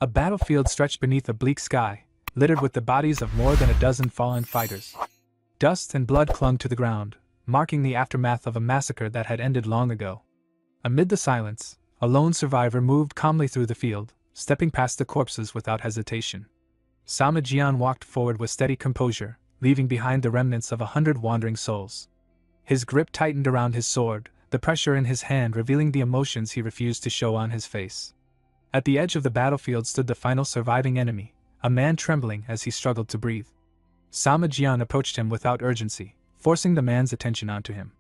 A battlefield stretched beneath a bleak sky, littered with the bodies of more than a dozen fallen fighters. Dust and blood clung to the ground, marking the aftermath of a massacre that had ended long ago. Amid the silence, a lone survivor moved calmly through the field, stepping past the corpses without hesitation. Sama Jian walked forward with steady composure, leaving behind the remnants of 100 wandering souls. His grip tightened around his sword, the pressure in his hand revealing the emotions he refused to show on his face. At the edge of the battlefield stood the final surviving enemy, a man trembling as he struggled to breathe. Sama Jian approached him without urgency, forcing the man's attention onto him.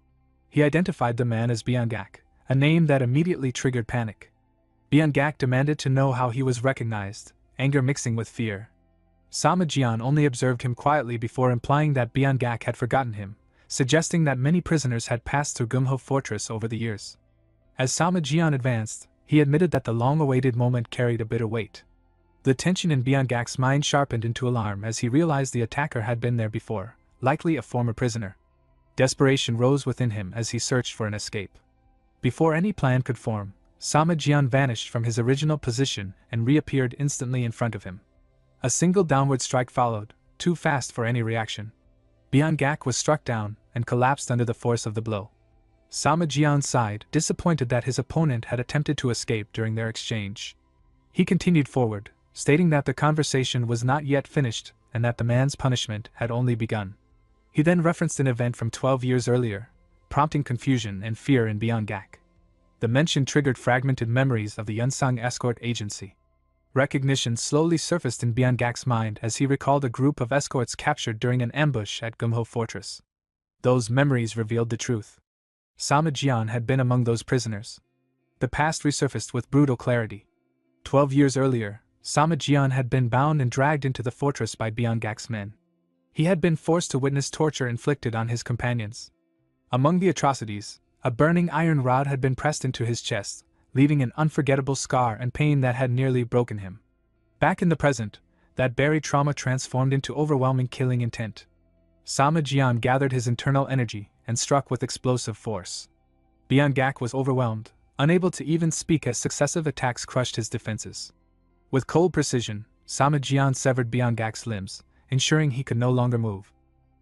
He identified the man as Byung-gak, a name that immediately triggered panic. Byung-gak demanded to know how he was recognized, anger mixing with fear. Sama Jian only observed him quietly before implying that Byung-gak had forgotten him, suggesting that many prisoners had passed through Gumho Fortress over the years. As Sama Jian advanced, he admitted that the long-awaited moment carried a bitter weight. The tension in Byung-gak's mind sharpened into alarm as he realized the attacker had been there before, likely a former prisoner. Desperation rose within him as he searched for an escape. Before any plan could form, Sama Jian vanished from his original position and reappeared instantly in front of him. A single downward strike followed, too fast for any reaction. Byung-gak was struck down and collapsed under the force of the blow. Sama Jian sighed, disappointed that his opponent had attempted to escape during their exchange. He continued forward, stating that the conversation was not yet finished and that the man's punishment had only begun. He then referenced an event from 12 years earlier, prompting confusion and fear in Byung-gak. The mention triggered fragmented memories of the unsung escort agency. Recognition slowly surfaced in Byung-gak's mind as he recalled a group of escorts captured during an ambush at Gumho Fortress. Those memories revealed the truth. Sama Jian had been among those prisoners. The past resurfaced with brutal clarity. 12 years earlier, Sama Jian had been bound and dragged into the fortress by Byung-gak's men. He had been forced to witness torture inflicted on his companions. Among the atrocities, a burning iron rod had been pressed into his chest, leaving an unforgettable scar and pain that had nearly broken him. Back in the present, that buried trauma transformed into overwhelming killing intent. Sama Jian gathered his internal energy and struck with explosive force. Byung-gak was overwhelmed, unable to even speak as successive attacks crushed his defenses. With cold precision, Sama Jian severed Byung-gak's limbs, ensuring he could no longer move.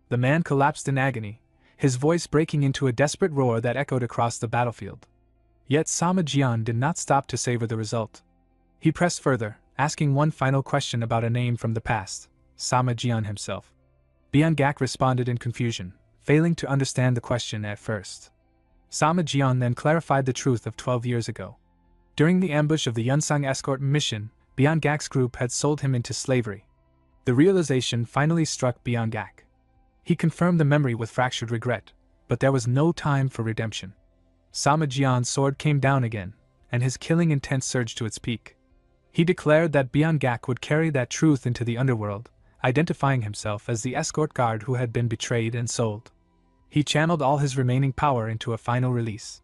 The man collapsed in agony, his voice breaking into a desperate roar that echoed across the battlefield. Yet Sama Jian did not stop to savor the result. He pressed further, asking one final question about a name from the past, Sama Jian himself. Byung-gak responded in confusion, failing to understand the question at first. Sama Jian then clarified the truth of 12 years ago. During the ambush of the Yunsung escort mission, Byung-gak's group had sold him into slavery. The realization finally struck Byung-gak. He confirmed the memory with fractured regret, but there was no time for redemption. Sama Jian's sword came down again, and his killing intent surged to its peak. He declared that Byung-gak would carry that truth into the underworld, identifying himself as the escort guard who had been betrayed and sold. He channeled all his remaining power into a final release.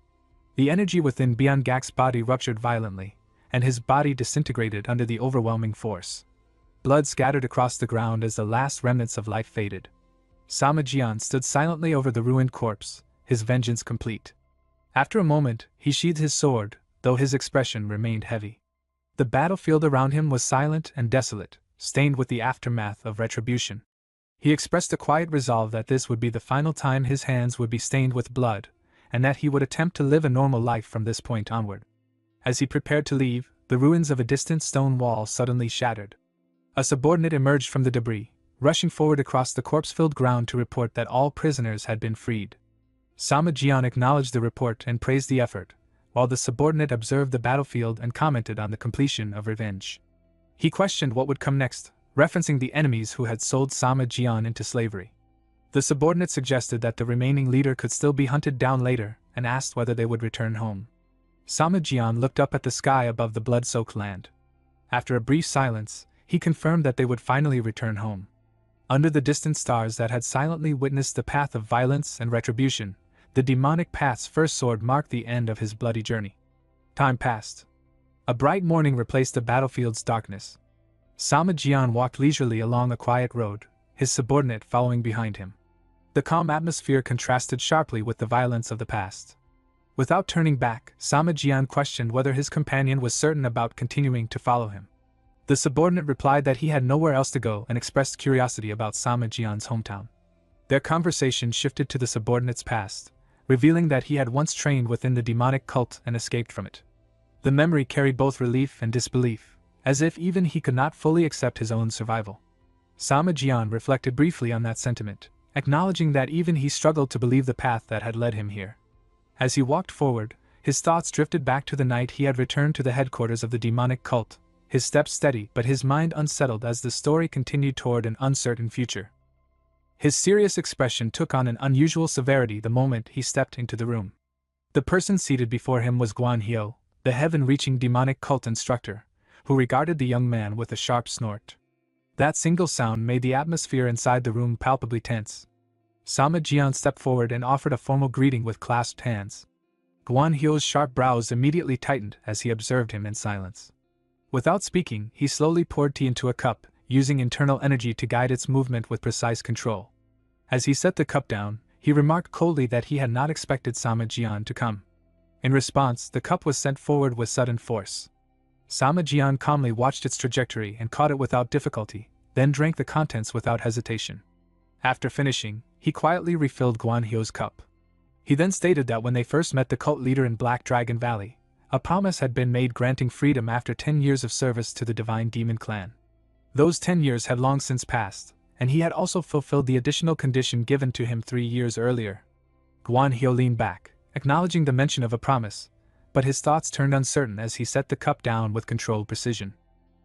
The energy within Byung-gak's body ruptured violently, and his body disintegrated under the overwhelming force. Blood scattered across the ground as the last remnants of life faded. Sama Jian stood silently over the ruined corpse, his vengeance complete. After a moment, he sheathed his sword, though his expression remained heavy. The battlefield around him was silent and desolate, stained with the aftermath of retribution. He expressed a quiet resolve that this would be the final time his hands would be stained with blood, and that he would attempt to live a normal life from this point onward. As he prepared to leave, the ruins of a distant stone wall suddenly shattered. A subordinate emerged from the debris, rushing forward across the corpse-filled ground to report that all prisoners had been freed. Sama Jian acknowledged the report and praised the effort, while the subordinate observed the battlefield and commented on the completion of revenge. He questioned what would come next, referencing the enemies who had sold Sama Jian into slavery. The subordinate suggested that the remaining leader could still be hunted down later, and asked whether they would return home. Sama Jian looked up at the sky above the blood-soaked land. After a brief silence, he confirmed that they would finally return home. Under the distant stars that had silently witnessed the path of violence and retribution, the demonic path's first sword marked the end of his bloody journey. Time passed. A bright morning replaced the battlefield's darkness. Sama Jian walked leisurely along a quiet road, his subordinate following behind him. The calm atmosphere contrasted sharply with the violence of the past. Without turning back, Sama Jian questioned whether his companion was certain about continuing to follow him. The subordinate replied that he had nowhere else to go and expressed curiosity about Sama Jian's hometown. Their conversation shifted to the subordinate's past, revealing that he had once trained within the demonic cult and escaped from it. The memory carried both relief and disbelief, as if even he could not fully accept his own survival. Sama Jian reflected briefly on that sentiment, acknowledging that even he struggled to believe the path that had led him here. As he walked forward, his thoughts drifted back to the night he had returned to the headquarters of the demonic cult, his steps steady but his mind unsettled as the story continued toward an uncertain future. His serious expression took on an unusual severity the moment he stepped into the room. The person seated before him was Guan Hyo, the heaven-reaching demonic cult instructor, who regarded the young man with a sharp snort. That single sound made the atmosphere inside the room palpably tense. Sama Jian stepped forward and offered a formal greeting with clasped hands. Guan Hyo's sharp brows immediately tightened as he observed him in silence. Without speaking, he slowly poured tea into a cup, using internal energy to guide its movement with precise control. As he set the cup down, he remarked coldly that he had not expected Sama Jian to come. In response, the cup was sent forward with sudden force. Sama Jian calmly watched its trajectory and caught it without difficulty, then drank the contents without hesitation. After finishing, he quietly refilled Guan Hyo's cup. He then stated that when they first met the cult leader in Black Dragon Valley, a promise had been made granting freedom after 10 years of service to the Divine Demon Clan. Those 10 years had long since passed, and he had also fulfilled the additional condition given to him 3 years earlier. Guan Hyo leaned back, acknowledging the mention of a promise, but his thoughts turned uncertain as he set the cup down with controlled precision.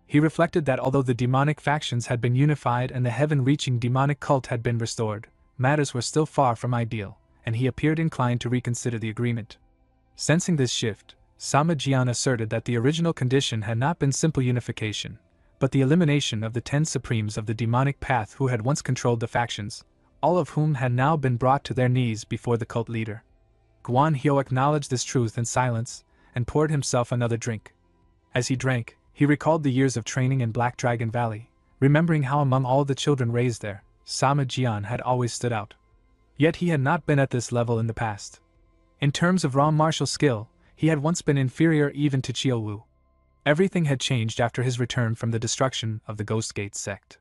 He reflected that although the demonic factions had been unified and the heaven-reaching demonic cult had been restored, matters were still far from ideal, and he appeared inclined to reconsider the agreement. Sensing this shift, Sama Jian asserted that the original condition had not been simple unification, but the elimination of the 10 supremes of the demonic path who had once controlled the factions, all of whom had now been brought to their knees before the cult leader. Guan Hyo acknowledged this truth in silence, and poured himself another drink. As he drank, he recalled the years of training in Black Dragon Valley, remembering how among all the children raised there, Sama Jian had always stood out. Yet he had not been at this level in the past. In terms of raw martial skill, he had once been inferior even to Chielwu. Everything had changed after his return from the destruction of the Ghost Gate sect.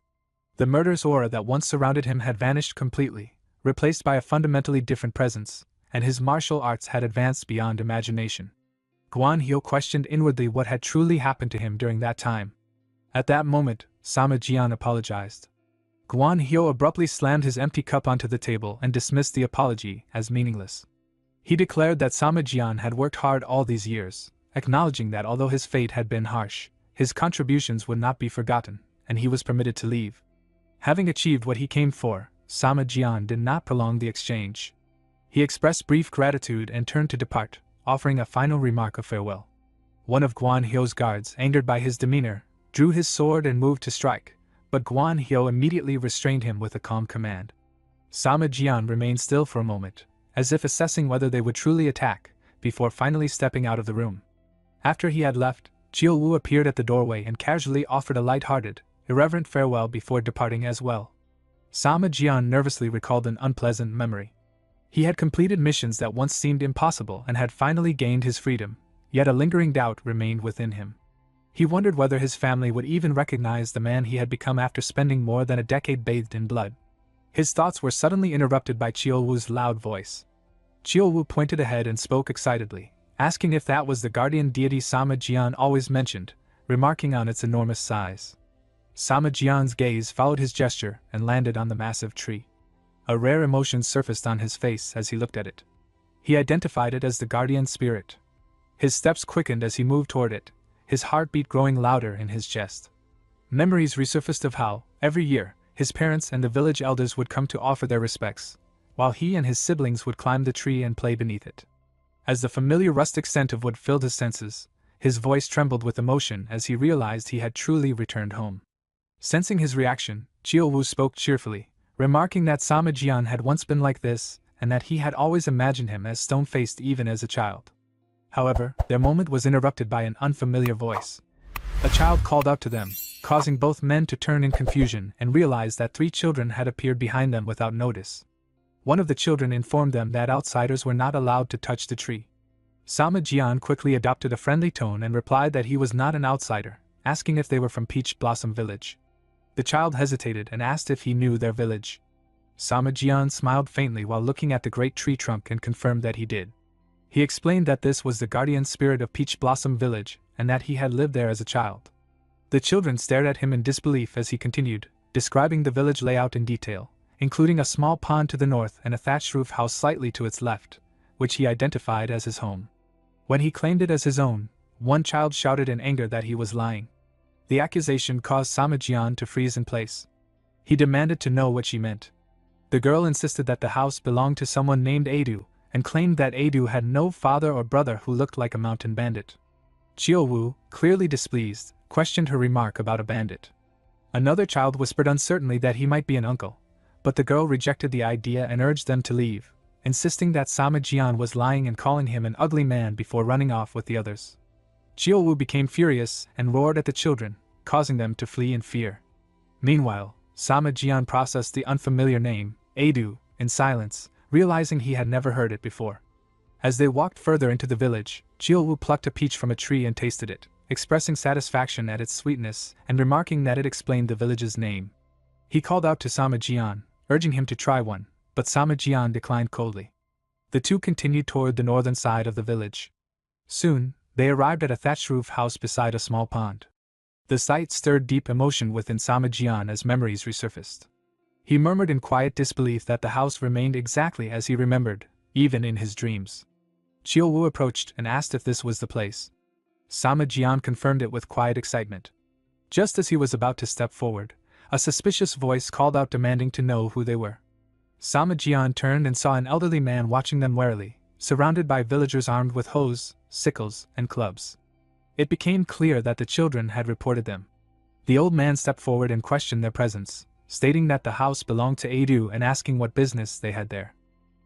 The murderous aura that once surrounded him had vanished completely, replaced by a fundamentally different presence, and his martial arts had advanced beyond imagination. Guan Hyo questioned inwardly what had truly happened to him during that time. At that moment, Sama Jian apologized. Guan Hyo abruptly slammed his empty cup onto the table and dismissed the apology as meaningless. He declared that Sama Jian had worked hard all these years, acknowledging that although his fate had been harsh, his contributions would not be forgotten, and he was permitted to leave. Having achieved what he came for, Sama Jian did not prolong the exchange. He expressed brief gratitude and turned to depart, offering a final remark of farewell. One of Guan Hyo's guards, angered by his demeanor, drew his sword and moved to strike, but Guan Hyo immediately restrained him with a calm command. Sama Jian remained still for a moment, as if assessing whether they would truly attack, before finally stepping out of the room. After he had left, Chielwu appeared at the doorway and casually offered a light-hearted, irreverent farewell before departing as well. Sama Jian nervously recalled an unpleasant memory. He had completed missions that once seemed impossible and had finally gained his freedom, yet a lingering doubt remained within him. He wondered whether his family would even recognize the man he had become after spending more than a decade bathed in blood. His thoughts were suddenly interrupted by Chielwu's loud voice. Chielwu pointed ahead and spoke excitedly, asking if that was the guardian deity Sama Jian always mentioned, remarking on its enormous size. Sama Jian's gaze followed his gesture and landed on the massive tree. A rare emotion surfaced on his face as he looked at it. He identified it as the guardian spirit. His steps quickened as he moved toward it, his heartbeat growing louder in his chest. Memories resurfaced of how, every year, his parents and the village elders would come to offer their respects, while he and his siblings would climb the tree and play beneath it. As the familiar rustic scent of wood filled his senses, his voice trembled with emotion as he realized he had truly returned home. Sensing his reaction, Chielwu spoke cheerfully, remarking that Sama Jian had once been like this, and that he had always imagined him as stone-faced even as a child. However, their moment was interrupted by an unfamiliar voice. A child called out to them, causing both men to turn in confusion and realize that 3 children had appeared behind them without notice. One of the children informed them that outsiders were not allowed to touch the tree. Sama Jian quickly adopted a friendly tone and replied that he was not an outsider, asking if they were from Peach Blossom Village. The child hesitated and asked if he knew their village. Samajian smiled faintly while looking at the great tree trunk and confirmed that he did. He explained that this was the guardian spirit of Peach Blossom Village and that he had lived there as a child. The children stared at him in disbelief as he continued, describing the village layout in detail, including a small pond to the north and a thatched roof house slightly to its left, which he identified as his home. When he claimed it as his own, one child shouted in anger that he was lying. The accusation caused Samajian to freeze in place. He demanded to know what she meant. The girl insisted that the house belonged to someone named Adu, and claimed that Adu had no father or brother who looked like a mountain bandit. Chiaowu, clearly displeased, questioned her remark about a bandit. Another child whispered uncertainly that he might be an uncle, but the girl rejected the idea and urged them to leave, insisting that Samajian was lying and calling him an ugly man before running off with the others. Chiaowu became furious and roared at the children, causing them to flee in fear. Meanwhile, Samajian processed the unfamiliar name, Adu, in silence, realizing he had never heard it before. As they walked further into the village, Chiaowu plucked a peach from a tree and tasted it, expressing satisfaction at its sweetness and remarking that it explained the village's name. He called out to Samajian, urging him to try one, but Samajian declined coldly. The two continued toward the northern side of the village. Soon, they arrived at a thatched roof house beside a small pond. The sight stirred deep emotion within Samajian as memories resurfaced. He murmured in quiet disbelief that the house remained exactly as he remembered, even in his dreams. Chiaowu approached and asked if this was the place. Samajian confirmed it with quiet excitement. Just as he was about to step forward, a suspicious voice called out demanding to know who they were. Samajian turned and saw an elderly man watching them warily, surrounded by villagers armed with hoes, sickles, and clubs. It became clear that the children had reported them. The old man stepped forward and questioned their presence, stating that the house belonged to Adu and asking what business they had there.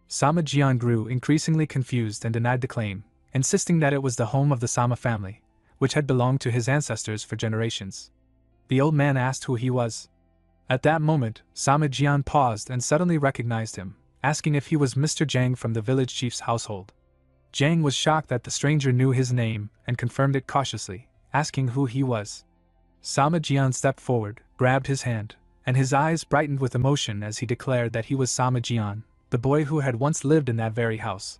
Samajian grew increasingly confused and denied the claim, insisting that it was the home of the Sama family, which had belonged to his ancestors for generations. The old man asked who he was. At that moment, Samajian paused and suddenly recognized him, asking if he was Mr. Zhang from the village chief's household. Zhang was shocked that the stranger knew his name and confirmed it cautiously, asking who he was. Samajian stepped forward, grabbed his hand, and his eyes brightened with emotion as he declared that he was Samajian, the boy who had once lived in that very house.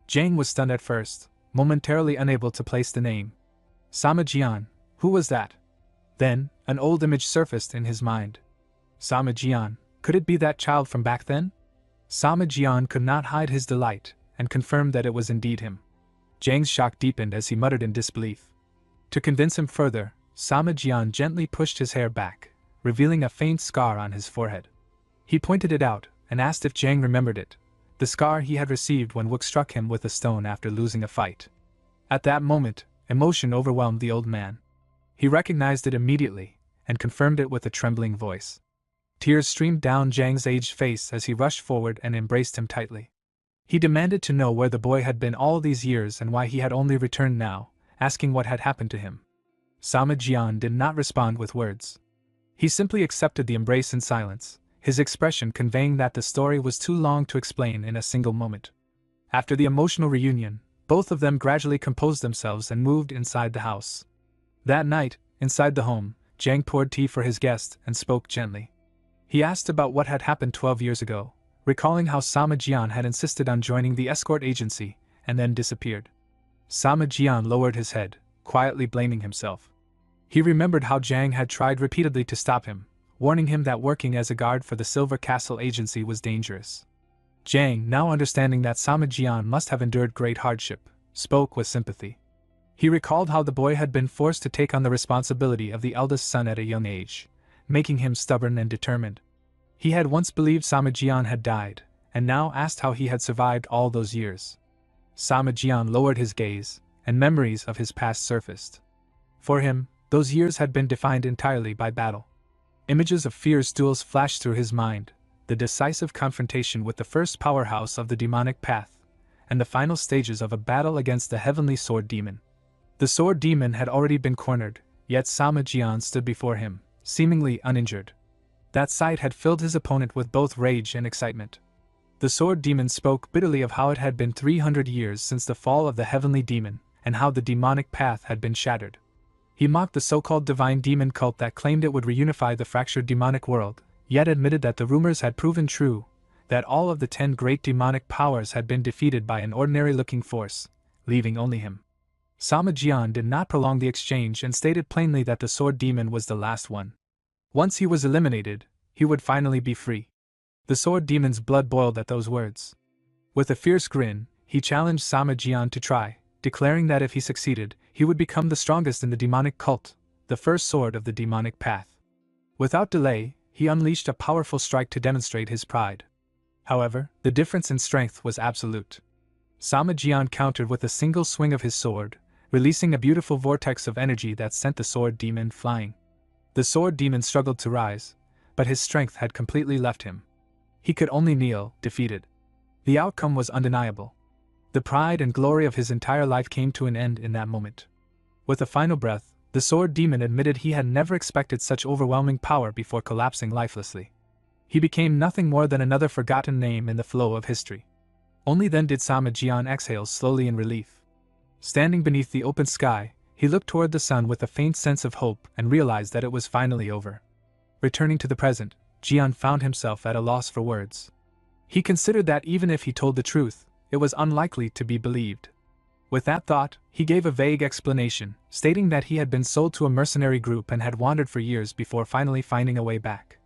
Zhang was stunned at first, momentarily unable to place the name. Samajian, who was that? Then, an old image surfaced in his mind. Samajian, could it be that child from back then? Samajian could not hide his delight, and confirmed that it was indeed him. Zhang's shock deepened as he muttered in disbelief. To convince him further, Samajian gently pushed his hair back, revealing a faint scar on his forehead. He pointed it out, and asked if Zhang remembered it, the scar he had received when Wook struck him with a stone after losing a fight. At that moment, emotion overwhelmed the old man. He recognized it immediately, and confirmed it with a trembling voice. Tears streamed down Zhang's aged face as he rushed forward and embraced him tightly. He demanded to know where the boy had been all these years and why he had only returned now, asking what had happened to him. Samajian did not respond with words. He simply accepted the embrace in silence, his expression conveying that the story was too long to explain in a single moment. After the emotional reunion, both of them gradually composed themselves and moved inside the house. That night, inside the home, Zhang poured tea for his guest and spoke gently. He asked about what had happened 12 years ago, recalling how Samajian had insisted on joining the escort agency and then disappeared. Samajian lowered his head, quietly blaming himself. He remembered how Zhang had tried repeatedly to stop him, warning him that working as a guard for the Silver Castle agency was dangerous. Zhang, now understanding that Samajian must have endured great hardship, spoke with sympathy. He recalled how the boy had been forced to take on the responsibility of the eldest son at a young age, making him stubborn and determined. He had once believed Samajian had died, and now asked how he had survived all those years. Samajian lowered his gaze, and memories of his past surfaced. For him, those years had been defined entirely by battle. Images of fierce duels flashed through his mind, the decisive confrontation with the first powerhouse of the demonic path, and the final stages of a battle against the heavenly sword demon. The sword demon had already been cornered, yet Samajian stood before him, seemingly uninjured. That sight had filled his opponent with both rage and excitement. The sword demon spoke bitterly of how it had been 300 years since the fall of the heavenly demon, and how the demonic path had been shattered. He mocked the so-called divine demon cult that claimed it would reunify the fractured demonic world, yet admitted that the rumors had proven true, that all of the 10 great demonic powers had been defeated by an ordinary-looking force, leaving only him. Sama Jian did not prolong the exchange and stated plainly that the sword demon was the last one. Once he was eliminated, he would finally be free. The sword demon's blood boiled at those words. With a fierce grin, he challenged Sama Jian to try, declaring that if he succeeded, he would become the strongest in the demonic cult, the first sword of the demonic path. Without delay, he unleashed a powerful strike to demonstrate his pride. However, the difference in strength was absolute. Sama Jian countered with a single swing of his sword, releasing a beautiful vortex of energy that sent the sword demon flying. The sword demon struggled to rise, but his strength had completely left him. He could only kneel, defeated. The outcome was undeniable. The pride and glory of his entire life came to an end in that moment. With a final breath, the sword demon admitted he had never expected such overwhelming power before collapsing lifelessly. He became nothing more than another forgotten name in the flow of history. Only then did Sama Jian exhale slowly in relief. Standing beneath the open sky, he looked toward the sun with a faint sense of hope and realized that it was finally over. Returning to the present, Jian found himself at a loss for words. He considered that even if he told the truth, it was unlikely to be believed. With that thought, he gave a vague explanation, stating that he had been sold to a mercenary group and had wandered for years before finally finding a way back.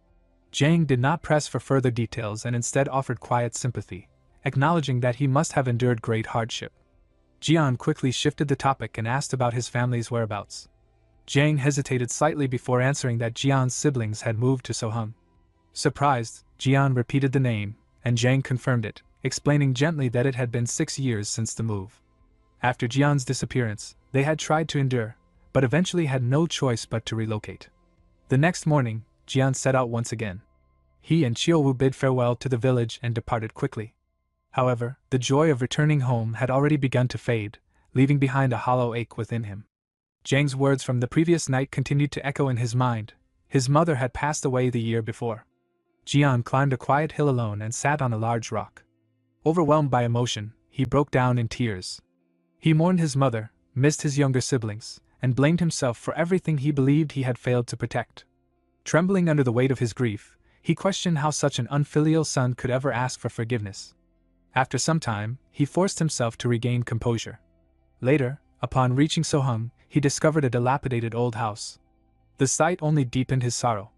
Jiang did not press for further details and instead offered quiet sympathy, acknowledging that he must have endured great hardship. Jian quickly shifted the topic and asked about his family's whereabouts. Jiang hesitated slightly before answering that Jian's siblings had moved to Sohung. Surprised, Jian repeated the name, and Jiang confirmed it, explaining gently that it had been 6 years since the move. After Jian's disappearance, they had tried to endure, but eventually had no choice but to relocate. The next morning, Jian set out once again. He and Chiaowu bid farewell to the village and departed quickly. However, the joy of returning home had already begun to fade, leaving behind a hollow ache within him. Jiang's words from the previous night continued to echo in his mind. His mother had passed away the year before. Jian climbed a quiet hill alone and sat on a large rock. Overwhelmed by emotion, he broke down in tears. He mourned his mother, missed his younger siblings, and blamed himself for everything he believed he had failed to protect. Trembling under the weight of his grief, he questioned how such an unfilial son could ever ask for forgiveness. After some time, he forced himself to regain composure. Later, upon reaching Sohung, he discovered a dilapidated old house. The sight only deepened his sorrow.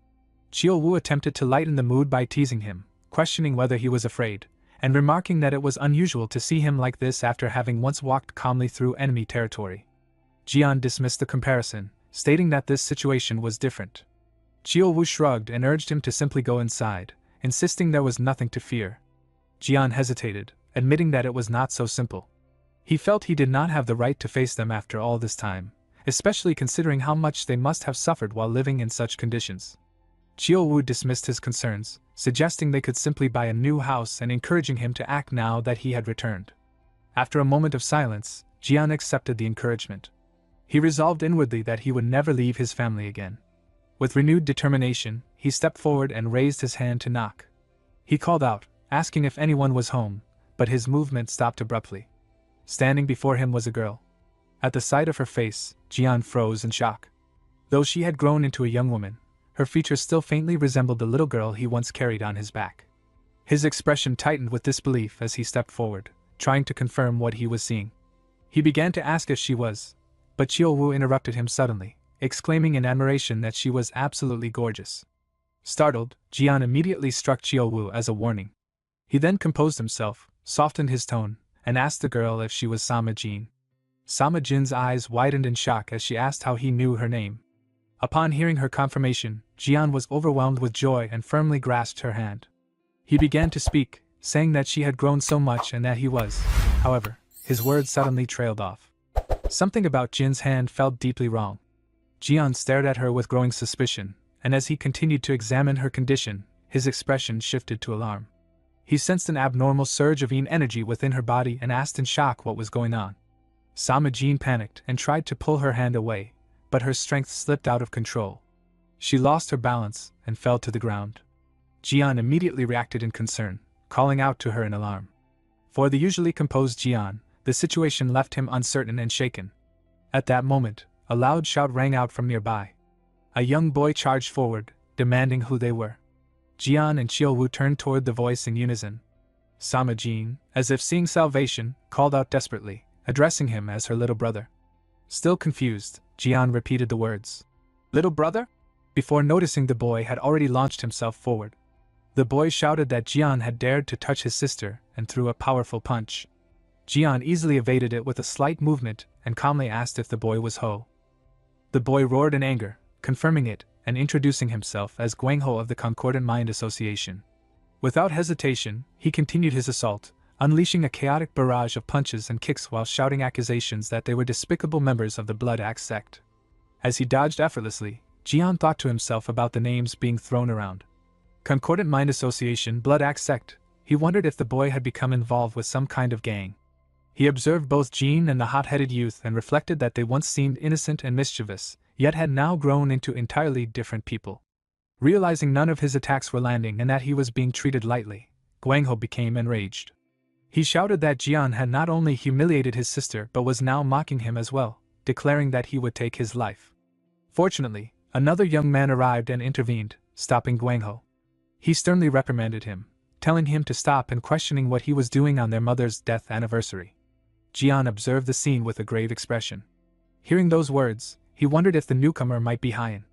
Chiaowu attempted to lighten the mood by teasing him, questioning whether he was afraid, and remarking that it was unusual to see him like this after having once walked calmly through enemy territory. Jian dismissed the comparison, stating that this situation was different. Chiaowu shrugged and urged him to simply go inside, insisting there was nothing to fear. Jian hesitated, admitting that it was not so simple. He felt he did not have the right to face them after all this time, especially considering how much they must have suffered while living in such conditions. Chiaowu dismissed his concerns, suggesting they could simply buy a new house and encouraging him to act now that he had returned. After a moment of silence, Jian accepted the encouragement. He resolved inwardly that he would never leave his family again. With renewed determination, he stepped forward and raised his hand to knock. He called out, asking if anyone was home, but his movement stopped abruptly. Standing before him was a girl. At the sight of her face, Jian froze in shock. Though she had grown into a young woman, her features still faintly resembled the little girl he once carried on his back. His expression tightened with disbelief as he stepped forward, trying to confirm what he was seeing. He began to ask if she was, but Chiaowu interrupted him suddenly, exclaiming in admiration that she was absolutely gorgeous. Startled, Jian immediately struck Chiaowu as a warning. He then composed himself, softened his tone, and asked the girl if she was Sama Jin. Sama Jin's eyes widened in shock as she asked how he knew her name. Upon hearing her confirmation, Jian was overwhelmed with joy and firmly grasped her hand. He began to speak, saying that she had grown so much and that he was. However, his words suddenly trailed off. Something about Jin's hand felt deeply wrong. Jian stared at her with growing suspicion, and as he continued to examine her condition, his expression shifted to alarm. He sensed an abnormal surge of yin energy within her body and asked in shock what was going on. Sama Jin panicked and tried to pull her hand away, but her strength slipped out of control. She lost her balance and fell to the ground. Jian immediately reacted in concern, calling out to her in alarm. For the usually composed Jian, the situation left him uncertain and shaken. At that moment, a loud shout rang out from nearby. A young boy charged forward, demanding who they were. Jian and Chiaowu turned toward the voice in unison. Sama Jin, as if seeing salvation, called out desperately, addressing him as her little brother. Still confused, Jian repeated the words. "Little brother?" Before noticing the boy had already launched himself forward. The boy shouted that Jian had dared to touch his sister and threw a powerful punch. Jian easily evaded it with a slight movement and calmly asked if the boy was Ho. The boy roared in anger, confirming it and introducing himself as Guangho of the Concordant Mind Association. Without hesitation, he continued his assault, unleashing a chaotic barrage of punches and kicks while shouting accusations that they were despicable members of the Blood Axe sect. As he dodged effortlessly, Jian thought to himself about the names being thrown around. Concordant Mind Association, Blood Axe sect. He wondered if the boy had become involved with some kind of gang. He observed both Jean and the hot-headed youth and reflected that they once seemed innocent and mischievous, yet had now grown into entirely different people. Realizing none of his attacks were landing and that he was being treated lightly, Guangho became enraged. He shouted that Jian had not only humiliated his sister but was now mocking him as well, declaring that he would take his life. Fortunately, another young man arrived and intervened, stopping Guangho. He sternly reprimanded him, telling him to stop and questioning what he was doing on their mother's death anniversary. Jian observed the scene with a grave expression. Hearing those words, he wondered if the newcomer might be Haiyan.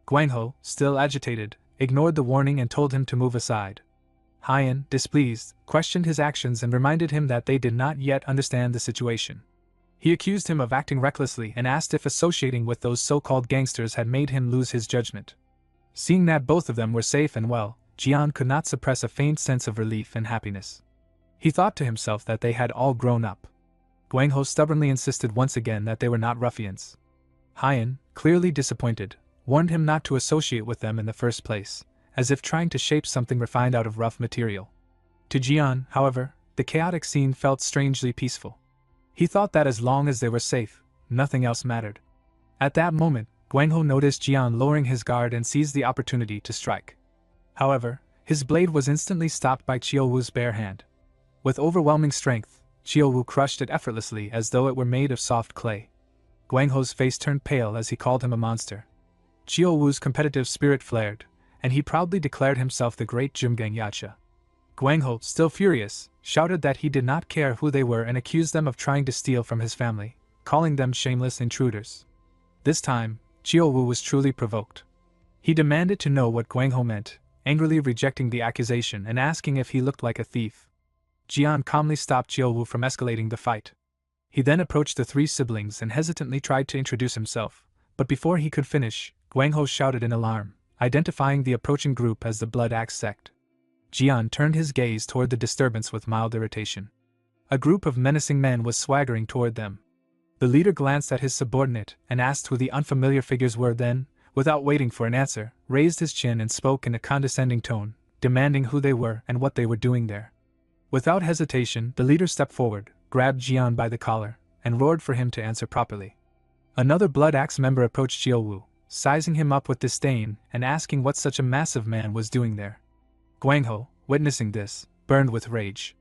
Guangho, still agitated, ignored the warning and told him to move aside. Haiyan, displeased, questioned his actions and reminded him that they did not yet understand the situation. He accused him of acting recklessly and asked if associating with those so-called gangsters had made him lose his judgment. Seeing that both of them were safe and well, Jian could not suppress a faint sense of relief and happiness. He thought to himself that they had all grown up. Guangho stubbornly insisted once again that they were not ruffians. Haiyan, clearly disappointed, warned him not to associate with them in the first place, as if trying to shape something refined out of rough material. To Jian, however, the chaotic scene felt strangely peaceful. He thought that as long as they were safe, nothing else mattered. At that moment, Guangho noticed Jian lowering his guard and seized the opportunity to strike. However, his blade was instantly stopped by Chiaowu's bare hand. With overwhelming strength, Chiaowu crushed it effortlessly as though it were made of soft clay. Guangho's face turned pale as he called him a monster. Chiaowu's competitive spirit flared, and he proudly declared himself the great Jumgang Yacha. Guangho, still furious, shouted that he did not care who they were and accused them of trying to steal from his family, calling them shameless intruders. This time, Chiaowu was truly provoked. He demanded to know what Guangho meant, angrily rejecting the accusation and asking if he looked like a thief. Jian calmly stopped Chiaowu from escalating the fight. He then approached the three siblings and hesitantly tried to introduce himself, but before he could finish, Guangho shouted in alarm, identifying the approaching group as the Blood Axe sect. Jian turned his gaze toward the disturbance with mild irritation. A group of menacing men was swaggering toward them. The leader glanced at his subordinate and asked who the unfamiliar figures were, then, without waiting for an answer, raised his chin and spoke in a condescending tone, demanding who they were and what they were doing there. Without hesitation, the leader stepped forward, grabbed Jian by the collar, and roared for him to answer properly. Another Blood Axe member approached Chiaowu, sizing him up with disdain and asking what such a massive man was doing there. Guangho, witnessing this, burned with rage.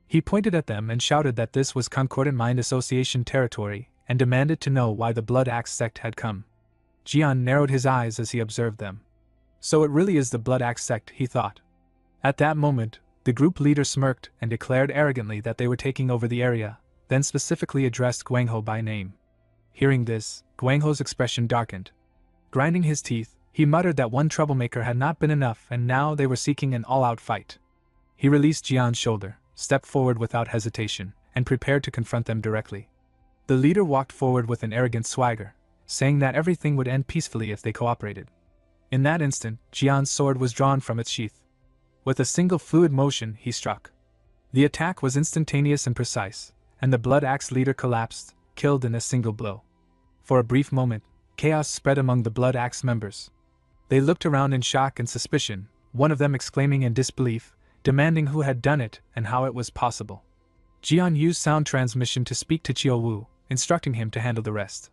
He pointed at them and shouted that this was Concordant Mind Association territory and demanded to know why the Blood Axe sect had come. Jian narrowed his eyes as he observed them. So it really is the Blood Axe sect, he thought. At that moment, the group leader smirked and declared arrogantly that they were taking over the area, then specifically addressed Guangho by name. Hearing this, Guangho's expression darkened. Grinding his teeth, he muttered that one troublemaker had not been enough and now they were seeking an all-out fight. He released Jian's shoulder, stepped forward without hesitation, and prepared to confront them directly. The leader walked forward with an arrogant swagger, saying that everything would end peacefully if they cooperated. In that instant, Jian's sword was drawn from its sheath. With a single fluid motion, he struck. The attack was instantaneous and precise, and the Blood Axe leader collapsed, killed in a single blow. For a brief moment, chaos spread among the Blood Axe members. They looked around in shock and suspicion, one of them exclaiming in disbelief, demanding who had done it and how it was possible. Jian used sound transmission to speak to Chiaowu, instructing him to handle the rest.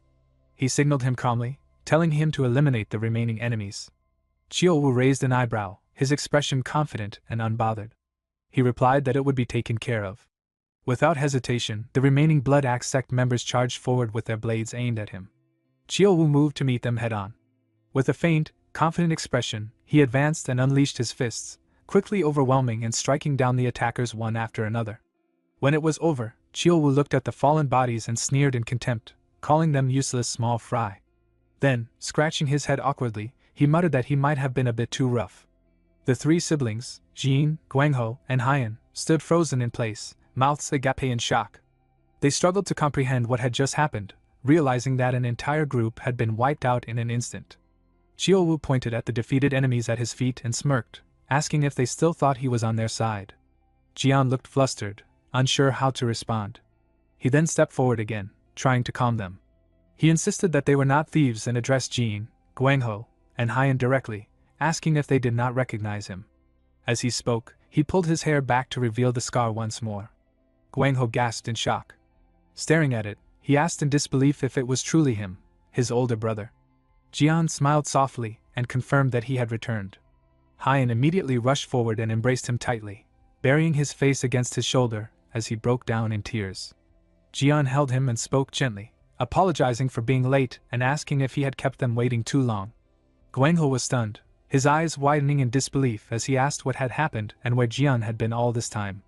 He signaled him calmly, telling him to eliminate the remaining enemies. Chiaowu raised an eyebrow, his expression confident and unbothered. He replied that it would be taken care of. Without hesitation, the remaining Blood Axe sect members charged forward with their blades aimed at him. Chiyowu moved to meet them head-on. With a faint, confident expression, he advanced and unleashed his fists, quickly overwhelming and striking down the attackers one after another. When it was over, Chiyowu looked at the fallen bodies and sneered in contempt, calling them useless small fry. Then, scratching his head awkwardly, he muttered that he might have been a bit too rough. The three siblings, Jin, Guangho, and Haiyan, stood frozen in place, mouths agape in shock. They struggled to comprehend what had just happened, realizing that an entire group had been wiped out in an instant. Chiyowu pointed at the defeated enemies at his feet and smirked, asking if they still thought he was on their side. Jian looked flustered, unsure how to respond. He then stepped forward again, trying to calm them. He insisted that they were not thieves and addressed Jin, Guangho, and Haiyan directly, asking if they did not recognize him. As he spoke, he pulled his hair back to reveal the scar once more. Guangho gasped in shock. Staring at it, he asked in disbelief if it was truly him, his older brother. Jian smiled softly and confirmed that he had returned. Haiyan immediately rushed forward and embraced him tightly, burying his face against his shoulder as he broke down in tears. Jian held him and spoke gently, apologizing for being late and asking if he had kept them waiting too long. Guangho was stunned, his eyes widening in disbelief as he asked what had happened and where Jian had been all this time.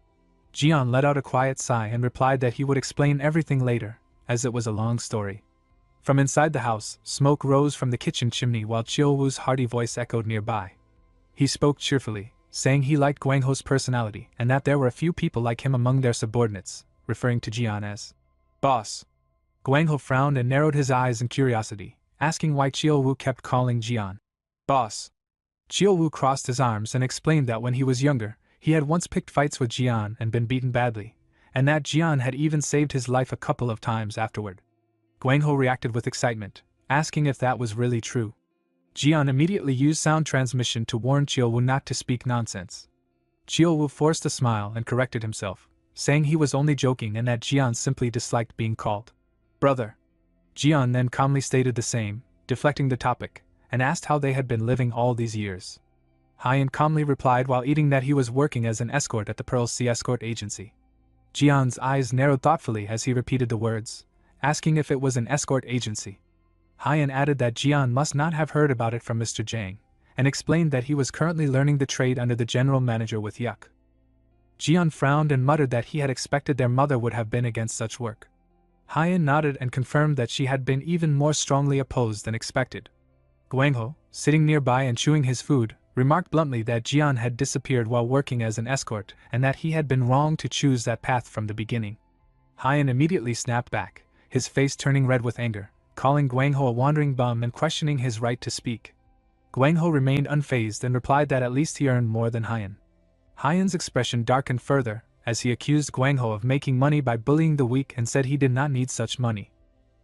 Jian let out a quiet sigh and replied that he would explain everything later, as it was a long story. From inside the house, smoke rose from the kitchen chimney while Chiowu's hearty voice echoed nearby. He spoke cheerfully, saying he liked Guangho's personality and that there were a few people like him among their subordinates, referring to Jian as boss. Guangho frowned and narrowed his eyes in curiosity, asking why Chiowu kept calling Jian boss. Chiowu crossed his arms and explained that when he was younger, he had once picked fights with Jian and been beaten badly, and that Jian had even saved his life a couple of times afterward. Guangho reacted with excitement, asking if that was really true. Jian immediately used sound transmission to warn Chiowu not to speak nonsense. Chiowu forced a smile and corrected himself, saying he was only joking and that Jian simply disliked being called brother. Jian then calmly stated the same, deflecting the topic, and asked how they had been living all these years. Haiyan calmly replied while eating that he was working as an escort at the Pearl Sea Escort Agency. Jian's eyes narrowed thoughtfully as he repeated the words, asking if it was an escort agency. Haiyan added that Jian must not have heard about it from Mr. Zhang, and explained that he was currently learning the trade under the general manager with Yuck. Jian frowned and muttered that he had expected their mother would have been against such work. Haiyan nodded and confirmed that she had been even more strongly opposed than expected. Guangho, sitting nearby and chewing his food, remarked bluntly that Jian had disappeared while working as an escort and that he had been wrong to choose that path from the beginning. Haiyan immediately snapped back, his face turning red with anger, calling Guangho a wandering bum and questioning his right to speak. Guangho remained unfazed and replied that at least he earned more than Haiyan. Haiyan's expression darkened further as he accused Guangho of making money by bullying the weak and said he did not need such money.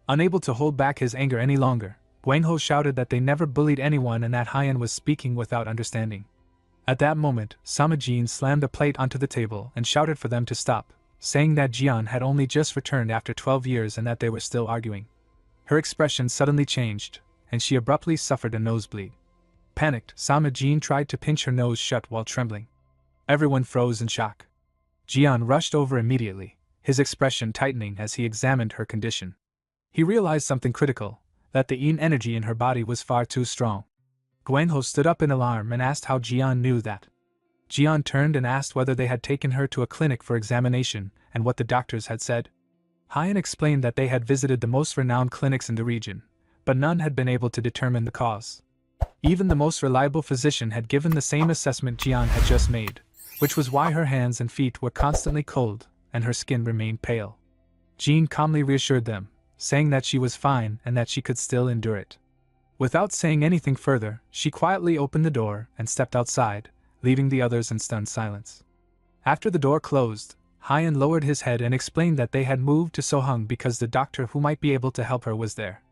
Unable to hold back his anger any longer, Guangho shouted that they never bullied anyone and that Haiyan was speaking without understanding. At that moment, Samajin slammed a plate onto the table and shouted for them to stop, saying that Jian had only just returned after 12 years and that they were still arguing. Her expression suddenly changed, and she abruptly suffered a nosebleed. Panicked, Samajin tried to pinch her nose shut while trembling. Everyone froze in shock. Jian rushed over immediately, his expression tightening as he examined her condition. He realized something critical, that the yin energy in her body was far too strong. Guangho stood up in alarm and asked how Jian knew that. Jian turned and asked whether they had taken her to a clinic for examination and what the doctors had said. Haiyan explained that they had visited the most renowned clinics in the region, but none had been able to determine the cause. Even the most reliable physician had given the same assessment Jian had just made, which was why her hands and feet were constantly cold and her skin remained pale. Jean calmly reassured them, saying that she was fine and that she could still endure it. Without saying anything further, she quietly opened the door and stepped outside, leaving the others in stunned silence. After the door closed, Haiyan lowered his head and explained that they had moved to Sohung because the doctor who might be able to help her was there.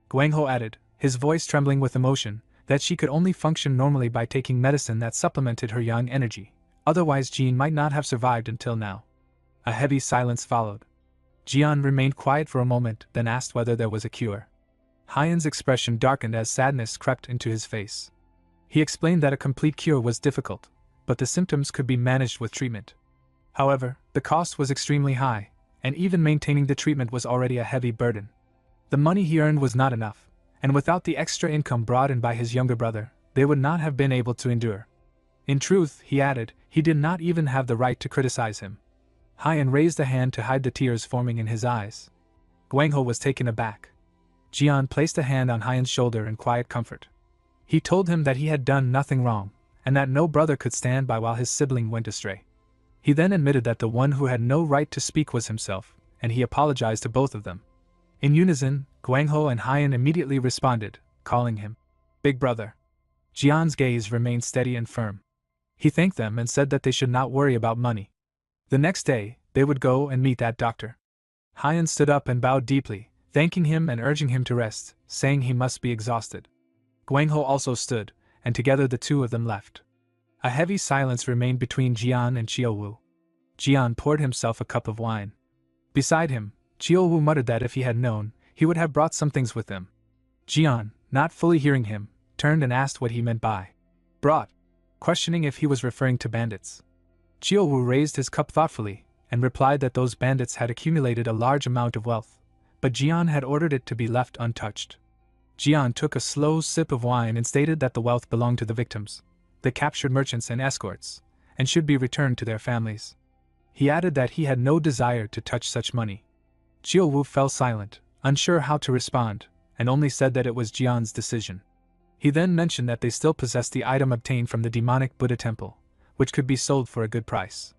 Guangho added, his voice trembling with emotion, that she could only function normally by taking medicine that supplemented her yang energy, otherwise Jean might not have survived until now. A heavy silence followed. Jian remained quiet for a moment, then asked whether there was a cure. Haiyan's expression darkened as sadness crept into his face. He explained that a complete cure was difficult, but the symptoms could be managed with treatment. However, the cost was extremely high, and even maintaining the treatment was already a heavy burden. The money he earned was not enough, and without the extra income brought in by his younger brother, they would not have been able to endure. In truth, he added, he did not even have the right to criticize him. Hyan raised a hand to hide the tears forming in his eyes. Guangho was taken aback. Jian placed a hand on Hyan's shoulder in quiet comfort. He told him that he had done nothing wrong, and that no brother could stand by while his sibling went astray. He then admitted that the one who had no right to speak was himself, and he apologized to both of them. In unison, Guangho and Hyan immediately responded, calling him Big Brother. Jian's gaze remained steady and firm. He thanked them and said that they should not worry about money. The next day, they would go and meet that doctor. Hyan stood up and bowed deeply, thanking him and urging him to rest, saying he must be exhausted. Guangho also stood, and together the two of them left. A heavy silence remained between Jian and Qiuwu. Jian poured himself a cup of wine. Beside him, Qiuwu muttered that if he had known, he would have brought some things with him. Jian, not fully hearing him, turned and asked what he meant by brought, questioning if he was referring to bandits. Qiuwu raised his cup thoughtfully, and replied that those bandits had accumulated a large amount of wealth, but Jian had ordered it to be left untouched. Jian took a slow sip of wine and stated that the wealth belonged to the victims, the captured merchants and escorts, and should be returned to their families. He added that he had no desire to touch such money. Qiuwu fell silent, unsure how to respond, and only said that it was Jian's decision. He then mentioned that they still possessed the item obtained from the demonic Buddha temple, which could be sold for a good price.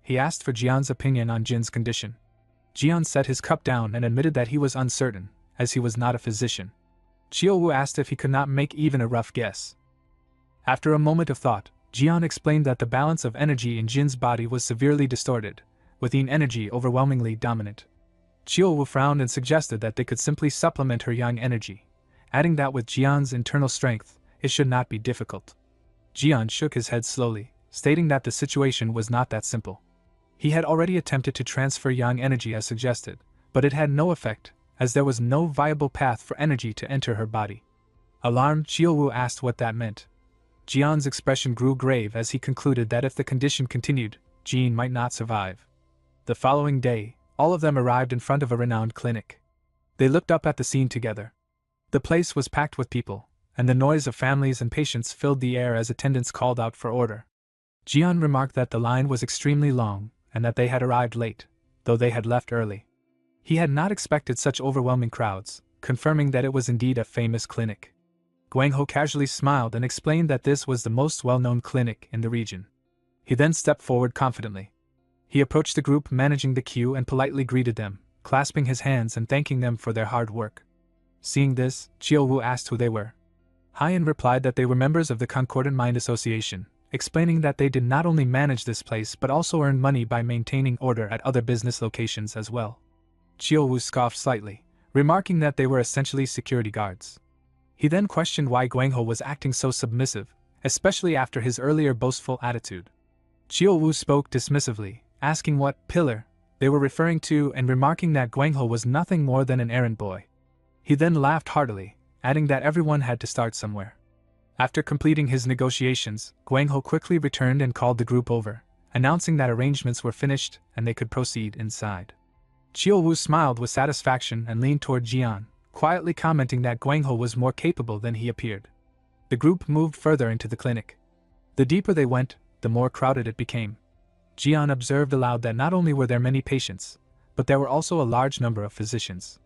He asked for Jian's opinion on Jin's condition. Jian set his cup down and admitted that he was uncertain, as he was not a physician. Qiuwu asked if he could not make even a rough guess. After a moment of thought, Jian explained that the balance of energy in Jin's body was severely distorted, with yin energy overwhelmingly dominant. Qiuwu frowned and suggested that they could simply supplement her yang energy, adding that with Jian's internal strength, it should not be difficult. Jian shook his head slowly, stating that the situation was not that simple. He had already attempted to transfer yang energy as suggested, but it had no effect, as there was no viable path for energy to enter her body. Alarmed, Qiuwu asked what that meant. Jian's expression grew grave as he concluded that if the condition continued, Jin might not survive. The following day, all of them arrived in front of a renowned clinic. They looked up at the scene together. The place was packed with people, and the noise of families and patients filled the air as attendants called out for order. Jian remarked that the line was extremely long, and that they had arrived late, though they had left early. He had not expected such overwhelming crowds, confirming that it was indeed a famous clinic. Guangho casually smiled and explained that this was the most well-known clinic in the region. He then stepped forward confidently. He approached the group managing the queue and politely greeted them, clasping his hands and thanking them for their hard work. Seeing this, Qiuwu asked who they were. Hyan replied that they were members of the Concordant Mind Association, explaining that they did not only manage this place but also earned money by maintaining order at other business locations as well. Qiuwu scoffed slightly, remarking that they were essentially security guards. He then questioned why Guangho was acting so submissive, especially after his earlier boastful attitude. Qiuwu spoke dismissively, asking what pillar they were referring to and remarking that Guangho was nothing more than an errand boy. He then laughed heartily, adding that everyone had to start somewhere. After completing his negotiations, Guangho quickly returned and called the group over, announcing that arrangements were finished and they could proceed inside. Qiuwu smiled with satisfaction and leaned toward Jian, quietly commenting that Guangho was more capable than he appeared. The group moved further into the clinic. The deeper they went, the more crowded it became. Jian observed aloud that not only were there many patients, but there were also a large number of physicians.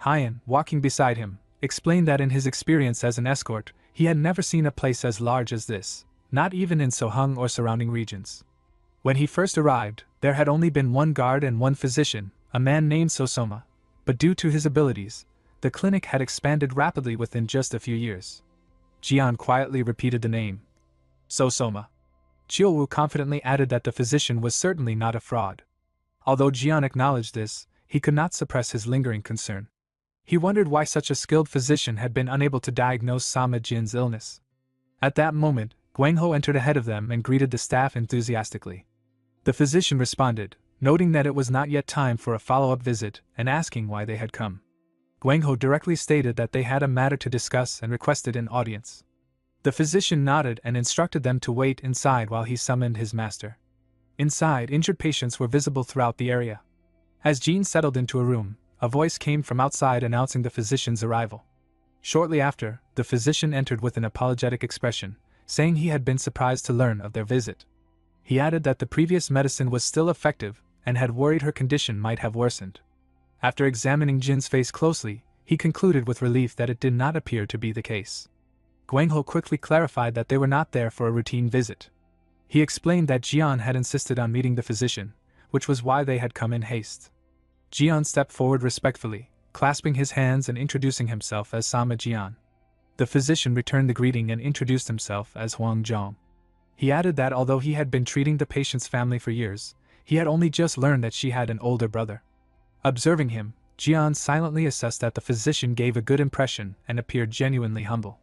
Hyan, walking beside him, explained that in his experience as an escort, he had never seen a place as large as this, not even in Sohung or surrounding regions. When he first arrived, there had only been one guard and one physician, a man named Sosoma, but due to his abilities, the clinic had expanded rapidly within just a few years. Jian quietly repeated the name. Sosoma. Qiuwu confidently added that the physician was certainly not a fraud. Although Jian acknowledged this, he could not suppress his lingering concern. He wondered why such a skilled physician had been unable to diagnose Sama Jin's illness. At that moment, Guangho entered ahead of them and greeted the staff enthusiastically. The physician responded, noting that it was not yet time for a follow-up visit and asking why they had come. Guangho directly stated that they had a matter to discuss and requested an audience. The physician nodded and instructed them to wait inside while he summoned his master. Inside, injured patients were visible throughout the area. As Jean settled into a room, a voice came from outside announcing the physician's arrival. Shortly after, the physician entered with an apologetic expression, saying he had been surprised to learn of their visit. He added that the previous medicine was still effective and had worried her condition might have worsened. After examining Jin's face closely, he concluded with relief that it did not appear to be the case. Guangho quickly clarified that they were not there for a routine visit. He explained that Jian had insisted on meeting the physician, which was why they had come in haste. Jian stepped forward respectfully, clasping his hands and introducing himself as Sama Jian. The physician returned the greeting and introduced himself as Huang Zhong. He added that although he had been treating the patient's family for years, he had only just learned that she had an older brother. Observing him, Jian silently assessed that the physician gave a good impression and appeared genuinely humble.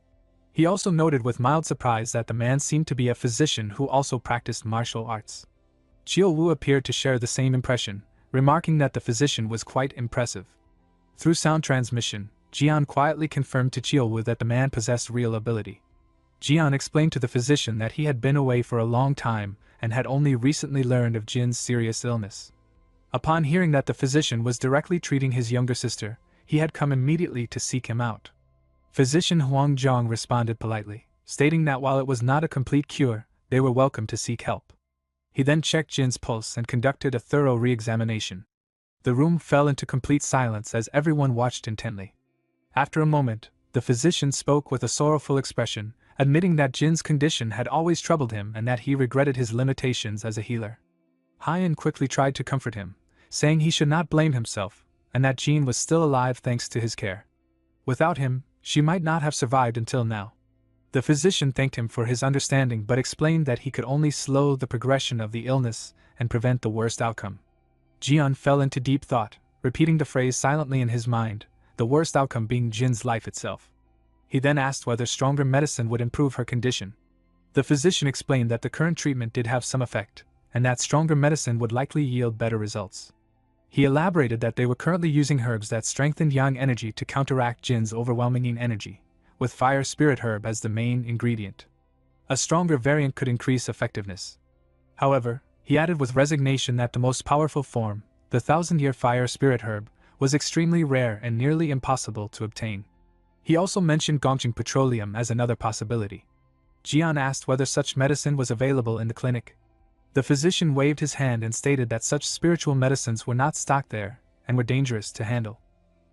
He also noted with mild surprise that the man seemed to be a physician who also practiced martial arts. Chiu Wu appeared to share the same impression, remarking that the physician was quite impressive. Through sound transmission, Jian quietly confirmed to Chiu Wu that the man possessed real ability. Jian explained to the physician that he had been away for a long time and had only recently learned of Jin's serious illness. Upon hearing that the physician was directly treating his younger sister, he had come immediately to seek him out. Physician Huang Zhong responded politely, stating that while it was not a complete cure, they were welcome to seek help. He then checked Jin's pulse and conducted a thorough re-examination. The room fell into complete silence as everyone watched intently. After a moment, the physician spoke with a sorrowful expression, admitting that Jin's condition had always troubled him and that he regretted his limitations as a healer. Haiyan quickly tried to comfort him, saying he should not blame himself, and that Jin was still alive thanks to his care. Without him, she might not have survived until now. The physician thanked him for his understanding but explained that he could only slow the progression of the illness and prevent the worst outcome. Jian fell into deep thought, repeating the phrase silently in his mind, the worst outcome being Jin's life itself. He then asked whether stronger medicine would improve her condition. The physician explained that the current treatment did have some effect, and that stronger medicine would likely yield better results. He elaborated that they were currently using herbs that strengthened yang energy to counteract Jin's overwhelming yin energy, with fire spirit herb as the main ingredient. A stronger variant could increase effectiveness. However, he added with resignation that the most powerful form, the 1000-year fire spirit herb, was extremely rare and nearly impossible to obtain. He also mentioned Gongqing petroleum as another possibility. Jian asked whether such medicine was available in the clinic. The physician waved his hand and stated that such spiritual medicines were not stocked there and were dangerous to handle.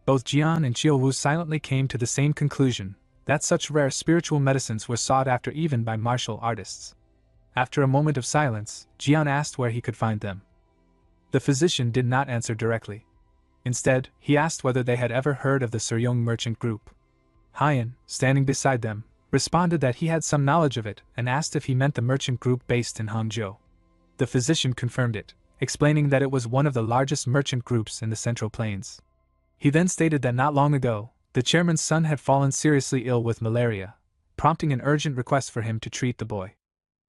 Both Jian and Chiu Wu silently came to the same conclusion, that such rare spiritual medicines were sought after even by martial artists. After a moment of silence, Jian asked where he could find them. The physician did not answer directly. Instead, he asked whether they had ever heard of the Suryong merchant group. Haiyan, standing beside them, responded that he had some knowledge of it and asked if he meant the merchant group based in Hangzhou. The physician confirmed it, explaining that it was one of the largest merchant groups in the Central Plains. He then stated that not long ago, the chairman's son had fallen seriously ill with malaria, prompting an urgent request for him to treat the boy.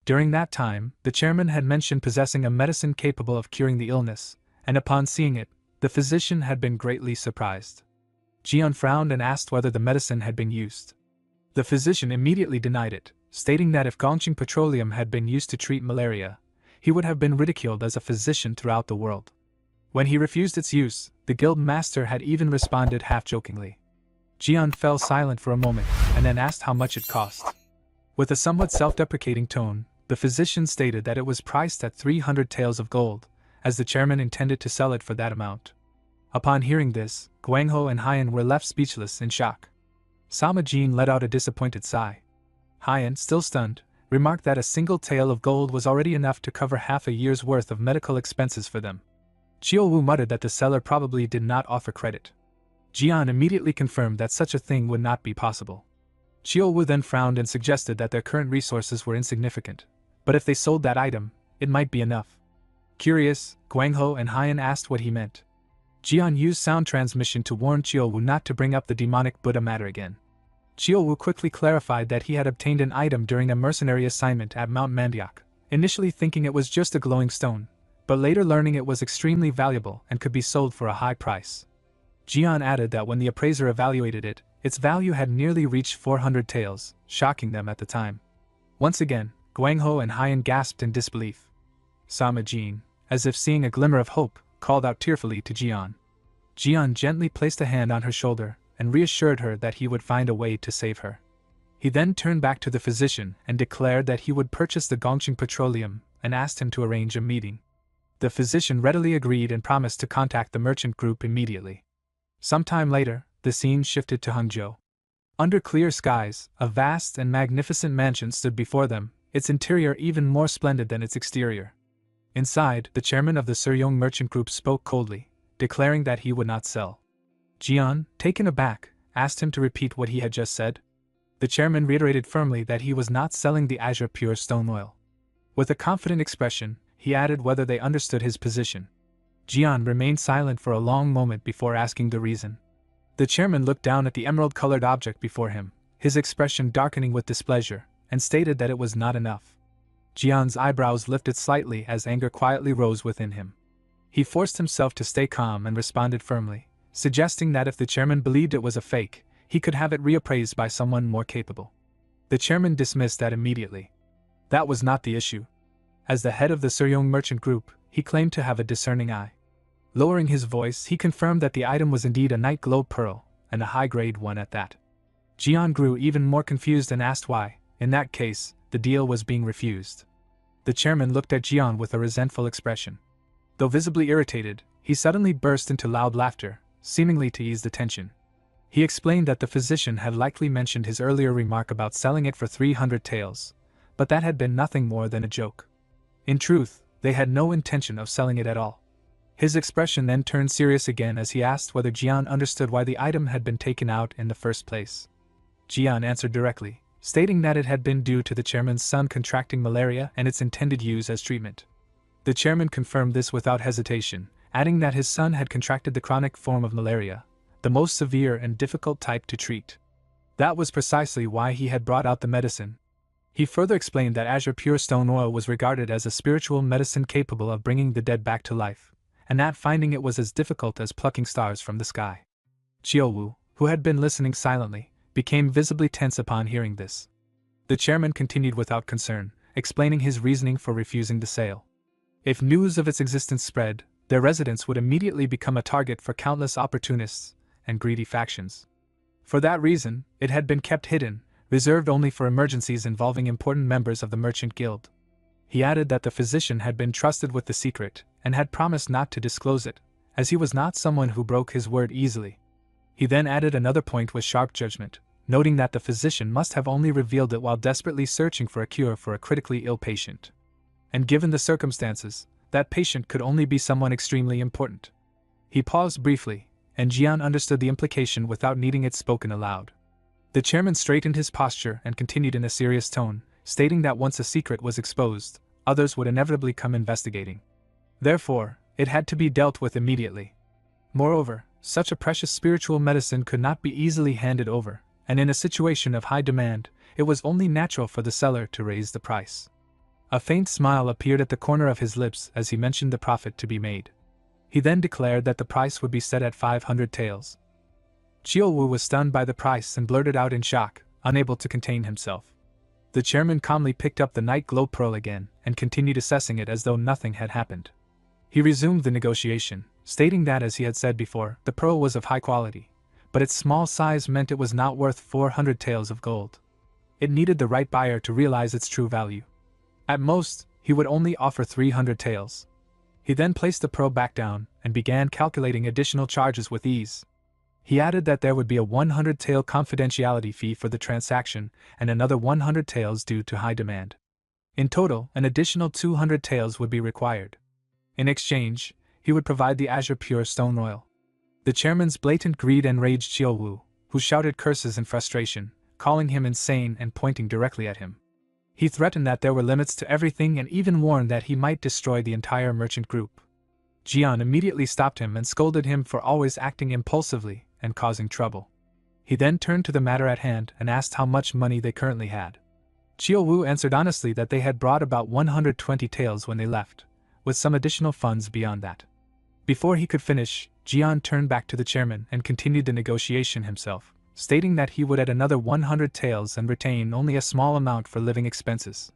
During that time, the chairman had mentioned possessing a medicine capable of curing the illness, and upon seeing it, the physician had been greatly surprised. Jian frowned and asked whether the medicine had been used. The physician immediately denied it, stating that if Gongqing petroleum had been used to treat malaria, he would have been ridiculed as a physician throughout the world. When he refused its use, the guild master had even responded half-jokingly. Jian fell silent for a moment, and then asked how much it cost. With a somewhat self-deprecating tone, the physician stated that it was priced at 300 taels of gold, as the chairman intended to sell it for that amount. Upon hearing this, Guangho and Haiyan were left speechless in shock. Sama Jin let out a disappointed sigh. Haiyan, still stunned, remarked that a single tael of gold was already enough to cover half a year's worth of medical expenses for them. Chiu Wu muttered that the seller probably did not offer credit. Jian immediately confirmed that such a thing would not be possible. Chiu Wu then frowned and suggested that their current resources were insignificant, but if they sold that item, it might be enough. Curious, Guangho and Haiyan asked what he meant. Jian used sound transmission to warn Chiu Wu not to bring up the demonic Buddha matter again. Chiu Wu quickly clarified that he had obtained an item during a mercenary assignment at Mount Mandiak, initially thinking it was just a glowing stone, but later learning it was extremely valuable and could be sold for a high price. Jian added that when the appraiser evaluated it, its value had nearly reached 400 taels, shocking them at the time. Once again, Guangho and Haiyan gasped in disbelief. Sama Jin, as if seeing a glimmer of hope, called out tearfully to Jian. Jian gently placed a hand on her shoulder, and reassured her that he would find a way to save her. He then turned back to the physician and declared that he would purchase the Gongqing petroleum and asked him to arrange a meeting. The physician readily agreed and promised to contact the merchant group immediately. Sometime later, the scene shifted to Hangzhou. Under clear skies, a vast and magnificent mansion stood before them, its interior even more splendid than its exterior. Inside, the chairman of the Suryong merchant group spoke coldly, declaring that he would not sell. Jian, taken aback, asked him to repeat what he had just said. The chairman reiterated firmly that he was not selling the Azure Pure Stone Oil. With a confident expression, he added whether they understood his position. Jian remained silent for a long moment before asking the reason. The chairman looked down at the emerald-colored object before him, his expression darkening with displeasure, and stated that it was not enough. Jian's eyebrows lifted slightly as anger quietly rose within him. He forced himself to stay calm and responded firmly, suggesting that if the chairman believed it was a fake, he could have it reappraised by someone more capable. The chairman dismissed that immediately. That was not the issue. As the head of the Suryong merchant group, he claimed to have a discerning eye. Lowering his voice, he confirmed that the item was indeed a night globe pearl, and a high-grade one at that. Jian grew even more confused and asked why, in that case, the deal was being refused. The chairman looked at Jian with a resentful expression. Though visibly irritated, he suddenly burst into loud laughter, seemingly to ease the tension. He explained that the physician had likely mentioned his earlier remark about selling it for 300 taels, but that had been nothing more than a joke. In truth, they had no intention of selling it at all. His expression then turned serious again as he asked whether Jian understood why the item had been taken out in the first place. Jian answered directly, stating that it had been due to the chairman's son contracting malaria and its intended use as treatment. The chairman confirmed this without hesitation, adding that his son had contracted the chronic form of malaria, the most severe and difficult type to treat. That was precisely why he had brought out the medicine. He further explained that Azure Pure Stone Oil was regarded as a spiritual medicine capable of bringing the dead back to life, and that finding it was as difficult as plucking stars from the sky. Chiaowu, who had been listening silently, became visibly tense upon hearing this. The chairman continued without concern, explaining his reasoning for refusing the sale. If news of its existence spread, their residence would immediately become a target for countless opportunists and greedy factions. For that reason, it had been kept hidden, reserved only for emergencies involving important members of the merchant guild. He added that the physician had been trusted with the secret and had promised not to disclose it, as he was not someone who broke his word easily. He then added another point with sharp judgment, noting that the physician must have only revealed it while desperately searching for a cure for a critically ill patient. And given the circumstances, that patient could only be someone extremely important. He paused briefly, and Jian understood the implication without needing it spoken aloud. The chairman straightened his posture and continued in a serious tone, stating that once a secret was exposed, others would inevitably come investigating. Therefore, it had to be dealt with immediately. Moreover, such a precious spiritual medicine could not be easily handed over, and in a situation of high demand, it was only natural for the seller to raise the price. A faint smile appeared at the corner of his lips as he mentioned the profit to be made. He then declared that the price would be set at 500 taels. Chiaowu was stunned by the price and blurted out in shock, unable to contain himself. The chairman calmly picked up the night globe pearl again and continued assessing it as though nothing had happened. He resumed the negotiation, stating that, as he had said before, the pearl was of high quality, but its small size meant it was not worth 400 taels of gold. It needed the right buyer to realize its true value. At most, he would only offer 300 taels. He then placed the pearl back down and began calculating additional charges with ease. He added that there would be a 100 tael confidentiality fee for the transaction and another 100 taels due to high demand. In total, an additional 200 taels would be required. In exchange, he would provide the Azure Pure Stone Oil. The chairman's blatant greed enraged Chiaowu, who shouted curses in frustration, calling him insane and pointing directly at him. He threatened that there were limits to everything and even warned that he might destroy the entire merchant group. Jian immediately stopped him and scolded him for always acting impulsively and causing trouble. He then turned to the matter at hand and asked how much money they currently had. Chiaowu answered honestly that they had brought about 120 taels when they left, with some additional funds beyond that. Before he could finish, Jian turned back to the chairman and continued the negotiation himself, stating that he would add another 100 taels and retain only a small amount for living expenses.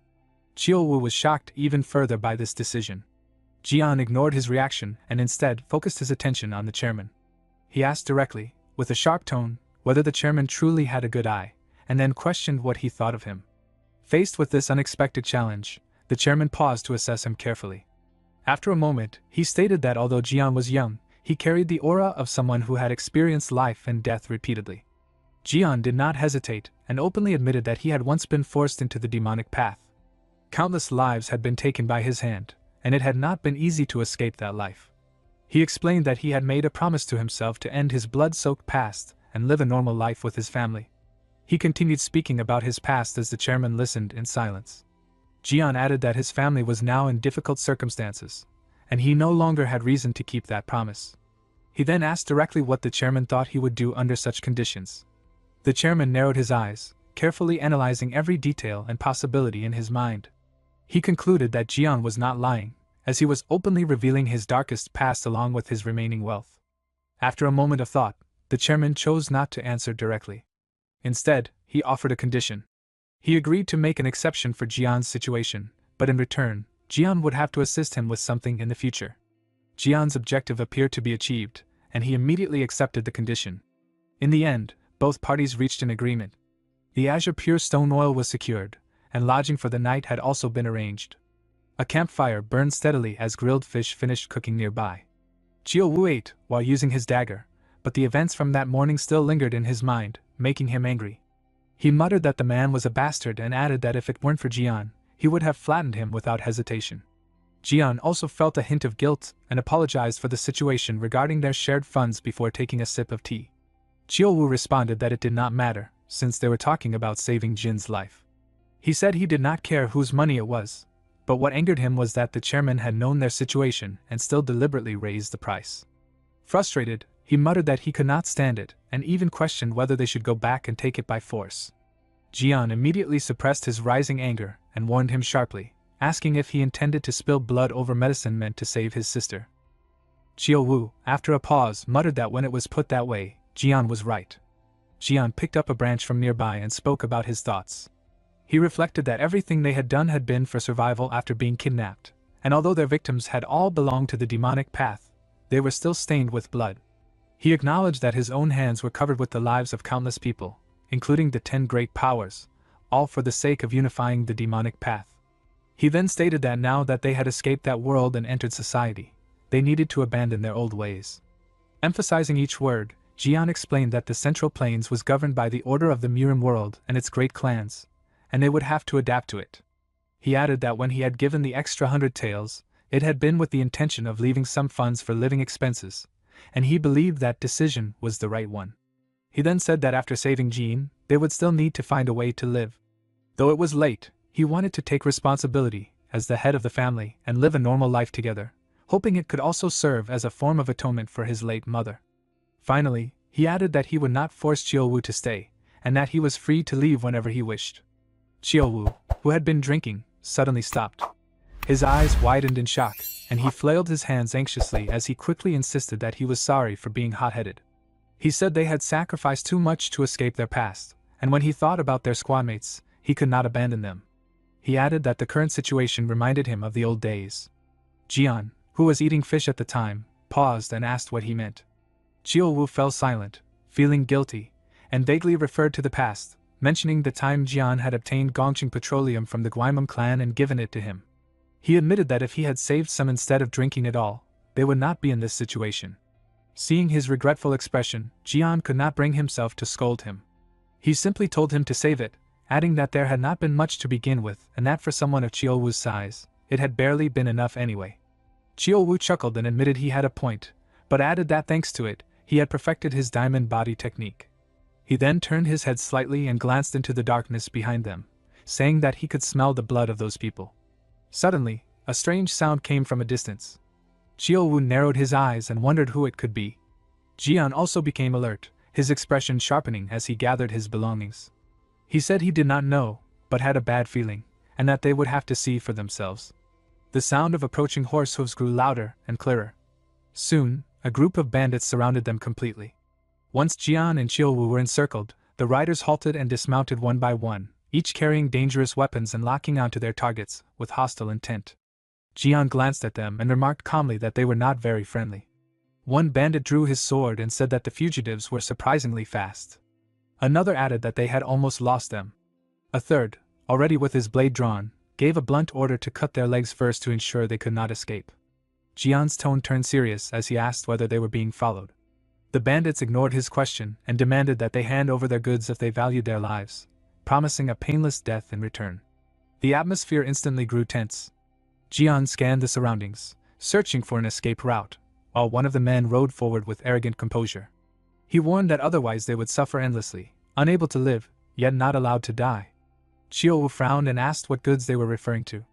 Chiaowu was shocked even further by this decision. Jian ignored his reaction and instead focused his attention on the chairman. He asked directly, with a sharp tone, whether the chairman truly had a good eye, and then questioned what he thought of him. Faced with this unexpected challenge, the chairman paused to assess him carefully. After a moment, he stated that although Jian was young, he carried the aura of someone who had experienced life and death repeatedly. Jian did not hesitate and openly admitted that he had once been forced into the demonic path. Countless lives had been taken by his hand, and it had not been easy to escape that life. He explained that he had made a promise to himself to end his blood-soaked past and live a normal life with his family. He continued speaking about his past as the chairman listened in silence. Jian added that his family was now in difficult circumstances, and he no longer had reason to keep that promise. He then asked directly what the chairman thought he would do under such conditions. The chairman narrowed his eyes, carefully analyzing every detail and possibility in his mind. He concluded that Jian was not lying, as he was openly revealing his darkest past along with his remaining wealth. After a moment of thought, the chairman chose not to answer directly. Instead, he offered a condition. He agreed to make an exception for Jian's situation, but in return, Jian would have to assist him with something in the future. Jian's objective appeared to be achieved, and he immediately accepted the condition. In the end, both parties reached an agreement. The azure pure stone oil was secured, and lodging for the night had also been arranged. A campfire burned steadily as grilled fish finished cooking nearby. Jiao Wu ate while using his dagger, but the events from that morning still lingered in his mind, making him angry. He muttered that the man was a bastard and added that if it weren't for Jian, he would have flattened him without hesitation. Jian also felt a hint of guilt and apologized for the situation regarding their shared funds before taking a sip of tea. Jiao Wu responded that it did not matter, since they were talking about saving Jin's life. He said he did not care whose money it was, but what angered him was that the chairman had known their situation and still deliberately raised the price. Frustrated, he muttered that he could not stand it and even questioned whether they should go back and take it by force. Jian immediately suppressed his rising anger and warned him sharply, asking if he intended to spill blood over medicine meant to save his sister. Jiao Wu, after a pause, muttered that when it was put that way, Jian was right. Jian picked up a branch from nearby and spoke about his thoughts. He reflected that everything they had done had been for survival after being kidnapped, and although their victims had all belonged to the demonic path, they were still stained with blood. He acknowledged that his own hands were covered with the lives of countless people, including the 10 great powers, all for the sake of unifying the demonic path. He then stated that now that they had escaped that world and entered society, they needed to abandon their old ways. Emphasizing each word, Jian explained that the Central Plains was governed by the order of the Murim world and its great clans, and they would have to adapt to it. He added that when he had given the extra 100 taels, it had been with the intention of leaving some funds for living expenses, and he believed that decision was the right one. He then said that after saving Jin, they would still need to find a way to live. Though it was late, he wanted to take responsibility as the head of the family and live a normal life together, hoping it could also serve as a form of atonement for his late mother. Finally, he added that he would not force Jiao Wu to stay, and that he was free to leave whenever he wished. Jiao Wu, who had been drinking, suddenly stopped. His eyes widened in shock, and he flailed his hands anxiously as he quickly insisted that he was sorry for being hot-headed. He said they had sacrificed too much to escape their past, and when he thought about their squadmates, he could not abandon them. He added that the current situation reminded him of the old days. Jian, who was eating fish at the time, paused and asked what he meant. Jiao Wu fell silent, feeling guilty, and vaguely referred to the past, mentioning the time Jian had obtained Gongqing petroleum from the Guimum clan and given it to him. He admitted that if he had saved some instead of drinking it all, they would not be in this situation. Seeing his regretful expression, Jian could not bring himself to scold him. He simply told him to save it, adding that there had not been much to begin with and that for someone of Jiao Wu's size, it had barely been enough anyway. Jiao Wu chuckled and admitted he had a point, but added that thanks to it, he had perfected his diamond body technique. He then turned his head slightly and glanced into the darkness behind them, saying that he could smell the blood of those people. Suddenly, a strange sound came from a distance. Jiao Wu narrowed his eyes and wondered who it could be. Jian also became alert, his expression sharpening as he gathered his belongings. He said he did not know, but had a bad feeling, and that they would have to see for themselves. The sound of approaching horse hooves grew louder and clearer. Soon, a group of bandits surrounded them completely. Once Jian and Jiao Wu were encircled, the riders halted and dismounted one by one, each carrying dangerous weapons and locking onto their targets with hostile intent. Jian glanced at them and remarked calmly that they were not very friendly. One bandit drew his sword and said that the fugitives were surprisingly fast. Another added that they had almost lost them. A third, already with his blade drawn, gave a blunt order to cut their legs first to ensure they could not escape. Jian's tone turned serious as he asked whether they were being followed. The bandits ignored his question and demanded that they hand over their goods if they valued their lives, promising a painless death in return. The atmosphere instantly grew tense. Jian scanned the surroundings, searching for an escape route, while one of the men rode forward with arrogant composure. He warned that otherwise they would suffer endlessly, unable to live, yet not allowed to die. Chiu frowned and asked what goods they were referring to.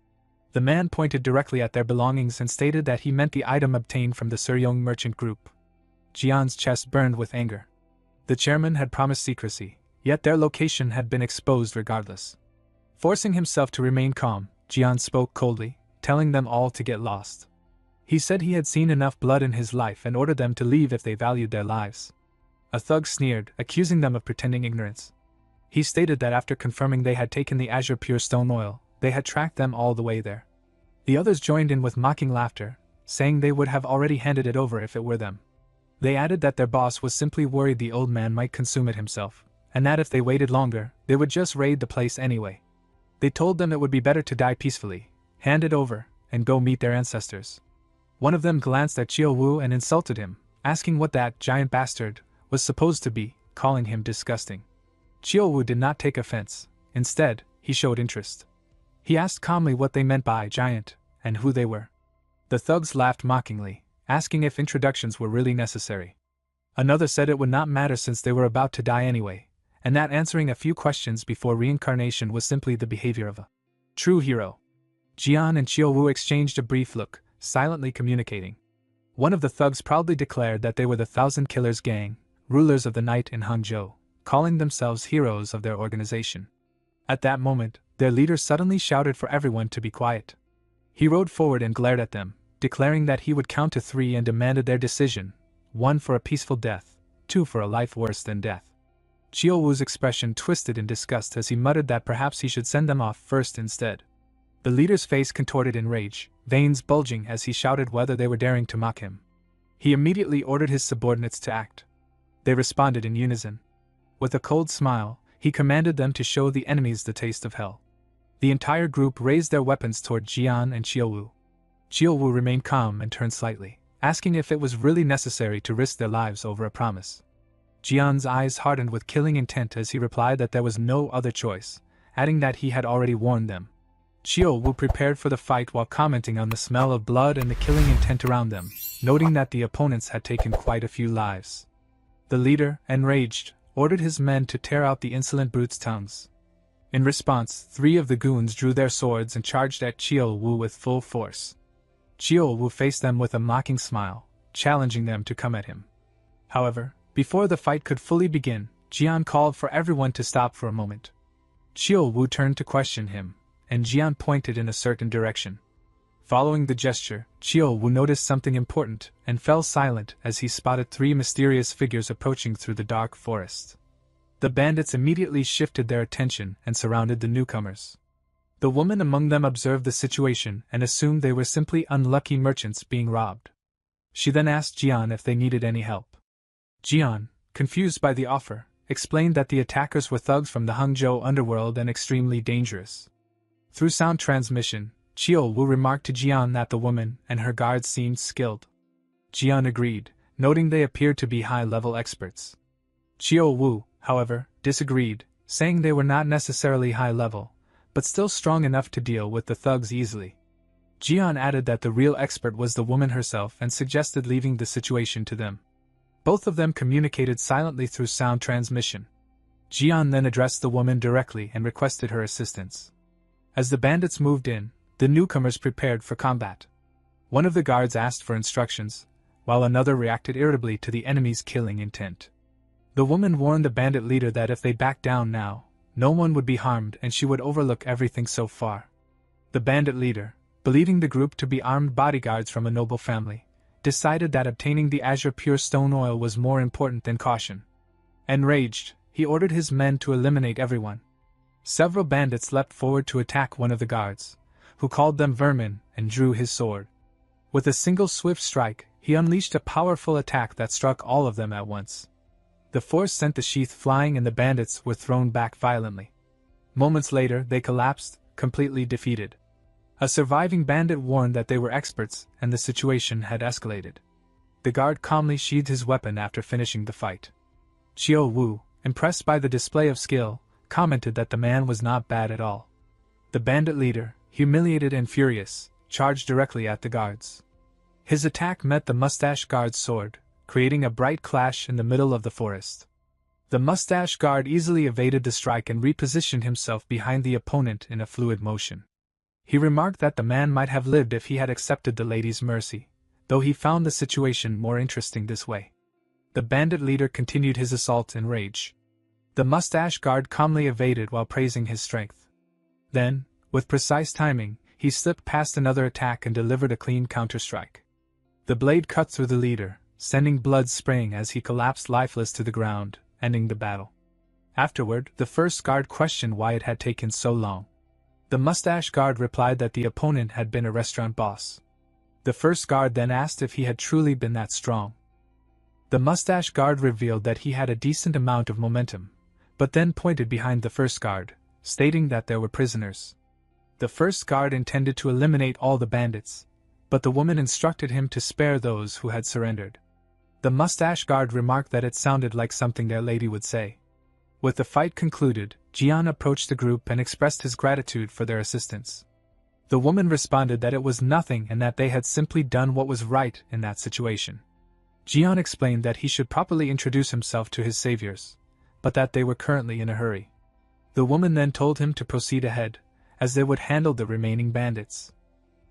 The man pointed directly at their belongings and stated that he meant the item obtained from the Suryong merchant group. Jian's chest burned with anger. The chairman had promised secrecy, yet their location had been exposed regardless. Forcing himself to remain calm, Jian spoke coldly, telling them all to get lost. He said he had seen enough blood in his life and ordered them to leave if they valued their lives. A thug sneered, accusing them of pretending ignorance. He stated that after confirming they had taken the azure pure stone oil, they had tracked them all the way there. The others joined in with mocking laughter, saying they would have already handed it over if it were them. They added that their boss was simply worried the old man might consume it himself, and that if they waited longer, they would just raid the place anyway. They told them it would be better to die peacefully, hand it over, and go meet their ancestors. One of them glanced at Chiu Wu and insulted him, asking what that giant bastard was supposed to be, calling him disgusting. Chiu Wu did not take offense. Instead, he showed interest. He asked calmly what they meant by giant, and who they were. The thugs laughed mockingly, asking if introductions were really necessary. Another said it would not matter since they were about to die anyway, and that answering a few questions before reincarnation was simply the behavior of a true hero. Jian and Chiu Wu exchanged a brief look, silently communicating. One of the thugs proudly declared that they were the Thousand Killers Gang, rulers of the night in Hangzhou, calling themselves heroes of their organization. At that moment, their leader suddenly shouted for everyone to be quiet. He rode forward and glared at them, declaring that he would count to 3 and demanded their decision, 1 for a peaceful death, 2 for a life worse than death. Chiu Wu's expression twisted in disgust as he muttered that perhaps he should send them off first instead. The leader's face contorted in rage, veins bulging as he shouted whether they were daring to mock him. He immediately ordered his subordinates to act. They responded in unison. With a cold smile, he commanded them to show the enemies the taste of hell. The entire group raised their weapons toward Jian and Chiu Wu. Chiu Wu remained calm and turned slightly, asking if it was really necessary to risk their lives over a promise. Jian's eyes hardened with killing intent as he replied that there was no other choice, adding that he had already warned them. Chiu Wu prepared for the fight while commenting on the smell of blood and the killing intent around them, noting that the opponents had taken quite a few lives. The leader, enraged, ordered his men to tear out the insolent brute's tongues. In response, 3 of the goons drew their swords and charged at Chiu Wu with full force. Chiu Wu faced them with a mocking smile, challenging them to come at him. However, before the fight could fully begin, Jian called for everyone to stop for a moment. Chiu Wu turned to question him, and Jian pointed in a certain direction. Following the gesture, Chiu Wu noticed something important and fell silent as he spotted 3 mysterious figures approaching through the dark forest. The bandits immediately shifted their attention and surrounded the newcomers. The woman among them observed the situation and assumed they were simply unlucky merchants being robbed. She then asked Jian if they needed any help. Jian, confused by the offer, explained that the attackers were thugs from the Hangzhou underworld and extremely dangerous. Through sound transmission, Chiu Wu remarked to Jian that the woman and her guards seemed skilled. Jian agreed, noting they appeared to be high-level experts. Chiu Wu, however, disagreed, saying they were not necessarily high-level, but still strong enough to deal with the thugs easily. Jian added that the real expert was the woman herself and suggested leaving the situation to them. Both of them communicated silently through sound transmission. Jian then addressed the woman directly and requested her assistance. As the bandits moved in, the newcomers prepared for combat. One of the guards asked for instructions, while another reacted irritably to the enemy's killing intent. The woman warned the bandit leader that if they backed down now, no one would be harmed and she would overlook everything so far. The bandit leader, believing the group to be armed bodyguards from a noble family, decided that obtaining the azure pure stone oil was more important than caution. Enraged, he ordered his men to eliminate everyone. Several bandits leapt forward to attack one of the guards, who called them vermin and drew his sword. With a single swift strike, he unleashed a powerful attack that struck all of them at once. The force sent the sheath flying and the bandits were thrown back violently. Moments later, they collapsed, completely defeated. A surviving bandit warned that they were experts and the situation had escalated. The guard calmly sheathed his weapon after finishing the fight. Chiao Wu, impressed by the display of skill, commented that the man was not bad at all. The bandit leader, humiliated and furious, charged directly at the guards. His attack met the mustache guard's sword, creating a bright clash in the middle of the forest. The mustache guard easily evaded the strike and repositioned himself behind the opponent in a fluid motion. He remarked that the man might have lived if he had accepted the lady's mercy, though he found the situation more interesting this way. The bandit leader continued his assault in rage. The mustache guard calmly evaded while praising his strength. Then, with precise timing, he slipped past another attack and delivered a clean counter-strike. The blade cut through the leader, sending blood spraying as he collapsed lifeless to the ground, ending the battle. Afterward, the first guard questioned why it had taken so long. The mustache guard replied that the opponent had been a restaurant boss. The first guard then asked if he had truly been that strong. The mustache guard revealed that he had a decent amount of momentum, but then pointed behind the first guard, stating that there were prisoners. The first guard intended to eliminate all the bandits, but the woman instructed him to spare those who had surrendered. The mustache guard remarked that it sounded like something their lady would say. With the fight concluded, Jian approached the group and expressed his gratitude for their assistance. The woman responded that it was nothing and that they had simply done what was right in that situation. Jian explained that he should properly introduce himself to his saviors, but that they were currently in a hurry. The woman then told him to proceed ahead, as they would handle the remaining bandits.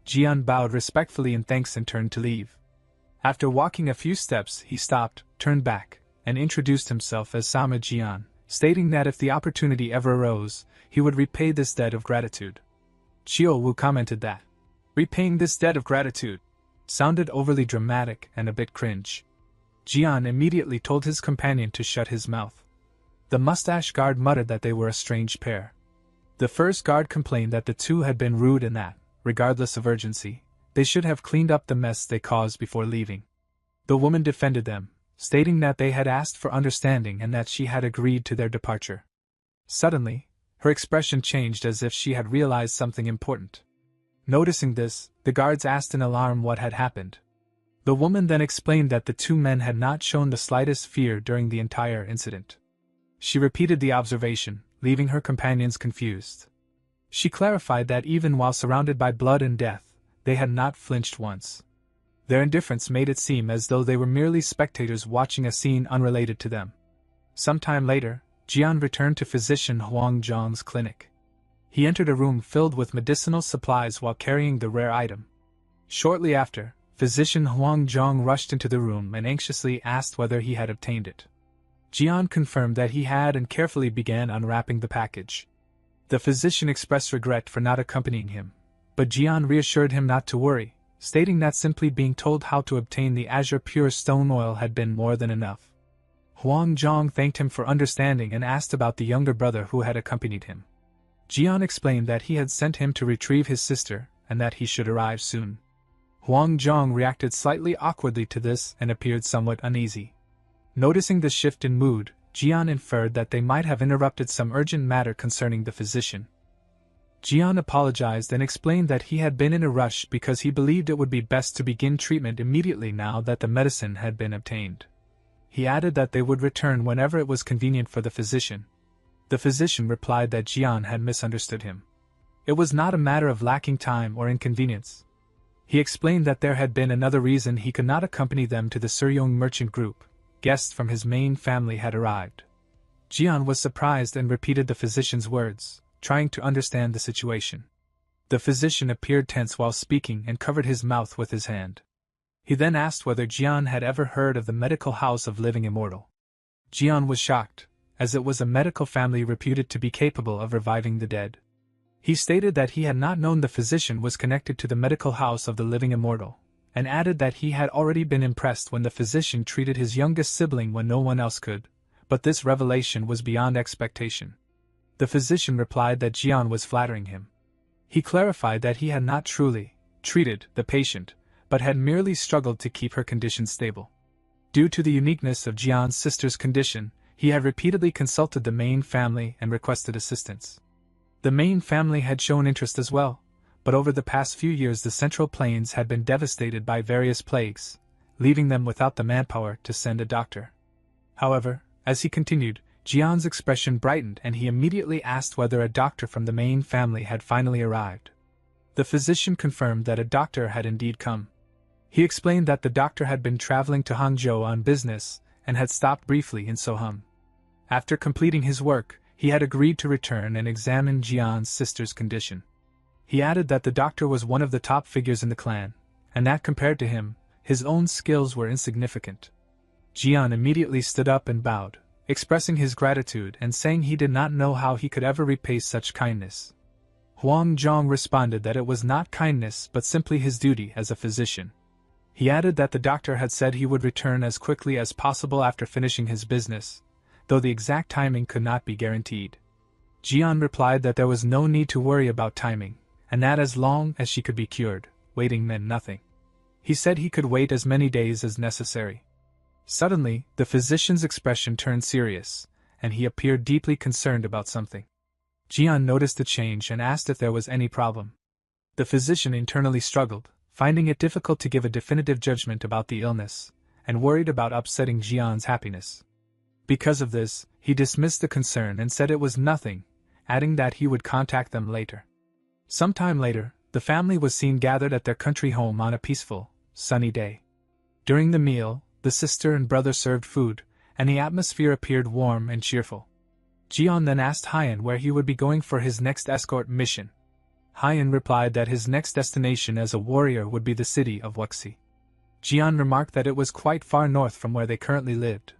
Jian bowed respectfully in thanks and turned to leave. After walking a few steps, he stopped, turned back, and introduced himself as Sama Jian, stating that if the opportunity ever arose, he would repay this debt of gratitude. Chiao Wu commented that repaying this debt of gratitude sounded overly dramatic and a bit cringe. Jian immediately told his companion to shut his mouth. The mustache guard muttered that they were a strange pair. The first guard complained that the two had been rude and that, regardless of urgency, they should have cleaned up the mess they caused before leaving. The woman defended them, stating that they had asked for understanding and that she had agreed to their departure. Suddenly, her expression changed as if she had realized something important. Noticing this, the guards asked in alarm what had happened. The woman then explained that the two men had not shown the slightest fear during the entire incident. She repeated the observation, leaving her companions confused. She clarified that even while surrounded by blood and death, they had not flinched once. Their indifference made it seem as though they were merely spectators watching a scene unrelated to them. Some time later, Jian returned to physician Huang Zhang's clinic. He entered a room filled with medicinal supplies while carrying the rare item. Shortly after, physician Huang Zhang rushed into the room and anxiously asked whether he had obtained it. Jian confirmed that he had and carefully began unwrapping the package. The physician expressed regret for not accompanying him, but Jian reassured him not to worry, stating that simply being told how to obtain the azure pure stone oil had been more than enough. Huang Zhang thanked him for understanding and asked about the younger brother who had accompanied him. Jian explained that he had sent him to retrieve his sister and that he should arrive soon. Huang Zhang reacted slightly awkwardly to this and appeared somewhat uneasy. Noticing the shift in mood, Jian inferred that they might have interrupted some urgent matter concerning the physician. Jian apologized and explained that he had been in a rush because he believed it would be best to begin treatment immediately now that the medicine had been obtained. He added that they would return whenever it was convenient for the physician. The physician replied that Jian had misunderstood him. It was not a matter of lacking time or inconvenience. He explained that there had been another reason he could not accompany them to the Suryong merchant group. Guests from his main family had arrived. Jian was surprised and repeated the physician's words, trying to understand the situation. The physician appeared tense while speaking and covered his mouth with his hand. He then asked whether Jian had ever heard of the medical house of living immortal. Jian was shocked, as it was a medical family reputed to be capable of reviving the dead. He stated that he had not known the physician was connected to the medical house of the living immortal, and added that he had already been impressed when the physician treated his youngest sibling when no one else could, but this revelation was beyond expectation. The physician replied that Jian was flattering him. He clarified that he had not truly treated the patient, but had merely struggled to keep her condition stable. Due to the uniqueness of Jian's sister's condition, he had repeatedly consulted the main family and requested assistance. The main family had shown interest as well, but over the past few years the Central Plains had been devastated by various plagues, leaving them without the manpower to send a doctor. However, as he continued, Jian's expression brightened and he immediately asked whether a doctor from the main family had finally arrived. The physician confirmed that a doctor had indeed come. He explained that the doctor had been traveling to Hangzhou on business and had stopped briefly in Soham. After completing his work, he had agreed to return and examine Jian's sister's condition. He added that the doctor was one of the top figures in the clan, and that compared to him, his own skills were insignificant. Jian immediately stood up and bowed, expressing his gratitude and saying he did not know how he could ever repay such kindness. Huang Zhong responded that it was not kindness but simply his duty as a physician. He added that the doctor had said he would return as quickly as possible after finishing his business, though the exact timing could not be guaranteed. Jian replied that there was no need to worry about timing, and that as long as she could be cured, waiting meant nothing. He said he could wait as many days as necessary. Suddenly, the physician's expression turned serious, and he appeared deeply concerned about something. Jian noticed the change and asked if there was any problem. The physician internally struggled, finding it difficult to give a definitive judgment about the illness, and worried about upsetting Jian's happiness. Because of this, he dismissed the concern and said it was nothing, adding that he would contact them later. Sometime later, the family was seen gathered at their country home on a peaceful, sunny day. During the meal, the sister and brother served food, and the atmosphere appeared warm and cheerful. Jian then asked Haiyan where he would be going for his next escort mission. Haiyan replied that his next destination as a warrior would be the city of Wuxi. Jian remarked that it was quite far north from where they currently lived.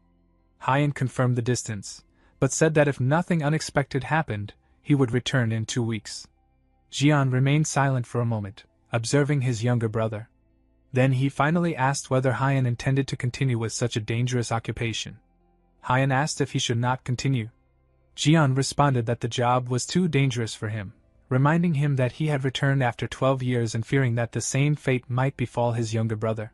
Haiyan confirmed the distance, but said that if nothing unexpected happened, he would return in 2 weeks. Jian remained silent for a moment, observing his younger brother. Then he finally asked whether Haiyan intended to continue with such a dangerous occupation. Haiyan asked if he should not continue. Jian responded that the job was too dangerous for him, reminding him that he had returned after 12 years and fearing that the same fate might befall his younger brother.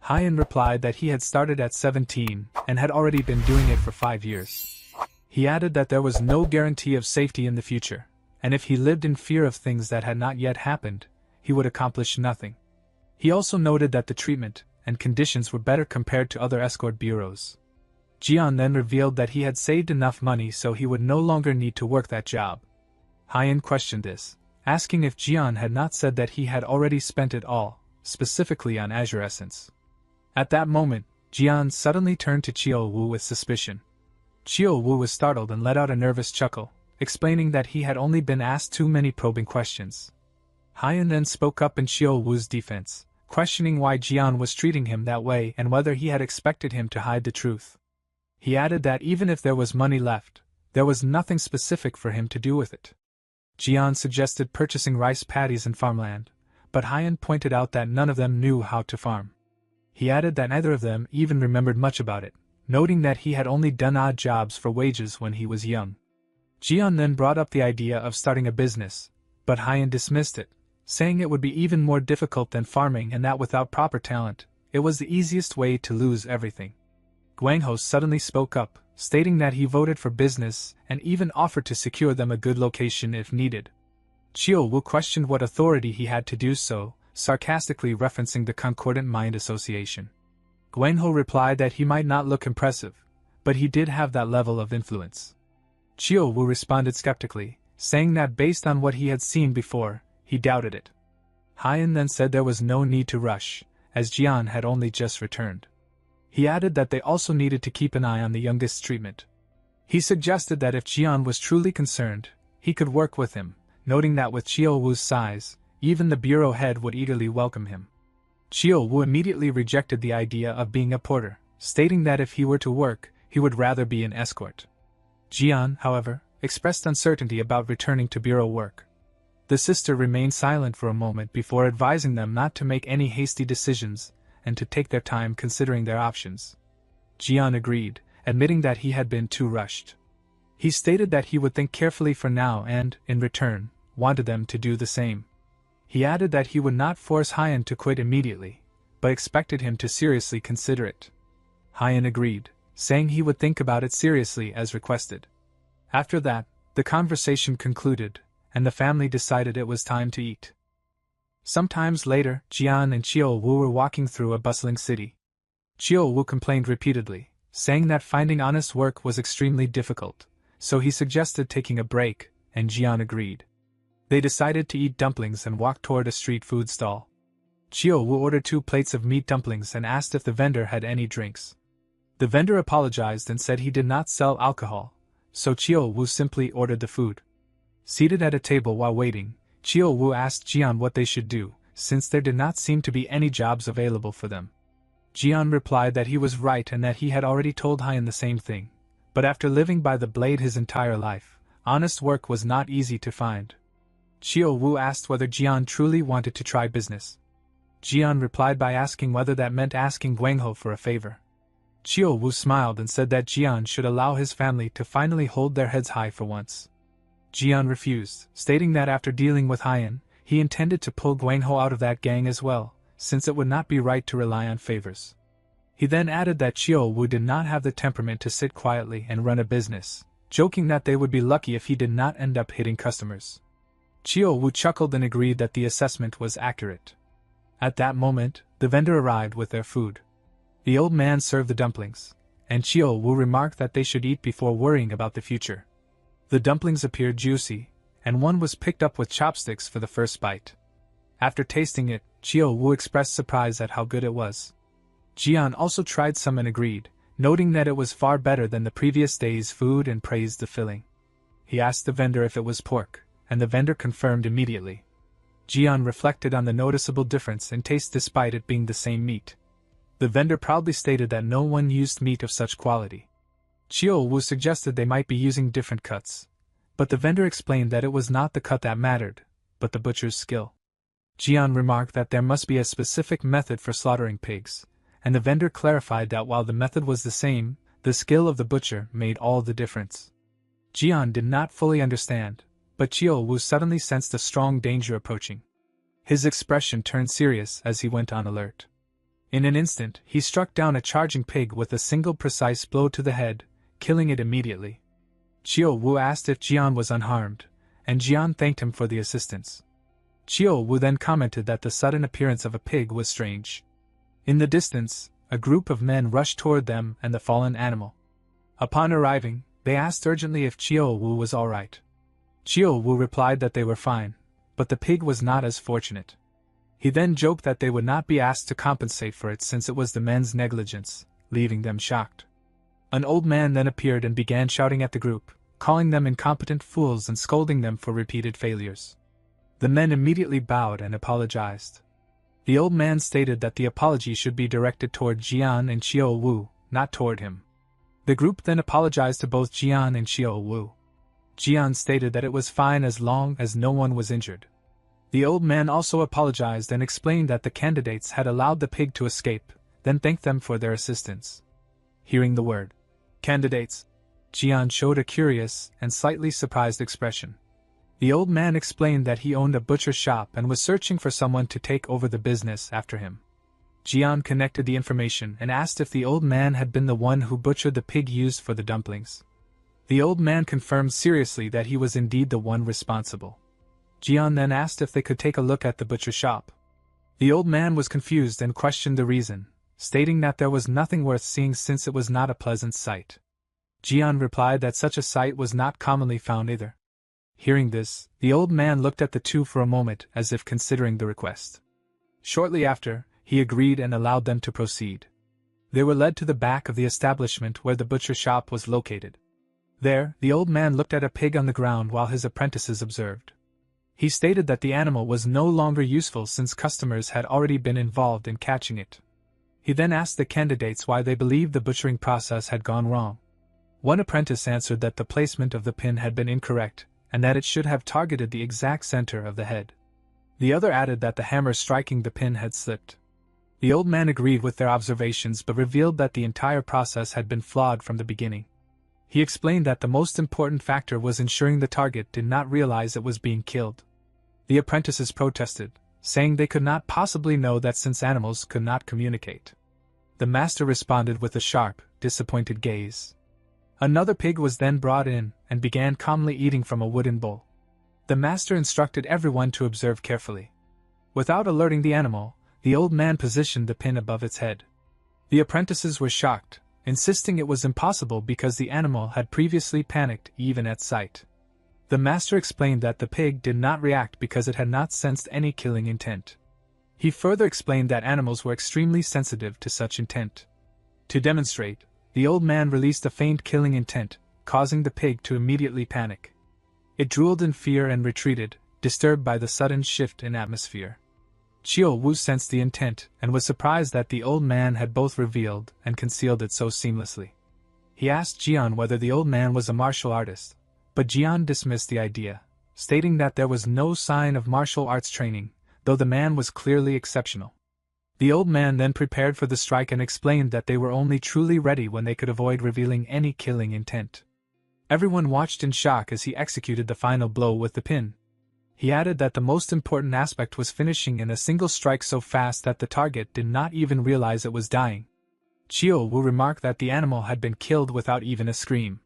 Haiyan replied that he had started at 17 and had already been doing it for 5 years. He added that there was no guarantee of safety in the future, and if he lived in fear of things that had not yet happened, he would accomplish nothing. He also noted that the treatment and conditions were better compared to other escort bureaus. Jian then revealed that he had saved enough money so he would no longer need to work that job. Haiyan questioned this, asking if Jian had not said that he had already spent it all, specifically on Azure Essence. At that moment, Jian suddenly turned to Chiao Wu with suspicion. Chiao Wu was startled and let out a nervous chuckle, explaining that he had only been asked too many probing questions. Haiyan then spoke up in Chiao Wu's defense, questioning why Jian was treating him that way and whether he had expected him to hide the truth. He added that even if there was money left, there was nothing specific for him to do with it. Jian suggested purchasing rice paddies and farmland, but Haiyan pointed out that none of them knew how to farm. He added that neither of them even remembered much about it, noting that he had only done odd jobs for wages when he was young. Jian then brought up the idea of starting a business, but Haiyan dismissed it, saying it would be even more difficult than farming and that without proper talent, it was the easiest way to lose everything. Guangho suddenly spoke up, stating that he voted for business and even offered to secure them a good location if needed. Chiao Wu questioned what authority he had to do so, sarcastically referencing the Concordant Mind Association. Guangho replied that he might not look impressive, but he did have that level of influence. Chiao Wu responded skeptically, saying that based on what he had seen before, he doubted it. Haiyan then said there was no need to rush, as Jian had only just returned. He added that they also needed to keep an eye on the youngest's treatment. He suggested that if Jian was truly concerned, he could work with him, noting that with Chiao Wu's size, even the bureau head would eagerly welcome him. Chiao Wu immediately rejected the idea of being a porter, stating that if he were to work, he would rather be an escort. Jian, however, expressed uncertainty about returning to bureau work. The sister remained silent for a moment before advising them not to make any hasty decisions and to take their time considering their options. Jian agreed, admitting that he had been too rushed. He stated that he would think carefully for now and, in return, wanted them to do the same. He added that he would not force Haiyan to quit immediately, but expected him to seriously consider it. Hyan agreed, saying he would think about it seriously as requested. After that, the conversation concluded, and the family decided it was time to eat. Sometimes later, Jian and Chiu-Wu were walking through a bustling city. Chiu-Wu complained repeatedly, saying that finding honest work was extremely difficult, so he suggested taking a break, and Jian agreed. They decided to eat dumplings and walked toward a street food stall. Chiu-Wu ordered 2 plates of meat dumplings and asked if the vendor had any drinks. The vendor apologized and said he did not sell alcohol, so Chiu-Wu simply ordered the food. Seated at a table while waiting, Chiu-Wu asked Jian what they should do, since there did not seem to be any jobs available for them. Jian replied that he was right and that he had already told Hyan the same thing, but after living by the blade his entire life, honest work was not easy to find. Chiu-Wu asked whether Jian truly wanted to try business. Jian replied by asking whether that meant asking Guangho for a favor. Chiu-Wu smiled and said that Jian should allow his family to finally hold their heads high for once. Jian refused, stating that after dealing with Hyan, he intended to pull Guangho out of that gang as well, since it would not be right to rely on favors. He then added that Chiu-Wu did not have the temperament to sit quietly and run a business, joking that they would be lucky if he did not end up hitting customers. Chiu-Wu chuckled and agreed that the assessment was accurate. At that moment, the vendor arrived with their food. The old man served the dumplings, and Chiu-Wu remarked that they should eat before worrying about the future. The dumplings appeared juicy, and one was picked up with chopsticks for the first bite. After tasting it, Chiu-Wu expressed surprise at how good it was. Jian also tried some and agreed, noting that it was far better than the previous day's food and praised the filling. He asked the vendor if it was pork, and the vendor confirmed immediately. Jian reflected on the noticeable difference in taste despite it being the same meat. The vendor proudly stated that no one used meat of such quality. Chiu-Wu suggested they might be using different cuts, but the vendor explained that it was not the cut that mattered, but the butcher's skill. Jian remarked that there must be a specific method for slaughtering pigs, and the vendor clarified that while the method was the same, the skill of the butcher made all the difference. Jian did not fully understand, but Chiu-Wu suddenly sensed a strong danger approaching. His expression turned serious as he went on alert. In an instant, he struck down a charging pig with a single precise blow to the head, killing it immediately. Chiu-Wu asked if Jian was unharmed, and Jian thanked him for the assistance. Chiu-Wu then commented that the sudden appearance of a pig was strange. In the distance, a group of men rushed toward them and the fallen animal. Upon arriving, they asked urgently if Chiu-Wu was all right. Chiu-Wu replied that they were fine, but the pig was not as fortunate. He then joked that they would not be asked to compensate for it since it was the men's negligence, leaving them shocked. An old man then appeared and began shouting at the group, calling them incompetent fools and scolding them for repeated failures. The men immediately bowed and apologized. The old man stated that the apology should be directed toward Jian and Chiu-Wu, not toward him. The group then apologized to both Jian and Chiu-Wu. Jian stated that it was fine as long as no one was injured. The old man also apologized and explained that the candidates had allowed the pig to escape, then thanked them for their assistance. Hearing the word candidates, Jian showed a curious and slightly surprised expression. The old man explained that he owned a butcher shop and was searching for someone to take over the business after him. Jian connected the information and asked if the old man had been the one who butchered the pig used for the dumplings. The old man confirmed seriously that he was indeed the one responsible. Jian then asked if they could take a look at the butcher shop. The old man was confused and questioned the reason, stating that there was nothing worth seeing since it was not a pleasant sight. Jian replied that such a sight was not commonly found either. Hearing this, the old man looked at the two for a moment as if considering the request. Shortly after, he agreed and allowed them to proceed. They were led to the back of the establishment where the butcher shop was located. There, the old man looked at a pig on the ground while his apprentices observed. He stated that the animal was no longer useful since customers had already been involved in catching it. He then asked the candidates why they believed the butchering process had gone wrong. One apprentice answered that the placement of the pin had been incorrect, and that it should have targeted the exact center of the head. The other added that the hammer striking the pin had slipped. The old man agreed with their observations but revealed that the entire process had been flawed from the beginning. He explained that the most important factor was ensuring the target did not realize it was being killed. The apprentices protested, saying they could not possibly know that since animals could not communicate. The master responded with a sharp, disappointed gaze. Another pig was then brought in and began calmly eating from a wooden bowl. The master instructed everyone to observe carefully. Without alerting the animal, the old man positioned the pin above its head. The apprentices were shocked, insisting it was impossible because the animal had previously panicked even at sight. The master explained that the pig did not react because it had not sensed any killing intent. He further explained that animals were extremely sensitive to such intent. To demonstrate, the old man released a faint killing intent, causing the pig to immediately panic. It drooled in fear and retreated, disturbed by the sudden shift in atmosphere. Chiyo-Wu sensed the intent and was surprised that the old man had both revealed and concealed it so seamlessly. He asked Jian whether the old man was a martial artist, but Jian dismissed the idea, stating that there was no sign of martial arts training, though the man was clearly exceptional. The old man then prepared for the strike and explained that they were only truly ready when they could avoid revealing any killing intent. Everyone watched in shock as he executed the final blow with the pin. He added that the most important aspect was finishing in a single strike so fast that the target did not even realize it was dying. Chiyo-Wu remarked that the animal had been killed without even a scream.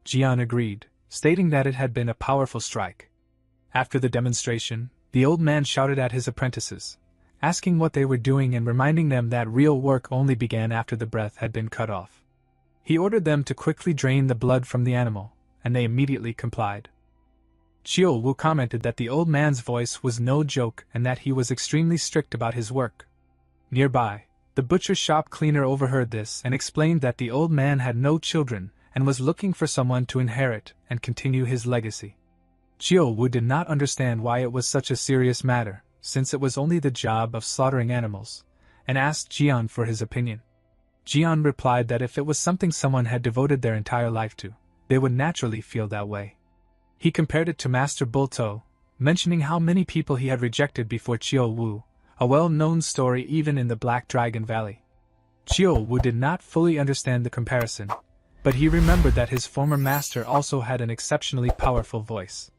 Jian agreed, stating that it had been a powerful strike. After the demonstration, the old man shouted at his apprentices, asking what they were doing and reminding them that real work only began after the breath had been cut off. He ordered them to quickly drain the blood from the animal, and they immediately complied. Chiyo-Wu commented that the old man's voice was no joke and that he was extremely strict about his work. Nearby, the butcher shop cleaner overheard this and explained that the old man had no children and was looking for someone to inherit and continue his legacy. Chiyo-Wu did not understand why it was such a serious matter, since it was only the job of slaughtering animals, and asked Jian for his opinion. Jian replied that if it was something someone had devoted their entire life to, they would naturally feel that way. He compared it to Master Bulto, mentioning how many people he had rejected before Chiyo-Wu, a well-known story even in the Black Dragon Valley. Chiyo-Wu did not fully understand the comparison, but he remembered that his former master also had an exceptionally powerful voice.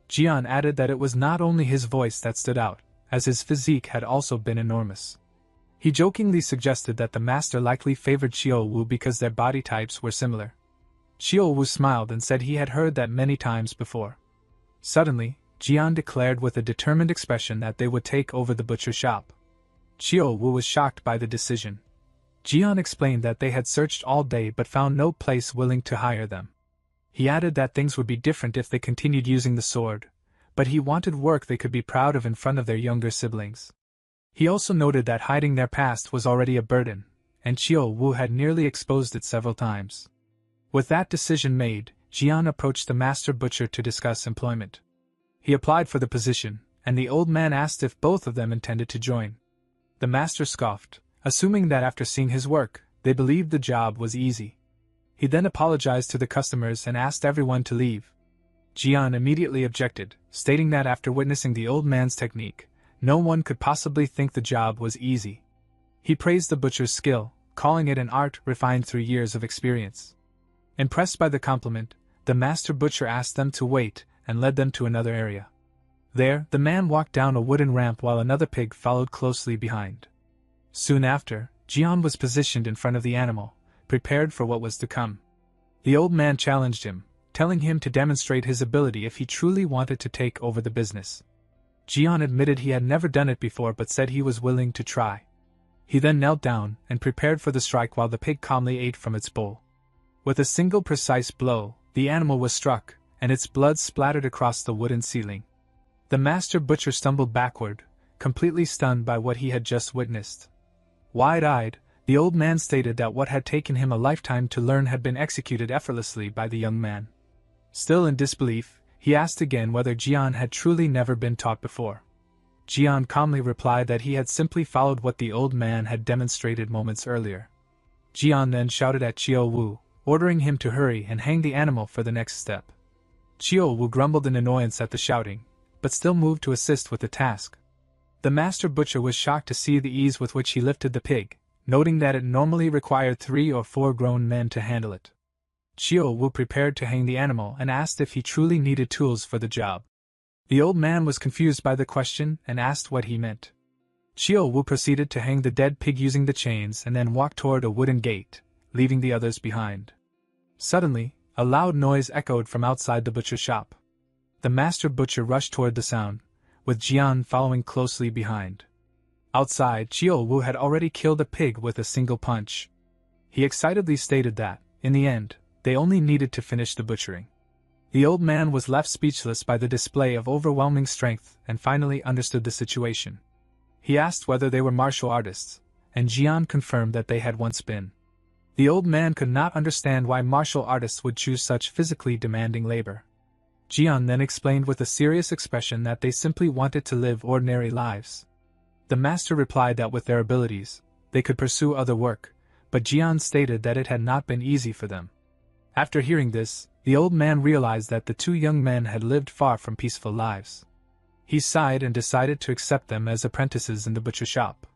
Jian added that it was not only his voice that stood out, as his physique had also been enormous. He jokingly suggested that the master likely favored Chiyo-Wu because their body types were similar. Chiyo-Wu smiled and said he had heard that many times before. Suddenly, Jian declared with a determined expression that they would take over the butcher shop. Chiyo-Wu was shocked by the decision. Jian explained that they had searched all day but found no place willing to hire them. He added that things would be different if they continued using the sword, but he wanted work they could be proud of in front of their younger siblings. He also noted that hiding their past was already a burden, and Chiyo-Wu had nearly exposed it several times. With that decision made, Jian approached the master butcher to discuss employment. He applied for the position, and the old man asked if both of them intended to join. The master scoffed, assuming that after seeing his work, they believed the job was easy. He then apologized to the customers and asked everyone to leave. Jian immediately objected, stating that after witnessing the old man's technique, no one could possibly think the job was easy. He praised the butcher's skill, calling it an art refined through years of experience. Impressed by the compliment, the master butcher asked them to wait and led them to another area. There, the man walked down a wooden ramp while another pig followed closely behind. Soon after, Jian was positioned in front of the animal, prepared for what was to come. The old man challenged him, telling him to demonstrate his ability if he truly wanted to take over the business. Jian admitted he had never done it before but said he was willing to try. He then knelt down and prepared for the strike while the pig calmly ate from its bowl. With a single precise blow, the animal was struck, and its blood splattered across the wooden ceiling. The master butcher stumbled backward, completely stunned by what he had just witnessed. Wide-eyed, the old man stated that what had taken him a lifetime to learn had been executed effortlessly by the young man. Still in disbelief, he asked again whether Jian had truly never been taught before. Jian calmly replied that he had simply followed what the old man had demonstrated moments earlier. Jian then shouted at Chiyo-Wu, ordering him to hurry and hang the animal for the next step. Chiyo-Wu grumbled in annoyance at the shouting, but still moved to assist with the task. The master butcher was shocked to see the ease with which he lifted the pig, noting that it normally required 3 or 4 grown men to handle it. Chiyo-Wu prepared to hang the animal and asked if he truly needed tools for the job. The old man was confused by the question and asked what he meant. Chio Wu proceeded to hang the dead pig using the chains and then walked toward a wooden gate, leaving the others behind. Suddenly, a loud noise echoed from outside the butcher shop. The master butcher rushed toward the sound, with Jian following closely behind. Outside, Chio Wu had already killed a pig with a single punch. He excitedly stated that, in the end, they only needed to finish the butchering. The old man was left speechless by the display of overwhelming strength and finally understood the situation. He asked whether they were martial artists, and Jian confirmed that they had once been. The old man could not understand why martial artists would choose such physically demanding labor. Jian then explained with a serious expression that they simply wanted to live ordinary lives. The master replied that with their abilities, they could pursue other work, but Jian stated that it had not been easy for them. After hearing this, the old man realized that the two young men had lived far from peaceful lives. He sighed and decided to accept them as apprentices in the butcher shop.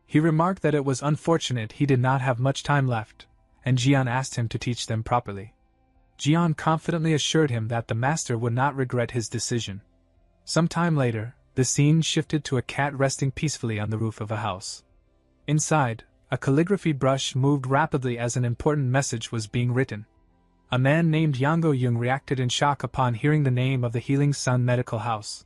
He remarked that it was unfortunate he did not have much time left, and Jian asked him to teach them properly. Jian confidently assured him that the master would not regret his decision. Some time later, the scene shifted to a cat resting peacefully on the roof of a house. Inside, a calligraphy brush moved rapidly as an important message was being written. A man named Yang Yung reacted in shock upon hearing the name of the Healing Sun Medical House.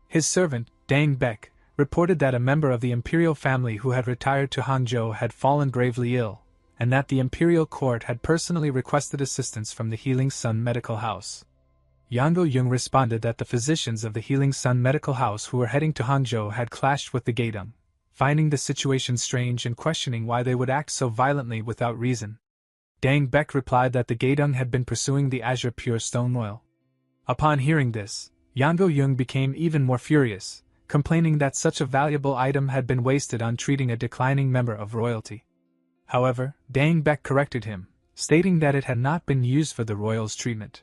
His servant, Dang Beck, reported that a member of the imperial family who had retired to Hangzhou had fallen gravely ill, and that the imperial court had personally requested assistance from the Healing Sun Medical House. Yang Yung responded that the physicians of the Healing Sun Medical House who were heading to Hangzhou had clashed with the Gaidong, finding the situation strange and questioning why they would act so violently without reason. Dang Beck replied that the Gaidong had been pursuing the azure pure stone oil. Upon hearing this, Yang Yung became even more furious, complaining that such a valuable item had been wasted on treating a declining member of royalty. However, Dang Beck corrected him, stating that it had not been used for the royals' treatment.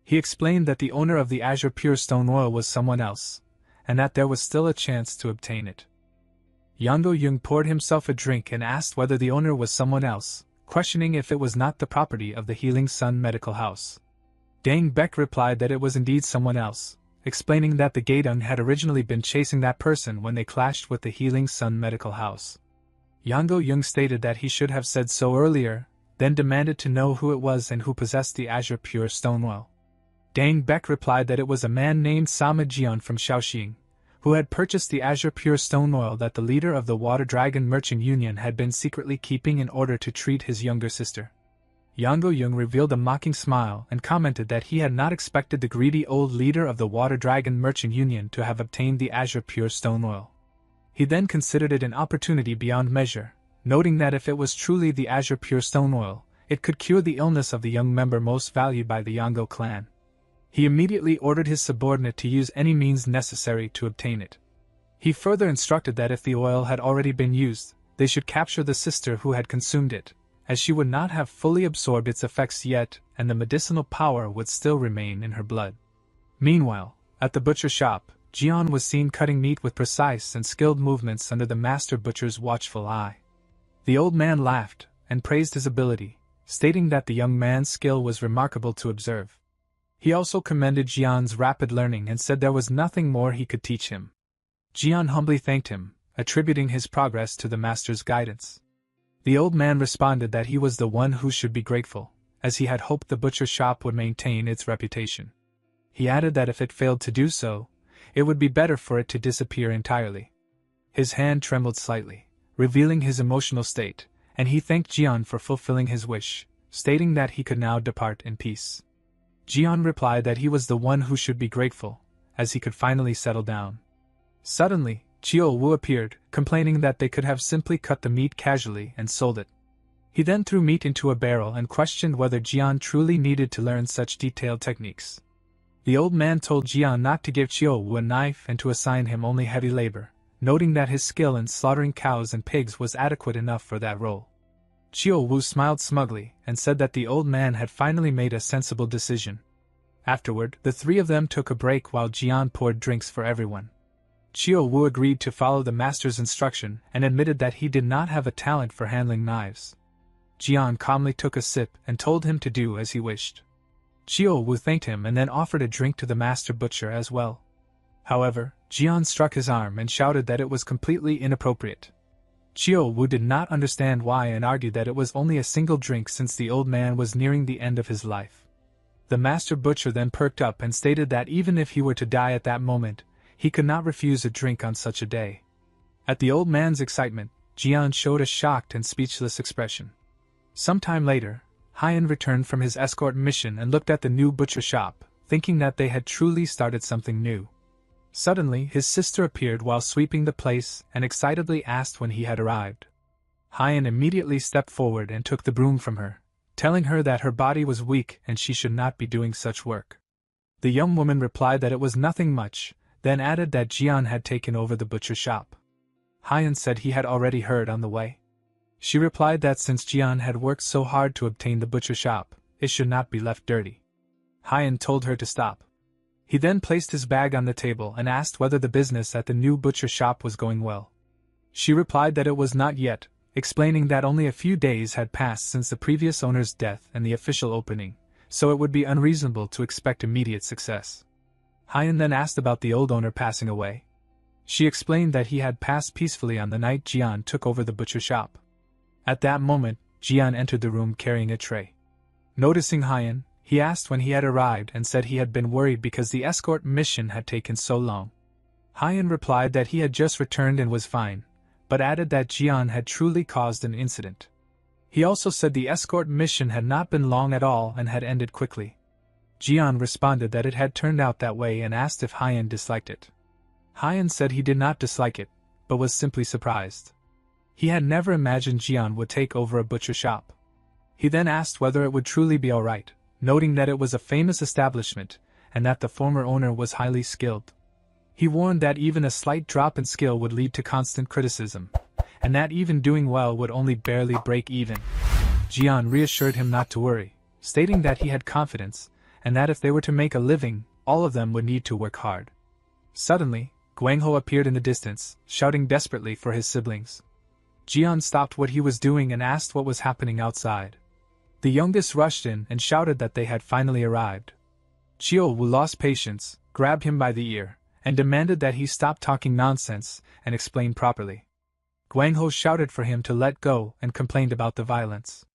He explained that the owner of the azure pure stone oil was someone else, and that there was still a chance to obtain it. Yang Yung poured himself a drink and asked whether the owner was someone else, questioning if it was not the property of the Healing Sun Medical House. Dang Beck replied that it was indeed someone else, explaining that the Gaidong had originally been chasing that person when they clashed with the Healing Sun Medical House. Yang Yung stated that he should have said so earlier, then demanded to know who it was and who possessed the azure pure stone oil. Dang Beck replied that it was a man named Sama Jian from Shaoxing, who had purchased the azure pure stone oil that the leader of the Water Dragon Merchant Union had been secretly keeping in order to treat his younger sister. Yang Yung revealed a mocking smile and commented that he had not expected the greedy old leader of the Water Dragon Merchant Union to have obtained the azure pure stone oil. He then considered it an opportunity beyond measure, noting that if it was truly the azure pure stone oil, it could cure the illness of the young member most valued by the Yongo clan. He immediately ordered his subordinate to use any means necessary to obtain it. He further instructed that if the oil had already been used, they should capture the sister who had consumed it, as she would not have fully absorbed its effects yet and the medicinal power would still remain in her blood. Meanwhile, at the butcher shop, Jian was seen cutting meat with precise and skilled movements under the master butcher's watchful eye. The old man laughed and praised his ability, stating that the young man's skill was remarkable to observe. He also commended Jian's rapid learning and said there was nothing more he could teach him. Jian humbly thanked him, attributing his progress to the master's guidance. The old man responded that he was the one who should be grateful, as he had hoped the butcher shop would maintain its reputation. He added that if it failed to do so, it would be better for it to disappear entirely. His hand trembled slightly, revealing his emotional state, and he thanked Jian for fulfilling his wish, stating that he could now depart in peace. Jian replied that he was the one who should be grateful, as he could finally settle down. Suddenly, Chio Wu appeared, complaining that they could have simply cut the meat casually and sold it. He then threw meat into a barrel and questioned whether Jian truly needed to learn such detailed techniques. The old man told Jian not to give Chio Wu a knife and to assign him only heavy labor, noting that his skill in slaughtering cows and pigs was adequate enough for that role. Chio Wu smiled smugly and said that the old man had finally made a sensible decision. Afterward, the three of them took a break while Jian poured drinks for everyone. Chio Wu agreed to follow the master's instruction and admitted that he did not have a talent for handling knives. Jian calmly took a sip and told him to do as he wished. Chio Wu thanked him and then offered a drink to the master butcher as well. However, Jian struck his arm and shouted that it was completely inappropriate. Chiyo Wu did not understand why and argued that it was only a single drink since the old man was nearing the end of his life. The master butcher then perked up and stated that even if he were to die at that moment, he could not refuse a drink on such a day. At the old man's excitement, Jian showed a shocked and speechless expression. Sometime later, Hyan returned from his escort mission and looked at the new butcher shop, thinking that they had truly started something new. Suddenly, his sister appeared while sweeping the place and excitedly asked when he had arrived. Hyan immediately stepped forward and took the broom from her, telling her that her body was weak and she should not be doing such work. The young woman replied that it was nothing much, then added that Jian had taken over the butcher shop. Hyan said he had already heard on the way. She replied that since Jian had worked so hard to obtain the butcher shop, it should not be left dirty. Hyan told her to stop. He then placed his bag on the table and asked whether the business at the new butcher shop was going well. She replied that it was not yet, explaining that only a few days had passed since the previous owner's death and the official opening, so it would be unreasonable to expect immediate success. Hyan then asked about the old owner passing away. She explained that he had passed peacefully on the night Jian took over the butcher shop. At that moment, Jian entered the room carrying a tray. Noticing Hyan, he asked when he had arrived and said he had been worried because the escort mission had taken so long. Hyan replied that he had just returned and was fine, but added that Jian had truly caused an incident. He also said the escort mission had not been long at all and had ended quickly. Jian responded that it had turned out that way and asked if Hyan disliked it. Hyan said he did not dislike it, but was simply surprised. He had never imagined Jian would take over a butcher shop. He then asked whether it would truly be alright, noting that it was a famous establishment, and that the former owner was highly skilled. He warned that even a slight drop in skill would lead to constant criticism, and that even doing well would only barely break even. Jian reassured him not to worry, stating that he had confidence, and that if they were to make a living, all of them would need to work hard. Suddenly, Guangho appeared in the distance, shouting desperately for his siblings. Jian stopped what he was doing and asked what was happening outside. The youngest rushed in and shouted that they had finally arrived. Chiyo Wu lost patience, grabbed him by the ear, and demanded that he stop talking nonsense and explain properly. Guangho shouted for him to let go and complained about the violence.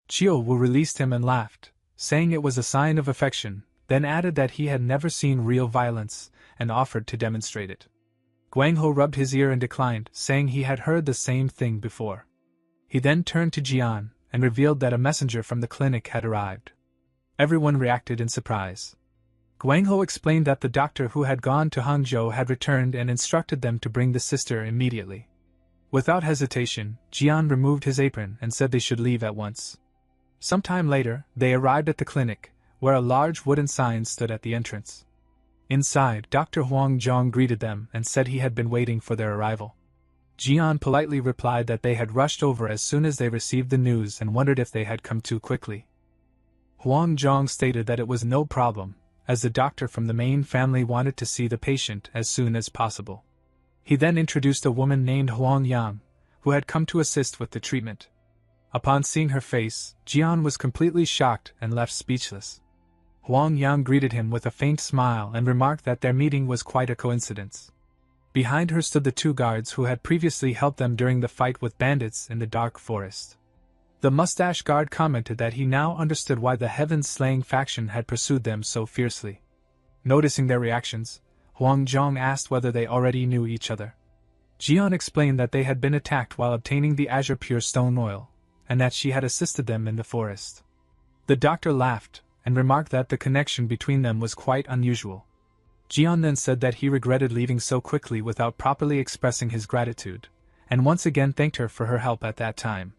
Chiyo Wu released him and laughed, saying it was a sign of affection, then added that he had never seen real violence, and offered to demonstrate it. Guangho rubbed his ear and declined, saying he had heard the same thing before. He then turned to Jian and revealed that a messenger from the clinic had arrived. Everyone reacted in surprise. Guangho explained that the doctor who had gone to Hangzhou had returned and instructed them to bring the sister immediately. Without hesitation, Jian removed his apron and said they should leave at once. Sometime later, they arrived at the clinic, where a large wooden sign stood at the entrance. Inside, Dr. Huang Zhong greeted them and said he had been waiting for their arrival. Jian politely replied that they had rushed over as soon as they received the news and wondered if they had come too quickly. Huang Zhong stated that it was no problem, as the doctor from the main family wanted to see the patient as soon as possible. He then introduced a woman named Huang Yang, who had come to assist with the treatment. Upon seeing her face, Jian was completely shocked and left speechless. Huang Yang greeted him with a faint smile and remarked that their meeting was quite a coincidence. Behind her stood the two guards who had previously helped them during the fight with bandits in the dark forest. The mustache guard commented that he now understood why the Heaven-slaying faction had pursued them so fiercely. Noticing their reactions, Huang Zhong asked whether they already knew each other. Jian explained that they had been attacked while obtaining the azure pure stone oil, and that she had assisted them in the forest. The doctor laughed, and remarked that the connection between them was quite unusual. Jian then said that he regretted leaving so quickly without properly expressing his gratitude, and once again thanked her for her help at that time.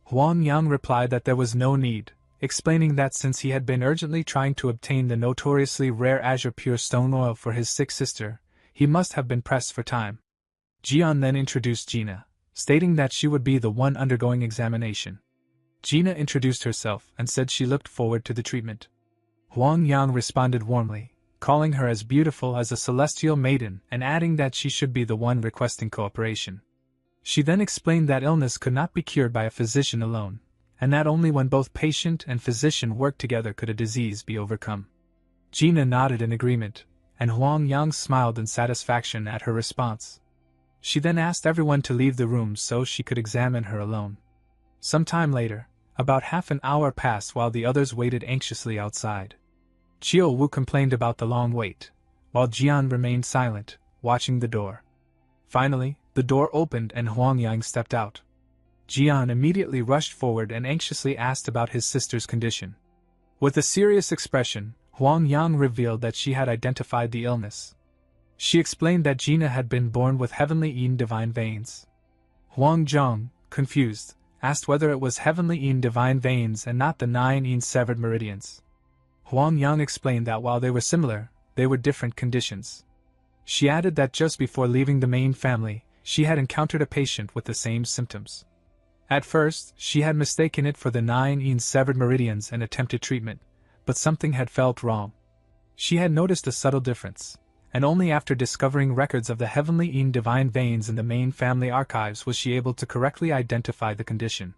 Huang Yang replied that there was no need, explaining that since he had been urgently trying to obtain the notoriously rare azure pure stone oil for his sick sister, he must have been pressed for time. Jian then introduced Gina, stating that she would be the one undergoing examination. Gina introduced herself and said she looked forward to the treatment. Huang Yang responded warmly, calling her as beautiful as a celestial maiden and adding that she should be the one requesting cooperation. She then explained that illness could not be cured by a physician alone, and that only when both patient and physician worked together could a disease be overcome. Gina nodded in agreement, and Huang Yang smiled in satisfaction at her response. She then asked everyone to leave the room so she could examine her alone. Some time later, about half an hour passed while the others waited anxiously outside. Chiyo Wu complained about the long wait, while Jian remained silent, watching the door. Finally, the door opened and Huang Yang stepped out. Jian immediately rushed forward and anxiously asked about his sister's condition. With a serious expression, Huang Yang revealed that she had identified the illness. She explained that Gina had been born with heavenly Yin divine veins. Huang Zhang, confused, asked whether it was heavenly Yin divine veins and not the 9 Yin severed meridians. Huang Yang explained that while they were similar, they were different conditions. She added that just before leaving the main family, she had encountered a patient with the same symptoms. At first, she had mistaken it for the 9 Yin severed meridians and attempted treatment, but something had felt wrong. She had noticed a subtle difference, and only after discovering records of the heavenly Yin divine veins in the main family archives was she able to correctly identify the condition.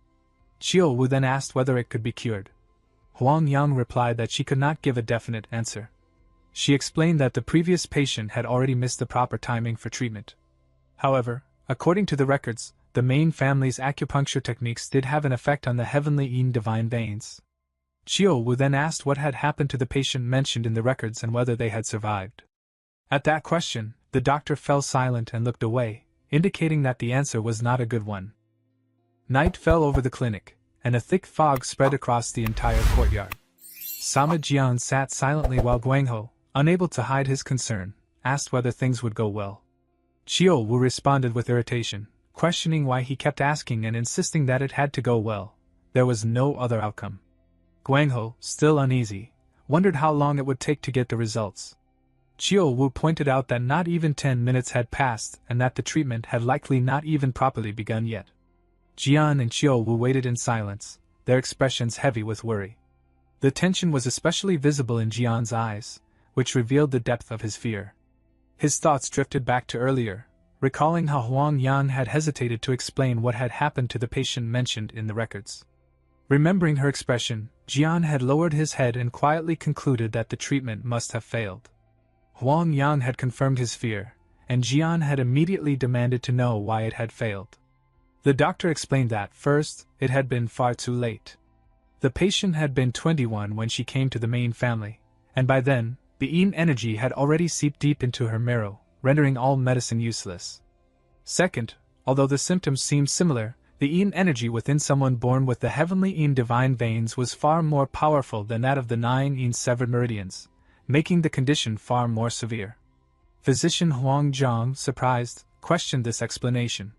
Chiyo Wu then asked whether it could be cured. Huang Yang replied that she could not give a definite answer. She explained that the previous patient had already missed the proper timing for treatment. However, according to the records, the main family's acupuncture techniques did have an effect on the heavenly Yin divine veins. Chiyo Wu then asked what had happened to the patient mentioned in the records and whether they had survived. At that question, the doctor fell silent and looked away, indicating that the answer was not a good one. Night fell over the clinic, and a thick fog spread across the entire courtyard. Sama Jian sat silently while Guangho, unable to hide his concern, asked whether things would go well. Chiyo Wu responded with irritation, questioning why he kept asking and insisting that it had to go well. There was no other outcome. Guangho, still uneasy, wondered how long it would take to get the results. Chiyo Wu pointed out that not even 10 minutes had passed and that the treatment had likely not even properly begun yet. Jian and Chiyo Wu waited in silence, their expressions heavy with worry. The tension was especially visible in Jian's eyes, which revealed the depth of his fear. His thoughts drifted back to earlier, recalling how Huang Yang had hesitated to explain what had happened to the patient mentioned in the records. Remembering her expression, Jian had lowered his head and quietly concluded that the treatment must have failed. Huang Yang had confirmed his fear, and Jian had immediately demanded to know why it had failed. The doctor explained that, first, it had been far too late. The patient had been 21 when she came to the main family, and by then, the Yin energy had already seeped deep into her marrow, rendering all medicine useless. Second, although the symptoms seemed similar, the Yin energy within someone born with the heavenly Yin divine veins was far more powerful than that of the 9 Yin severed meridians, making the condition far more severe. Physician Huang Zhang, surprised, questioned this explanation.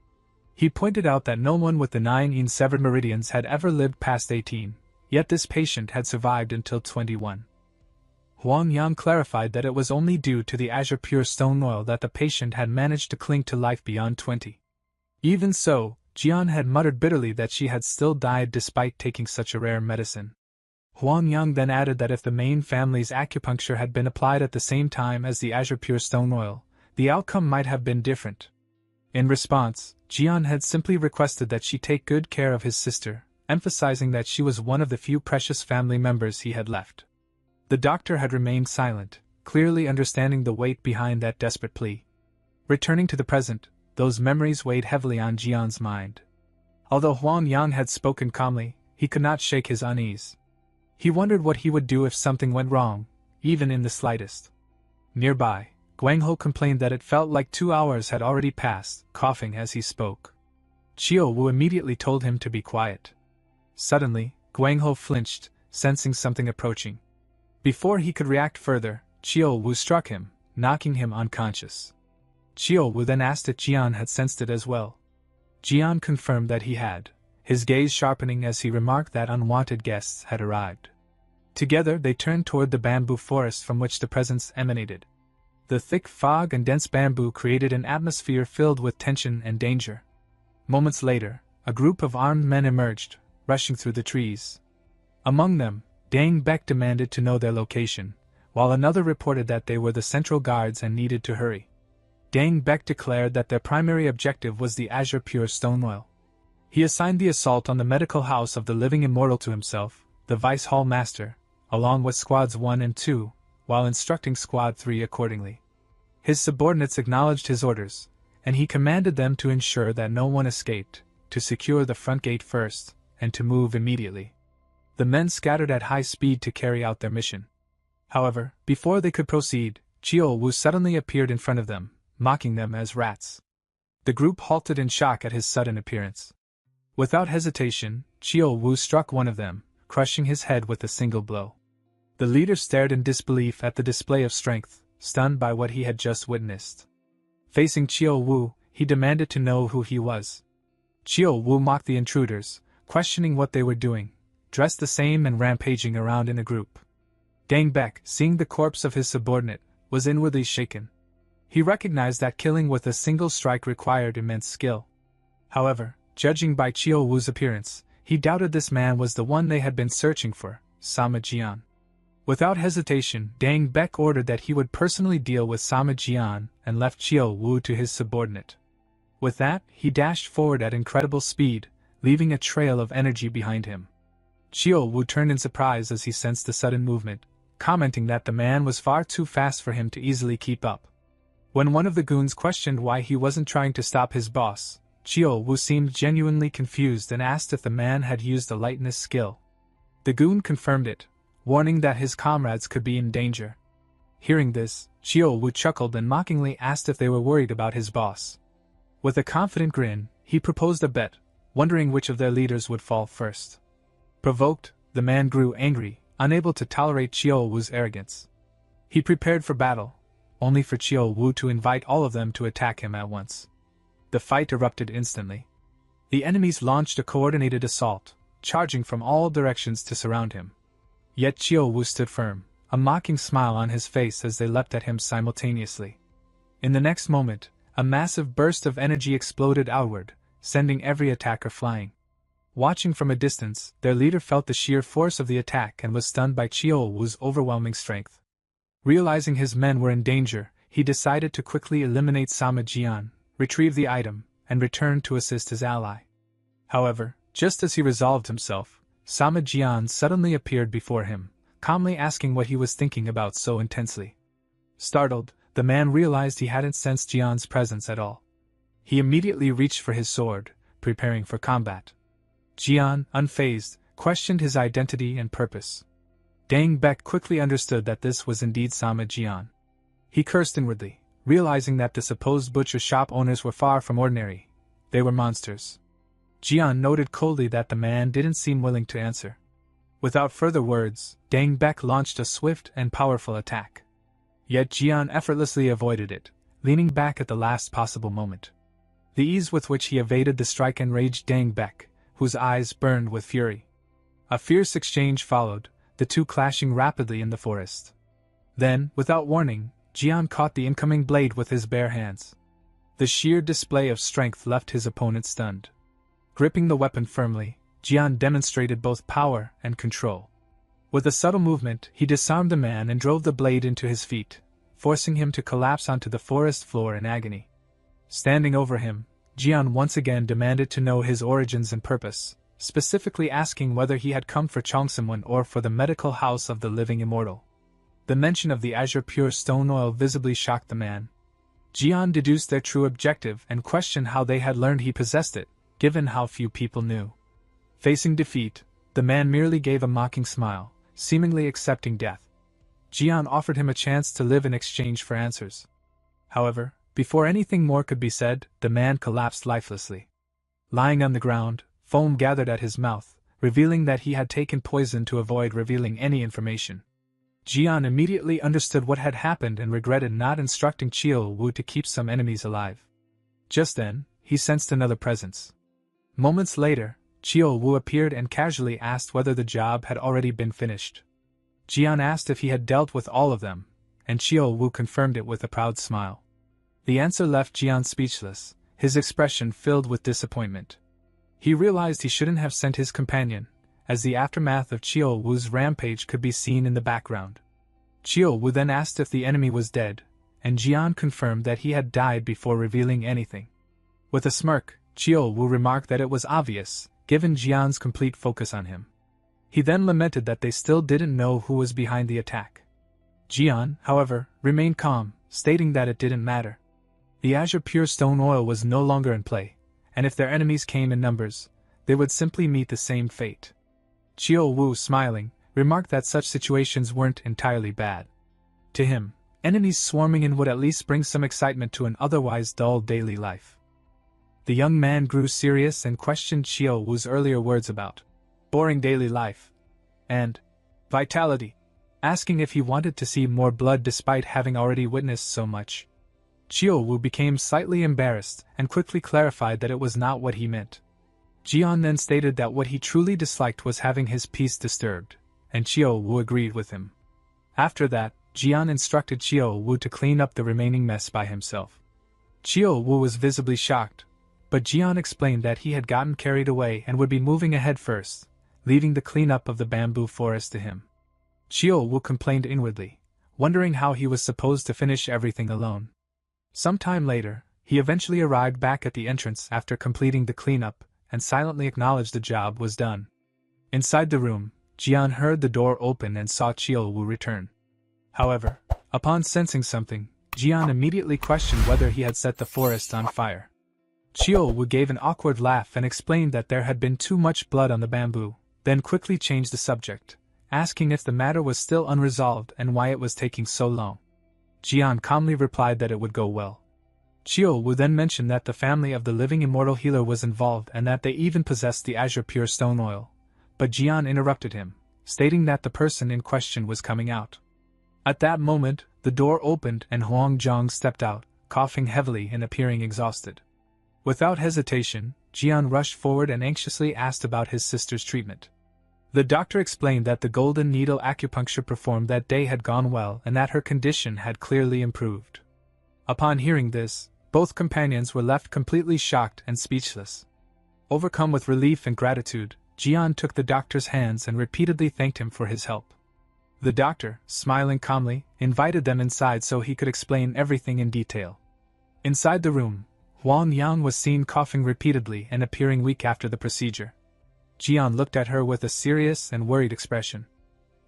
He pointed out that no one with the 9 Yin severed meridians had ever lived past 18, yet this patient had survived until 21. Huang Yang clarified that it was only due to the azure pure stone oil that the patient had managed to cling to life beyond 20. Even so, Jian had muttered bitterly that she had still died despite taking such a rare medicine. Huang Yang then added that if the main family's acupuncture had been applied at the same time as the azure pure stone oil, the outcome might have been different. In response, Jian had simply requested that she take good care of his sister, emphasizing that she was one of the few precious family members he had left. The doctor had remained silent, clearly understanding the weight behind that desperate plea. Returning to the present, those memories weighed heavily on Jian's mind. Although Huang Yang had spoken calmly, he could not shake his unease. He wondered what he would do if something went wrong, even in the slightest. Nearby, Guangho complained that it felt like 2 hours had already passed, coughing as he spoke. Chiyo Wu immediately told him to be quiet. Suddenly, Guangho flinched, sensing something approaching. Before he could react further, Chiyo Wu struck him, knocking him unconscious. Chiyo Wu then asked if Jian had sensed it as well. Jian confirmed that he had, his gaze sharpening as he remarked that unwanted guests had arrived. Together they turned toward the bamboo forest from which the presence emanated. The thick fog and dense bamboo created an atmosphere filled with tension and danger. Moments later, a group of armed men emerged, rushing through the trees. Among them, Deng Beck demanded to know their location, while another reported that they were the central guards and needed to hurry. Deng Beck declared that their primary objective was the azure pure stone oil. He assigned the assault on the medical house of the living immortal to himself, the vice hall master, along with squads 1 and 2, while instructing Squad 3 accordingly. His subordinates acknowledged his orders, and he commanded them to ensure that no one escaped, to secure the front gate first, and to move immediately. The men scattered at high speed to carry out their mission. However, before they could proceed, Chiyo-Wu suddenly appeared in front of them, mocking them as rats. The group halted in shock at his sudden appearance. Without hesitation, Chiyo-Wu struck one of them, crushing his head with a single blow. The leader stared in disbelief at the display of strength, stunned by what he had just witnessed. Facing Chiyo-Wu, he demanded to know who he was. Chiyo-Wu mocked the intruders, questioning what they were doing, dressed the same and rampaging around in a group. Dang Baek, seeing the corpse of his subordinate, was inwardly shaken. He recognized that killing with a single strike required immense skill. However, judging by Chiyo-Wu's appearance, he doubted this man was the one they had been searching for, Sama Jian. Without hesitation, Dang Baek ordered that he would personally deal with Sama Jian and left Chiyo-Wu to his subordinate. With that, he dashed forward at incredible speed, leaving a trail of energy behind him. Chiyo-Wu turned in surprise as he sensed the sudden movement, commenting that the man was far too fast for him to easily keep up. When one of the goons questioned why he wasn't trying to stop his boss, Chiyo-Wu seemed genuinely confused and asked if the man had used the lightness skill. The goon confirmed it, warning that his comrades could be in danger. Hearing this, Chiyo-Wu chuckled and mockingly asked if they were worried about his boss. With a confident grin, he proposed a bet, wondering which of their leaders would fall first. Provoked, the man grew angry, unable to tolerate Chiyo-Wu's arrogance. He prepared for battle, only for Chiyo-Wu to invite all of them to attack him at once. The fight erupted instantly. The enemies launched a coordinated assault, charging from all directions to surround him. Yet Chiyo-Wu stood firm, a mocking smile on his face as they leapt at him simultaneously. In the next moment, a massive burst of energy exploded outward, sending every attacker flying. Watching from a distance, their leader felt the sheer force of the attack and was stunned by Chiyo-Wu's overwhelming strength. Realizing his men were in danger, he decided to quickly eliminate Sama Jian, retrieve the item, and return to assist his ally. However, just as he resolved himself, Sama Jian suddenly appeared before him, calmly asking what he was thinking about so intensely. Startled, the man realized he hadn't sensed Jian's presence at all. He immediately reached for his sword, preparing for combat. Jian, unfazed, questioned his identity and purpose. Dang Baek quickly understood that this was indeed Sama Jian. He cursed inwardly, realizing that the supposed butcher shop owners were far from ordinary. They were monsters. Jian noted coldly that the man didn't seem willing to answer. Without further words, Dang Baek launched a swift and powerful attack. Yet Jian effortlessly avoided it, leaning back at the last possible moment. The ease with which he evaded the strike enraged Dang Baek, whose eyes burned with fury. A fierce exchange followed, the two clashing rapidly in the forest. Then, without warning, Jian caught the incoming blade with his bare hands. The sheer display of strength left his opponent stunned. Gripping the weapon firmly, Jian demonstrated both power and control. With a subtle movement, he disarmed the man and drove the blade into his feet, forcing him to collapse onto the forest floor in agony. Standing over him, Jian once again demanded to know his origins and purpose, specifically asking whether he had come for Chongsimwon or for the medical house of the living immortal. The mention of the azure pure stone oil visibly shocked the man. Jian deduced their true objective and questioned how they had learned he possessed it, given how few people knew. Facing defeat, the man merely gave a mocking smile, seemingly accepting death. Jian offered him a chance to live in exchange for answers. However, before anything more could be said, the man collapsed lifelessly. Lying on the ground, foam gathered at his mouth, revealing that he had taken poison to avoid revealing any information. Jian immediately understood what had happened and regretted not instructing Chiyo-Wu to keep some enemies alive. Just then, he sensed another presence. Moments later, Chiyo-Wu appeared and casually asked whether the job had already been finished. Jian asked if he had dealt with all of them, and Chiyo-Wu confirmed it with a proud smile. The answer left Jian speechless, his expression filled with disappointment. He realized he shouldn't have sent his companion, as the aftermath of Chiyo-Wu's rampage could be seen in the background. Chiyo-Wu then asked if the enemy was dead, and Jian confirmed that he had died before revealing anything. With a smirk, Chiyo-Wu remarked that it was obvious, given Jian's complete focus on him. He then lamented that they still didn't know who was behind the attack. Jian, however, remained calm, stating that it didn't matter. The Azure Pure Stone Oil was no longer in play, and if their enemies came in numbers, they would simply meet the same fate. Chiyo Wu, smiling, remarked that such situations weren't entirely bad. To him, enemies swarming in would at least bring some excitement to an otherwise dull daily life. The young man grew serious and questioned Chiyo Wu's earlier words about boring daily life and vitality, asking if he wanted to see more blood despite having already witnessed so much. Chiyo Wu became slightly embarrassed and quickly clarified that it was not what he meant. Jian then stated that what he truly disliked was having his peace disturbed, and Chiyo Wu agreed with him. After that, Jian instructed Chiyo Wu to clean up the remaining mess by himself. Chiyo Wu was visibly shocked, but Jian explained that he had gotten carried away and would be moving ahead first, leaving the cleanup of the bamboo forest to him. Chiyo Wu complained inwardly, wondering how he was supposed to finish everything alone. Some time later, he eventually arrived back at the entrance after completing the cleanup, and silently acknowledged the job was done. Inside the room, Jian heard the door open and saw Chiyo Wu return. However, upon sensing something, Jian immediately questioned whether he had set the forest on fire. Chiyo Wu gave an awkward laugh and explained that there had been too much blood on the bamboo, then quickly changed the subject, asking if the matter was still unresolved and why it was taking so long. Jian calmly replied that it would go well. Chiyo Wu then mentioned that the family of the living immortal healer was involved and that they even possessed the Azure Pure Stone Oil, but Jian interrupted him, stating that the person in question was coming out. At that moment, the door opened and Huang Zhang stepped out, coughing heavily and appearing exhausted. Without hesitation, Jian rushed forward and anxiously asked about his sister's treatment. The doctor explained that the golden needle acupuncture performed that day had gone well and that her condition had clearly improved. Upon hearing this, both companions were left completely shocked and speechless. Overcome with relief and gratitude, Jian took the doctor's hands and repeatedly thanked him for his help. The doctor, smiling calmly, invited them inside so he could explain everything in detail. Inside the room, Huang Yang was seen coughing repeatedly and appearing weak after the procedure. Jian looked at her with a serious and worried expression.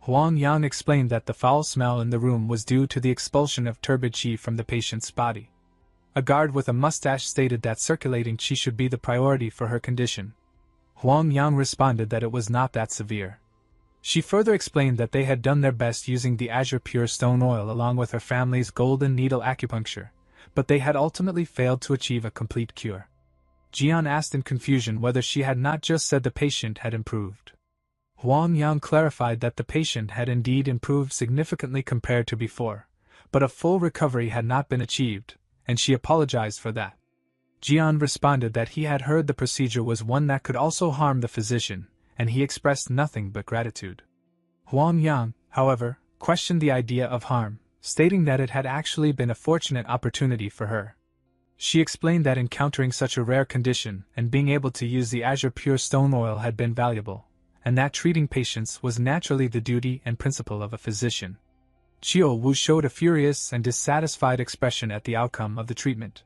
Huang Yang explained that the foul smell in the room was due to the expulsion of turbid qi from the patient's body. A guard with a mustache stated that circulating qi should be the priority for her condition. Huang Yang responded that it was not that severe. She further explained that they had done their best using the Azure Pure Stone Oil along with her family's golden needle acupuncture, but they had ultimately failed to achieve a complete cure. Jian asked in confusion whether she had not just said the patient had improved. Huang Yang clarified that the patient had indeed improved significantly compared to before, but a full recovery had not been achieved, and she apologized for that. Jian responded that he had heard the procedure was one that could also harm the physician, and he expressed nothing but gratitude. Huang Yang, however, questioned the idea of harm, stating that it had actually been a fortunate opportunity for her. She explained that encountering such a rare condition and being able to use the Azure Pure Stone Oil had been valuable, and that treating patients was naturally the duty and principle of a physician. Chiyo Wu showed a furious and dissatisfied expression at the outcome of the treatment.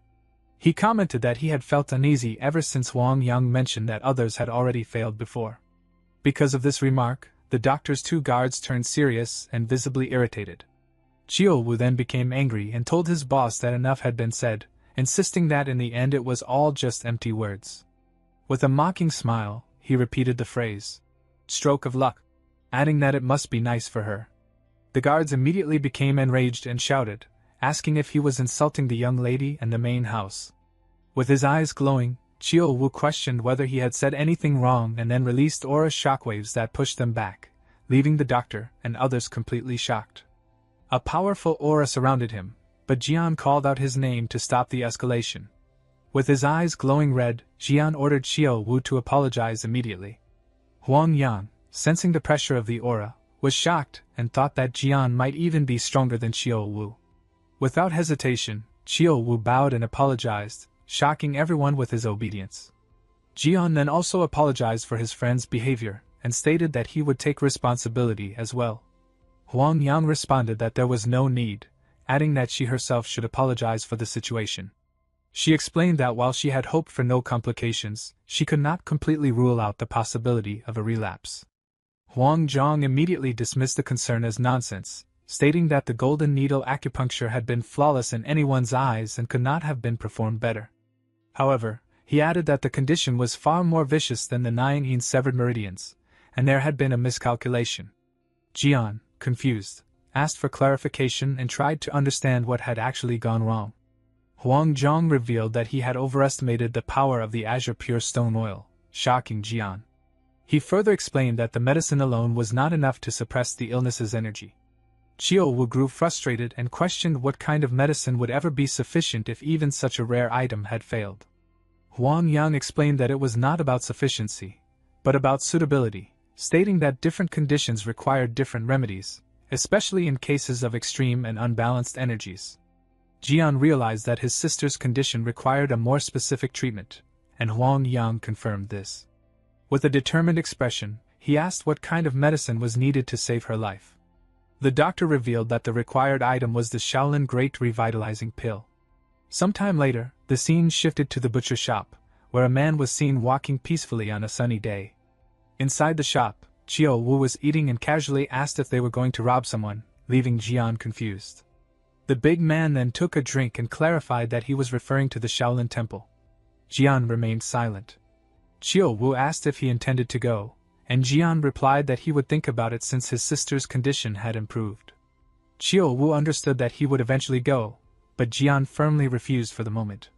He commented that he had felt uneasy ever since Huang Yang mentioned that others had already failed before. Because of this remark, the doctor's two guards turned serious and visibly irritated. Chiyo Wu then became angry and told his boss that enough had been said, insisting that in the end it was all just empty words. With a mocking smile, he repeated the phrase, "Stroke of luck," adding that it must be nice for her. The guards immediately became enraged and shouted, asking if he was insulting the young lady and the main house. With his eyes glowing, Chiyo Wu questioned whether he had said anything wrong and then released aura shockwaves that pushed them back, leaving the doctor and others completely shocked. A powerful aura surrounded him, but Jian called out his name to stop the escalation. With his eyes glowing red, Jian ordered Chiyo Wu to apologize immediately. Huang Yang, sensing the pressure of the aura, was shocked and thought that Jian might even be stronger than Chiyo Wu. Without hesitation, Chiyo Wu bowed and apologized, shocking everyone with his obedience. Jian then also apologized for his friend's behavior and stated that he would take responsibility as well. Huang Yang responded that there was no need, adding that she herself should apologize for the situation. She explained that while she had hoped for no complications, she could not completely rule out the possibility of a relapse. Huang Zhang immediately dismissed the concern as nonsense, stating that the golden needle acupuncture had been flawless in anyone's eyes and could not have been performed better. However, he added that the condition was far more vicious than the 9 severed meridians, and there had been a miscalculation. Jian, confused, asked for clarification and tried to understand what had actually gone wrong. Huang Zhong revealed that he had overestimated the power of the azure pure stone oil, shocking Jian. He further explained that the medicine alone was not enough to suppress the illness's energy. Qiu Wu grew frustrated and questioned what kind of medicine would ever be sufficient if even such a rare item had failed. Huang Yang explained that it was not about sufficiency, but about suitability, stating that different conditions required different remedies, especially in cases of extreme and unbalanced energies. Jian realized that his sister's condition required a more specific treatment, and Huang Yang confirmed this. With a determined expression, he asked what kind of medicine was needed to save her life. The doctor revealed that the required item was the Shaolin Great Revitalizing Pill. Sometime later, the scene shifted to the butcher shop, where a man was seen walking peacefully on a sunny day. Inside the shop, Qiu Wu was eating and casually asked if they were going to rob someone, leaving Jian confused. The big man then took a drink and clarified that he was referring to the Shaolin Temple. Jian remained silent. Qiu Wu asked if he intended to go, and Jian replied that he would think about it since his sister's condition had improved. Qiu Wu understood that he would eventually go, but Jian firmly refused for the moment.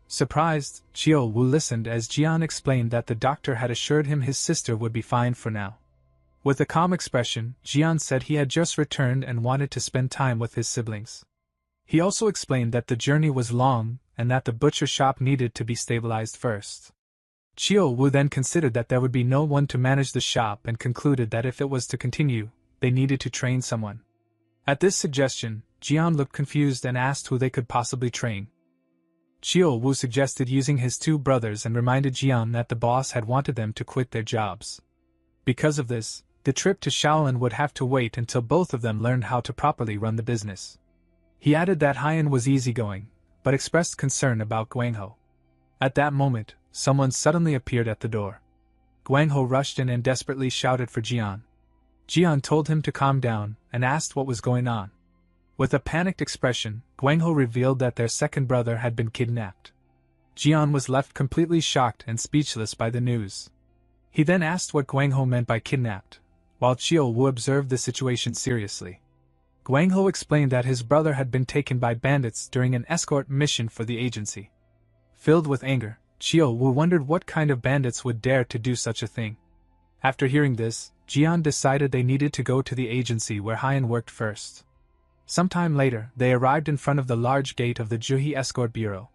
Surprised, Qiu Wu listened as Jian explained that the doctor had assured him his sister would be fine for now. With a calm expression, Jian said he had just returned and wanted to spend time with his siblings. He also explained that the journey was long and that the butcher shop needed to be stabilized first. Qiu Wu then considered that there would be no one to manage the shop and concluded that if it was to continue, they needed to train someone. At this suggestion, Jian looked confused and asked who they could possibly train. Qiu Wu suggested using his 2 brothers and reminded Jian that the boss had wanted them to quit their jobs. Because of this, the trip to Shaolin would have to wait until both of them learned how to properly run the business. He added that Haiyan was easygoing, but expressed concern about Guangho. At that moment, someone suddenly appeared at the door. Guangho rushed in and desperately shouted for Jian. Jian told him to calm down and asked what was going on. With a panicked expression, Guangho revealed that their second brother had been kidnapped. Jian was left completely shocked and speechless by the news. He then asked what Guangho meant by kidnapped, while Qiu Wu observed the situation seriously. Guangho explained that his brother had been taken by bandits during an escort mission for the agency. Filled with anger, Qiu Wu wondered what kind of bandits would dare to do such a thing. After hearing this, Jian decided they needed to go to the agency where Haiyan worked first. Sometime later, they arrived in front of the large gate of the Juhi Escort Bureau.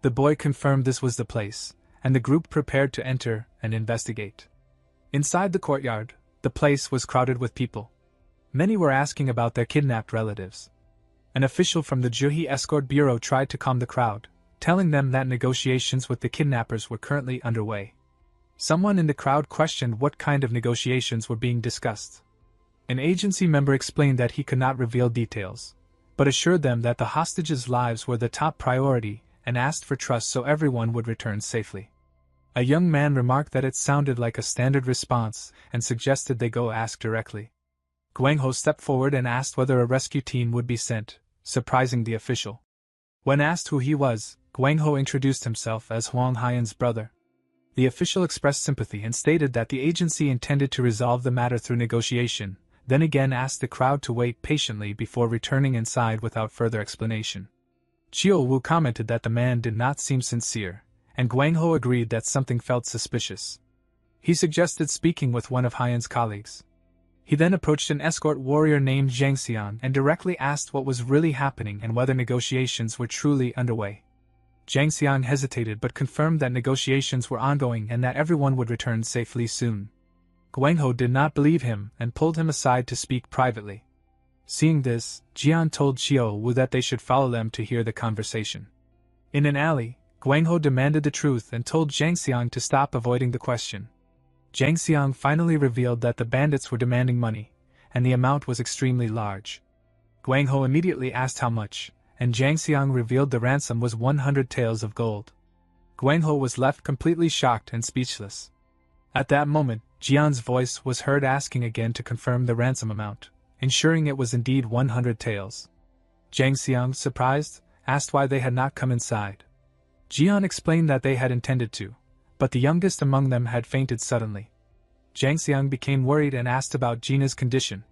The boy confirmed this was the place, and the group prepared to enter and investigate. Inside the courtyard, the place was crowded with people. Many were asking about their kidnapped relatives. An official from the Juhi Escort Bureau tried to calm the crowd, telling them that negotiations with the kidnappers were currently underway. Someone in the crowd questioned what kind of negotiations were being discussed. An agency member explained that he could not reveal details, but assured them that the hostages' lives were the top priority and asked for trust so everyone would return safely. A young man remarked that it sounded like a standard response and suggested they go ask directly. Guangho stepped forward and asked whether a rescue team would be sent, surprising the official. When asked who he was, Guangho introduced himself as Huang Haiyan's brother. The official expressed sympathy and stated that the agency intended to resolve the matter through negotiation, then again asked the crowd to wait patiently before returning inside without further explanation. Qiu Wu commented that the man did not seem sincere, and Guangho agreed that something felt suspicious. He suggested speaking with one of Haiyan's colleagues. He then approached an escort warrior named Zhang Xiang and directly asked what was really happening and whether negotiations were truly underway. Zhang Xiang hesitated but confirmed that negotiations were ongoing and that everyone would return safely soon. Guangho did not believe him and pulled him aside to speak privately. Seeing this, Jian told Qiu Wu that they should follow them to hear the conversation. In an alley, Guangho demanded the truth and told Zhang Xiang to stop avoiding the question. Zhang Xiang finally revealed that the bandits were demanding money, and the amount was extremely large. Guangho immediately asked how much, and Zhang Xiang revealed the ransom was 100 taels of gold. Guangho was left completely shocked and speechless. At that moment, Jian's voice was heard asking again to confirm the ransom amount, ensuring it was indeed 100 taels. Jang Seong, surprised, asked why they had not come inside. Jian explained that they had intended to, but the youngest among them had fainted suddenly. Jang Seong became worried and asked about Gina's condition.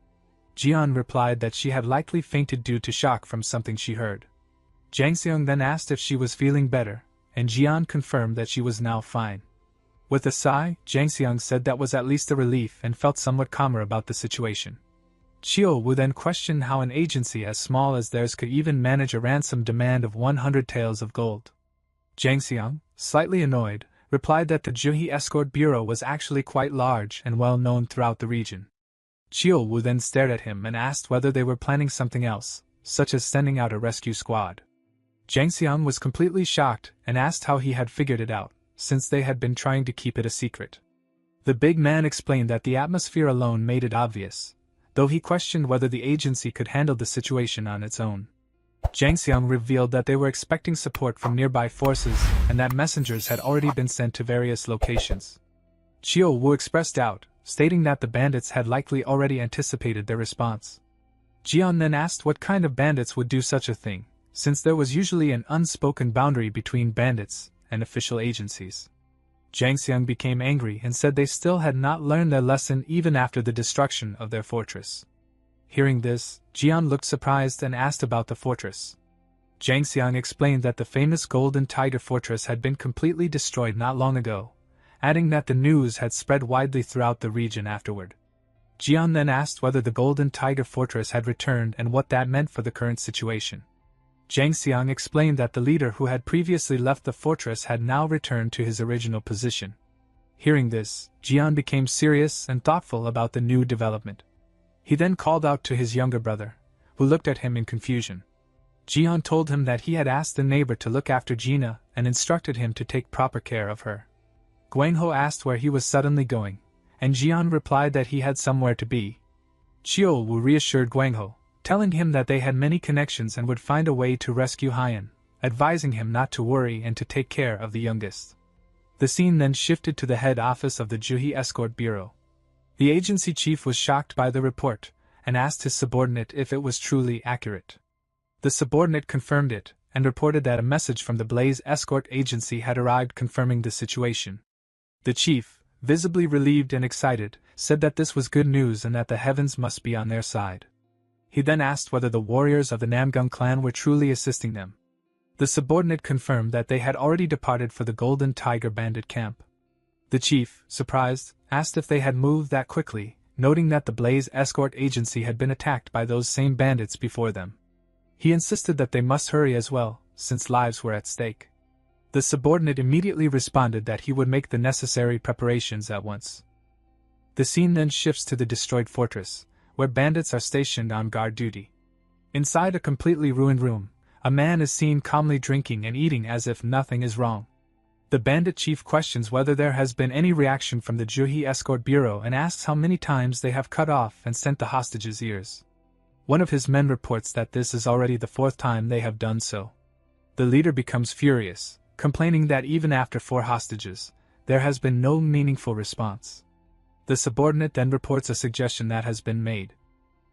Jian replied that she had likely fainted due to shock from something she heard. Jang Seong then asked if she was feeling better, and Jian confirmed that she was now fine. With a sigh, Jang Seong said that was at least a relief and felt somewhat calmer about the situation. Chio Wu then questioned how an agency as small as theirs could even manage a ransom demand of 100 taels of gold. Jang Seong, slightly annoyed, replied that the Juhi Escort Bureau was actually quite large and well known throughout the region. Chio Wu then stared at him and asked whether they were planning something else, such as sending out a rescue squad. Jang Seong was completely shocked and asked how he had figured it out, since they had been trying to keep it a secret. The big man explained that the atmosphere alone made it obvious, though he questioned whether the agency could handle the situation on its own. Jang Seong revealed that they were expecting support from nearby forces and that messengers had already been sent to various locations. Chio Wu expressed doubt, stating that the bandits had likely already anticipated their response. Jian then asked what kind of bandits would do such a thing, since there was usually an unspoken boundary between bandits and official agencies. Jang Seong became angry and said they still had not learned their lesson even after the destruction of their fortress. Hearing this, Jian looked surprised and asked about the fortress. Jang Seong explained that the famous Golden Tiger Fortress had been completely destroyed not long ago, adding that the news had spread widely throughout the region afterward. Jian then asked whether the Golden Tiger Fortress had returned and what that meant for the current situation. Jang Seong explained that the leader who had previously left the fortress had now returned to his original position. Hearing this, Jian became serious and thoughtful about the new development. He then called out to his younger brother, who looked at him in confusion. Jian told him that he had asked the neighbor to look after Gina and instructed him to take proper care of her. Guangho asked where he was suddenly going, and Jian replied that he had somewhere to be. Chio Wu reassured Guangho, telling him that they had many connections and would find a way to rescue Haiyan, advising him not to worry and to take care of the youngest. The scene then shifted to the head office of the Juhi Escort Bureau. The agency chief was shocked by the report, and asked his subordinate if it was truly accurate. The subordinate confirmed it, and reported that a message from the Blaze Escort Agency had arrived confirming the situation. The chief, visibly relieved and excited, said that this was good news and that the heavens must be on their side. He then asked whether the warriors of the Namgung clan were truly assisting them. The subordinate confirmed that they had already departed for the Golden Tiger bandit camp. The chief, surprised, asked if they had moved that quickly, noting that the Blaze Escort Agency had been attacked by those same bandits before them. He insisted that they must hurry as well, since lives were at stake. The subordinate immediately responded that he would make the necessary preparations at once. The scene then shifts to the destroyed fortress, where bandits are stationed on guard duty. Inside a completely ruined room, a man is seen calmly drinking and eating as if nothing is wrong. The bandit chief questions whether there has been any reaction from the Juhi Escort Bureau and asks how many times they have cut off and sent the hostages' ears. One of his men reports that this is already the 4th time they have done so. The leader becomes furious, complaining that even after 4 hostages, there has been no meaningful response. The subordinate then reports a suggestion that has been made.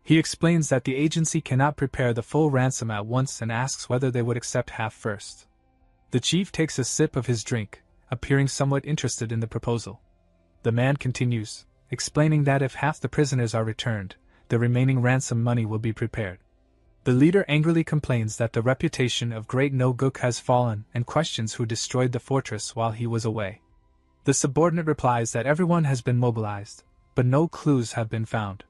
He explains that the agency cannot prepare the full ransom at once and asks whether they would accept half first. The chief takes a sip of his drink, appearing somewhat interested in the proposal. The man continues, explaining that if half the prisoners are returned, the remaining ransom money will be prepared. The leader angrily complains that the reputation of Great No-Guk has fallen and questions who destroyed the fortress while he was away. The subordinate replies that everyone has been mobilized, but no clues have been found.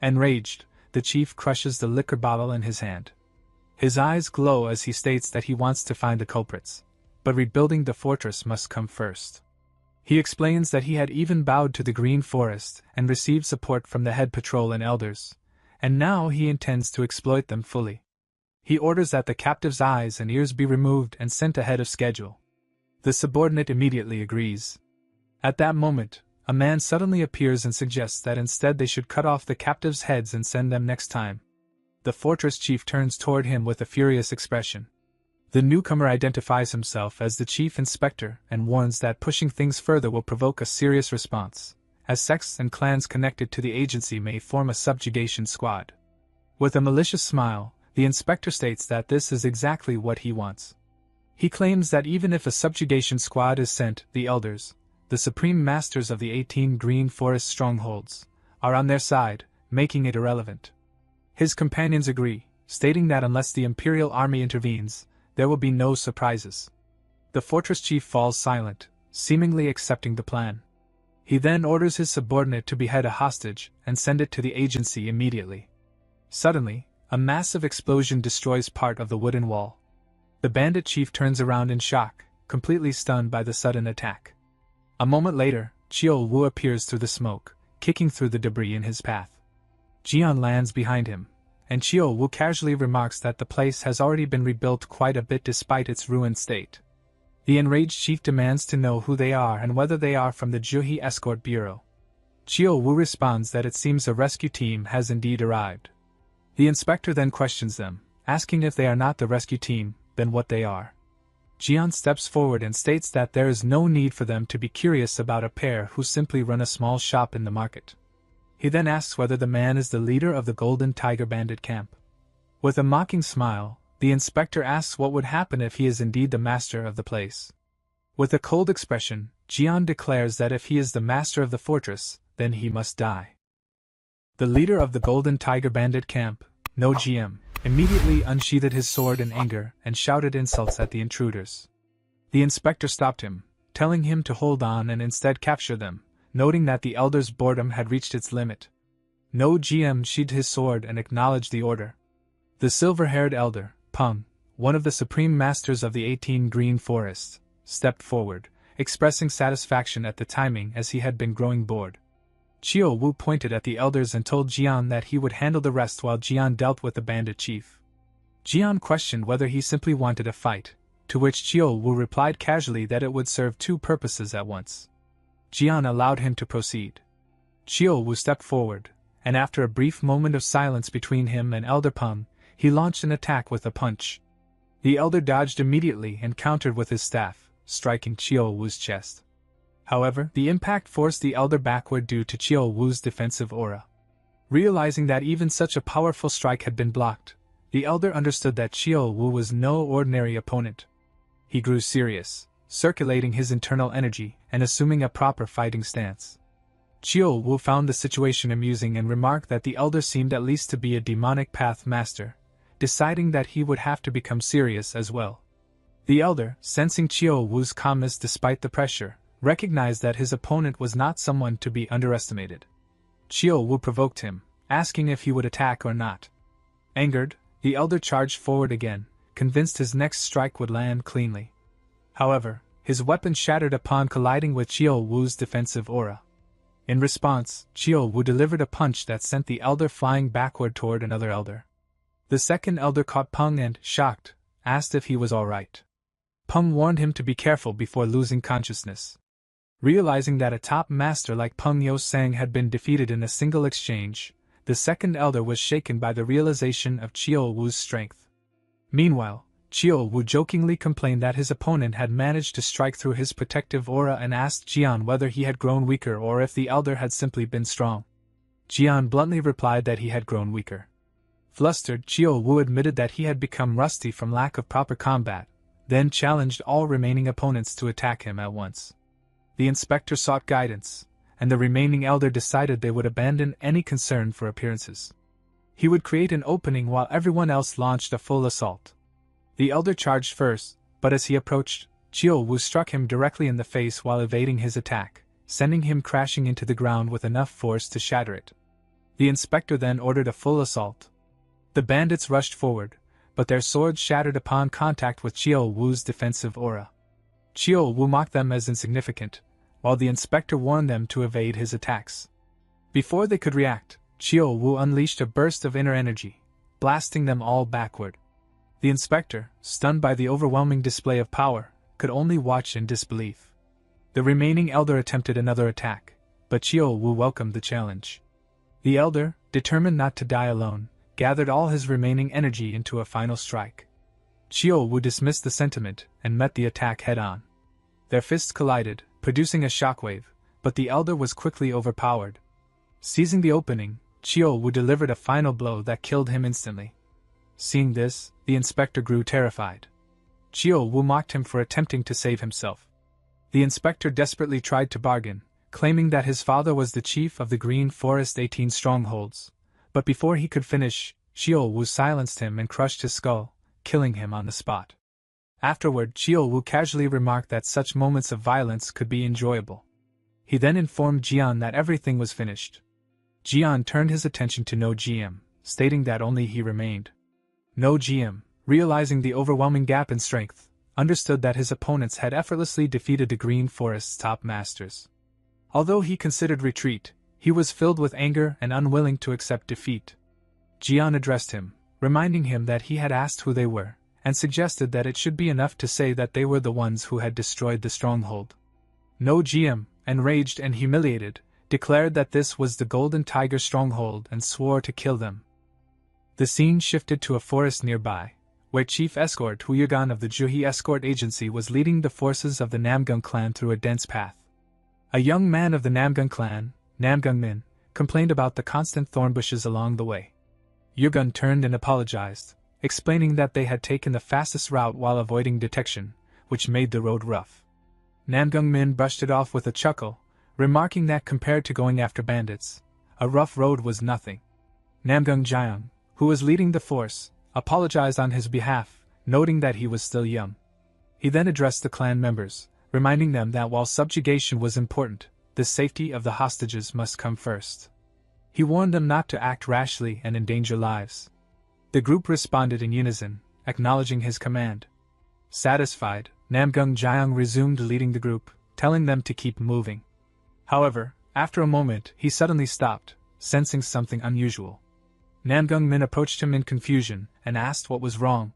Enraged, the chief crushes the liquor bottle in his hand. His eyes glow as he states that he wants to find the culprits, but rebuilding the fortress must come first. He explains that he had even bowed to the Green Forest and received support from the head patrol and elders, and now he intends to exploit them fully. He orders that the captives' eyes and ears be removed and sent ahead of schedule. The subordinate immediately agrees. At that moment, a man suddenly appears and suggests that instead they should cut off the captives' heads and send them next time. The fortress chief turns toward him with a furious expression. The newcomer identifies himself as the chief inspector and warns that pushing things further will provoke a serious response, as sects and clans connected to the agency may form a subjugation squad. With a malicious smile, the inspector states that this is exactly what he wants. He claims that even if a subjugation squad is sent, the elders, the supreme masters of the 18 green forest strongholds, are on their side, making it irrelevant. His companions agree, stating that unless the Imperial Army intervenes, there will be no surprises. The fortress chief falls silent, seemingly accepting the plan. He then orders his subordinate to behead a hostage and send it to the agency immediately. Suddenly, a massive explosion destroys part of the wooden wall. The bandit chief turns around in shock, completely stunned by the sudden attack. A moment later, Chiol Wu appears through the smoke, kicking through the debris in his path. Jian lands behind him, and Chiol Wu casually remarks that the place has already been rebuilt quite a bit despite its ruined state. The enraged chief demands to know who they are and whether they are from the Juhi Escort Bureau. Chiol Wu responds that it seems a rescue team has indeed arrived. The inspector then questions them, asking if they are not the rescue team, then what they are. Jian steps forward and states that there is no need for them to be curious about a pair who simply run a small shop in the market. He then asks whether the man is the leader of the Golden Tiger Bandit camp. With a mocking smile, the inspector asks what would happen if he is indeed the master of the place. With a cold expression, Jian declares that if he is the master of the fortress, then he must die. The leader of the Golden Tiger Bandit camp, No GM, immediately unsheathed his sword in anger and shouted insults at the intruders. The inspector stopped him, telling him to hold on and instead capture them, noting that the elder's boredom had reached its limit. No GM sheathed his sword and acknowledged the order. The silver-haired elder, Peng, one of the supreme masters of the 18 green forests, stepped forward, expressing satisfaction at the timing as he had been growing bored. Chiol Wu pointed at the elders and told Jian that he would handle the rest while Jian dealt with the bandit chief. Jian questioned whether he simply wanted a fight, to which Chiol Wu replied casually that it would serve two purposes at once. Jian allowed him to proceed. Chiol Wu stepped forward, and after a brief moment of silence between him and Elder Peng, he launched an attack with a punch. The elder dodged immediately and countered with his staff, striking Chiol Wu's chest. However, the impact forced the elder backward due to Chiol Wu's defensive aura. Realizing that even such a powerful strike had been blocked, the elder understood that Chiol Wu was no ordinary opponent. He grew serious, circulating his internal energy and assuming a proper fighting stance. Chiol Wu found the situation amusing and remarked that the elder seemed at least to be a demonic path master, deciding that he would have to become serious as well. The elder, sensing Chiol Wu's calmness despite the pressure, recognized that his opponent was not someone to be underestimated. Chiol Wu provoked him, asking if he would attack or not. Angered, the elder charged forward again, convinced his next strike would land cleanly. However, his weapon shattered upon colliding with Chiol Wu's defensive aura. In response, Chiol Wu delivered a punch that sent the elder flying backward toward another elder. The second elder caught Peng and, shocked, asked if he was alright. Peng warned him to be careful before losing consciousness. Realizing that a top master like Peng Yo-sang had been defeated in a single exchange, the second elder was shaken by the realization of Chiol Wu's strength. Meanwhile, Chiol Wu jokingly complained that his opponent had managed to strike through his protective aura and asked Jian whether he had grown weaker or if the elder had simply been strong. Jian bluntly replied that he had grown weaker. Flustered, Chiol Wu admitted that he had become rusty from lack of proper combat, then challenged all remaining opponents to attack him at once. The inspector sought guidance, and the remaining elder decided they would abandon any concern for appearances. He would create an opening while everyone else launched a full assault. The elder charged first, but as he approached, Chiol Wu struck him directly in the face while evading his attack, sending him crashing into the ground with enough force to shatter it. The inspector then ordered a full assault. The bandits rushed forward, but their swords shattered upon contact with Chiol Wu's defensive aura. Chiol Wu mocked them as insignificant, while the inspector warned them to evade his attacks. Before they could react, Chiol Wu unleashed a burst of inner energy, blasting them all backward. The inspector, stunned by the overwhelming display of power, could only watch in disbelief. The remaining elder attempted another attack, but Chiol Wu welcomed the challenge. The elder, determined not to die alone, gathered all his remaining energy into a final strike. Chiol Wu dismissed the sentiment and met the attack head-on. Their fists collided, producing a shockwave, but the elder was quickly overpowered. Seizing the opening, Chiol Wu delivered a final blow that killed him instantly. Seeing this, the inspector grew terrified. Chiol Wu mocked him for attempting to save himself. The inspector desperately tried to bargain, claiming that his father was the chief of the Green Forest 18 strongholds, but before he could finish, Chiol Wu silenced him and crushed his skull, killing him on the spot. Afterward, Chiol Wu casually remarked that such moments of violence could be enjoyable. He then informed Jian that everything was finished. Jian turned his attention to No GM, stating that only he remained. No GM, realizing the overwhelming gap in strength, understood that his opponents had effortlessly defeated the Green Forest's top masters. Although he considered retreat, he was filled with anger and unwilling to accept defeat. Jian addressed him, reminding him that he had asked who they were, and suggested that it should be enough to say that they were the ones who had destroyed the stronghold. No GM, enraged and humiliated, declared that this was the Golden Tiger stronghold and swore to kill them. The scene shifted to a forest nearby, where Chief Escort Huyagan of the Juhi Escort Agency was leading the forces of the Namgung clan through a dense path. A young man of the Namgung clan, Namgung Min, complained about the constant thorn bushes along the way. Yugun turned and apologized, explaining that they had taken the fastest route while avoiding detection, which made the road rough. Namgung Min brushed it off with a chuckle, remarking that compared to going after bandits, a rough road was nothing. Namgung Jiang, who was leading the force, apologized on his behalf, noting that he was still young. He then addressed the clan members, reminding them that while subjugation was important, the safety of the hostages must come first. He warned them not to act rashly and endanger lives. The group responded in unison, acknowledging his command. Satisfied, Namgung Jiang resumed leading the group, telling them to keep moving. However, after a moment he suddenly stopped, sensing something unusual. Namgung Min approached him in confusion and asked what was wrong.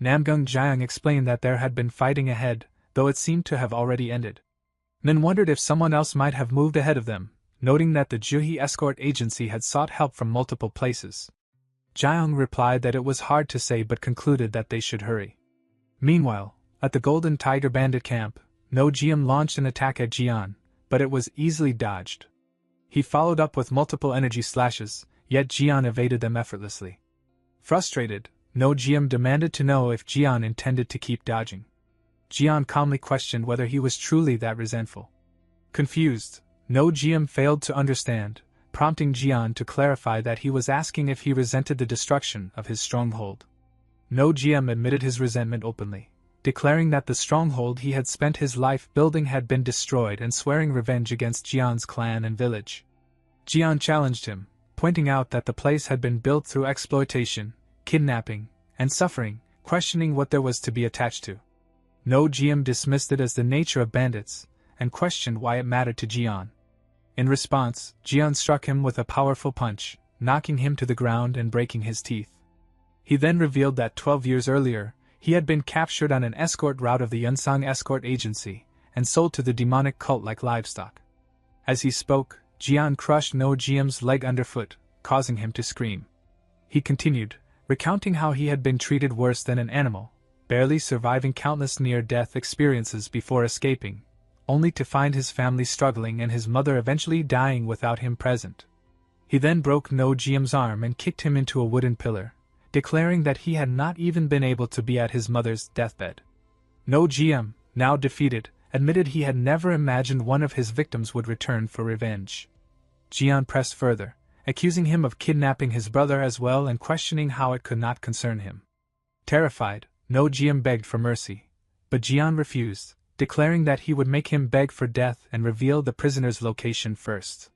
Namgung Jiang explained that there had been fighting ahead, though it seemed to have already ended. Min wondered if someone else might have moved ahead of them, noting that the Juhi Escort Agency had sought help from multiple places. Jiang replied that it was hard to say but concluded that they should hurry. Meanwhile, at the Golden Tiger Bandit camp, No GM launched an attack at Jian, but it was easily dodged. He followed up with multiple energy slashes, yet Jian evaded them effortlessly. Frustrated, No GM demanded to know if Jian intended to keep dodging. Jian calmly questioned whether he was truly that resentful. Confused, No GM failed to understand, prompting Jian to clarify that he was asking if he resented the destruction of his stronghold. No GM admitted his resentment openly, declaring that the stronghold he had spent his life building had been destroyed and swearing revenge against Jian's clan and village. Jian challenged him, pointing out that the place had been built through exploitation, kidnapping, and suffering, questioning what there was to be attached to. No GM dismissed it as the nature of bandits, and questioned why it mattered to Jian. In response, Jian struck him with a powerful punch, knocking him to the ground and breaking his teeth. He then revealed that 12 years earlier, he had been captured on an escort route of the Yunsang Escort Agency, and sold to the demonic cult like livestock. As he spoke, Jian crushed No GM's leg underfoot, causing him to scream. He continued, recounting how he had been treated worse than an animal, barely surviving countless near-death experiences before escaping, only to find his family struggling and his mother eventually dying without him present. He then broke No GM's arm and kicked him into a wooden pillar, declaring that he had not even been able to be at his mother's deathbed. No GM, now defeated, admitted he had never imagined one of his victims would return for revenge. Jian pressed further, accusing him of kidnapping his brother as well and questioning how it could not concern him. Terrified, No GM begged for mercy, but Jian refused, declaring that he would make him beg for death and reveal the prisoner's location first.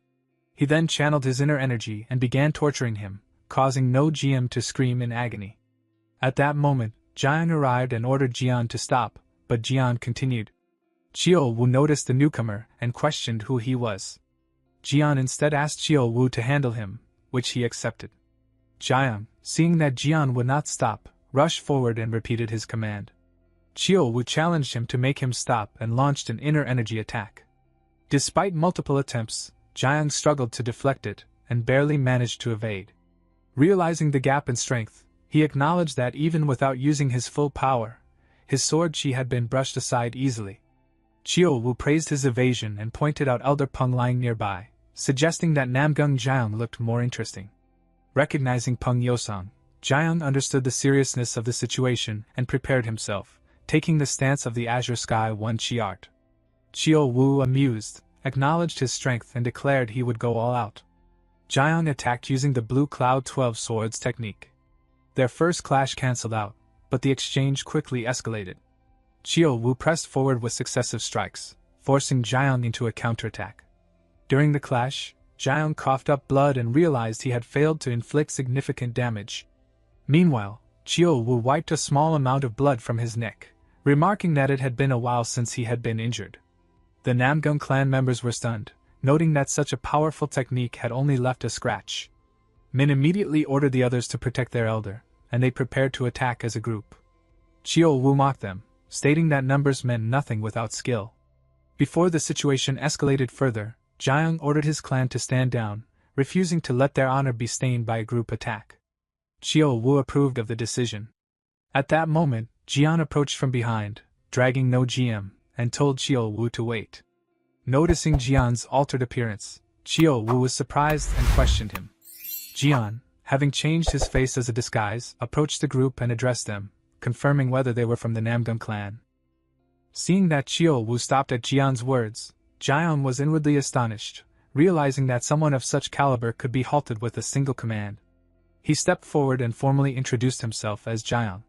He then channeled his inner energy and began torturing him, causing No GM to scream in agony. At that moment, Jiang arrived and ordered Jian to stop, but Jian continued. Chiol Wu noticed the newcomer and questioned who he was. Jian instead asked Chiol Wu to handle him, which he accepted. Jiang, seeing that Jian would not stop, rushed forward and repeated his command. Chiol Wu challenged him to make him stop and launched an inner energy attack. Despite multiple attempts, Jiang struggled to deflect it and barely managed to evade. Realizing the gap in strength, he acknowledged that even without using his full power, his sword chi had been brushed aside easily. Chiol Wu praised his evasion and pointed out Elder Peng lying nearby, suggesting that Namgung Jiang looked more interesting. Recognizing Peng Yosang, Jiang understood the seriousness of the situation and prepared himself, taking the stance of the Azure Sky One Chi art. Chiao Wu, amused, acknowledged his strength and declared he would go all out. Jiang attacked using the Blue Cloud 12 Swords technique. Their first clash cancelled out, but the exchange quickly escalated. Chiao Wu pressed forward with successive strikes, forcing Jiang into a counterattack. During the clash, Jiang coughed up blood and realized he had failed to inflict significant damage. Meanwhile, Chiao Wu wiped a small amount of blood from his neck, remarking that it had been a while since he had been injured. The Namgung clan members were stunned, noting that such a powerful technique had only left a scratch. Min immediately ordered the others to protect their elder, and they prepared to attack as a group. Chiao Wu mocked them, stating that numbers meant nothing without skill. Before the situation escalated further, Jiang ordered his clan to stand down, refusing to let their honor be stained by a group attack. Chiao Wu approved of the decision. At that moment, Jian approached from behind, dragging No GM, and told Chiao Wu to wait. Noticing Jian's altered appearance, Chiao Wu was surprised and questioned him. Jian, having changed his face as a disguise, approached the group and addressed them, confirming whether they were from the Namgung clan. Seeing that Chiao Wu stopped at Jian's words, Jian was inwardly astonished, realizing that someone of such caliber could be halted with a single command. He stepped forward and formally introduced himself as Jian.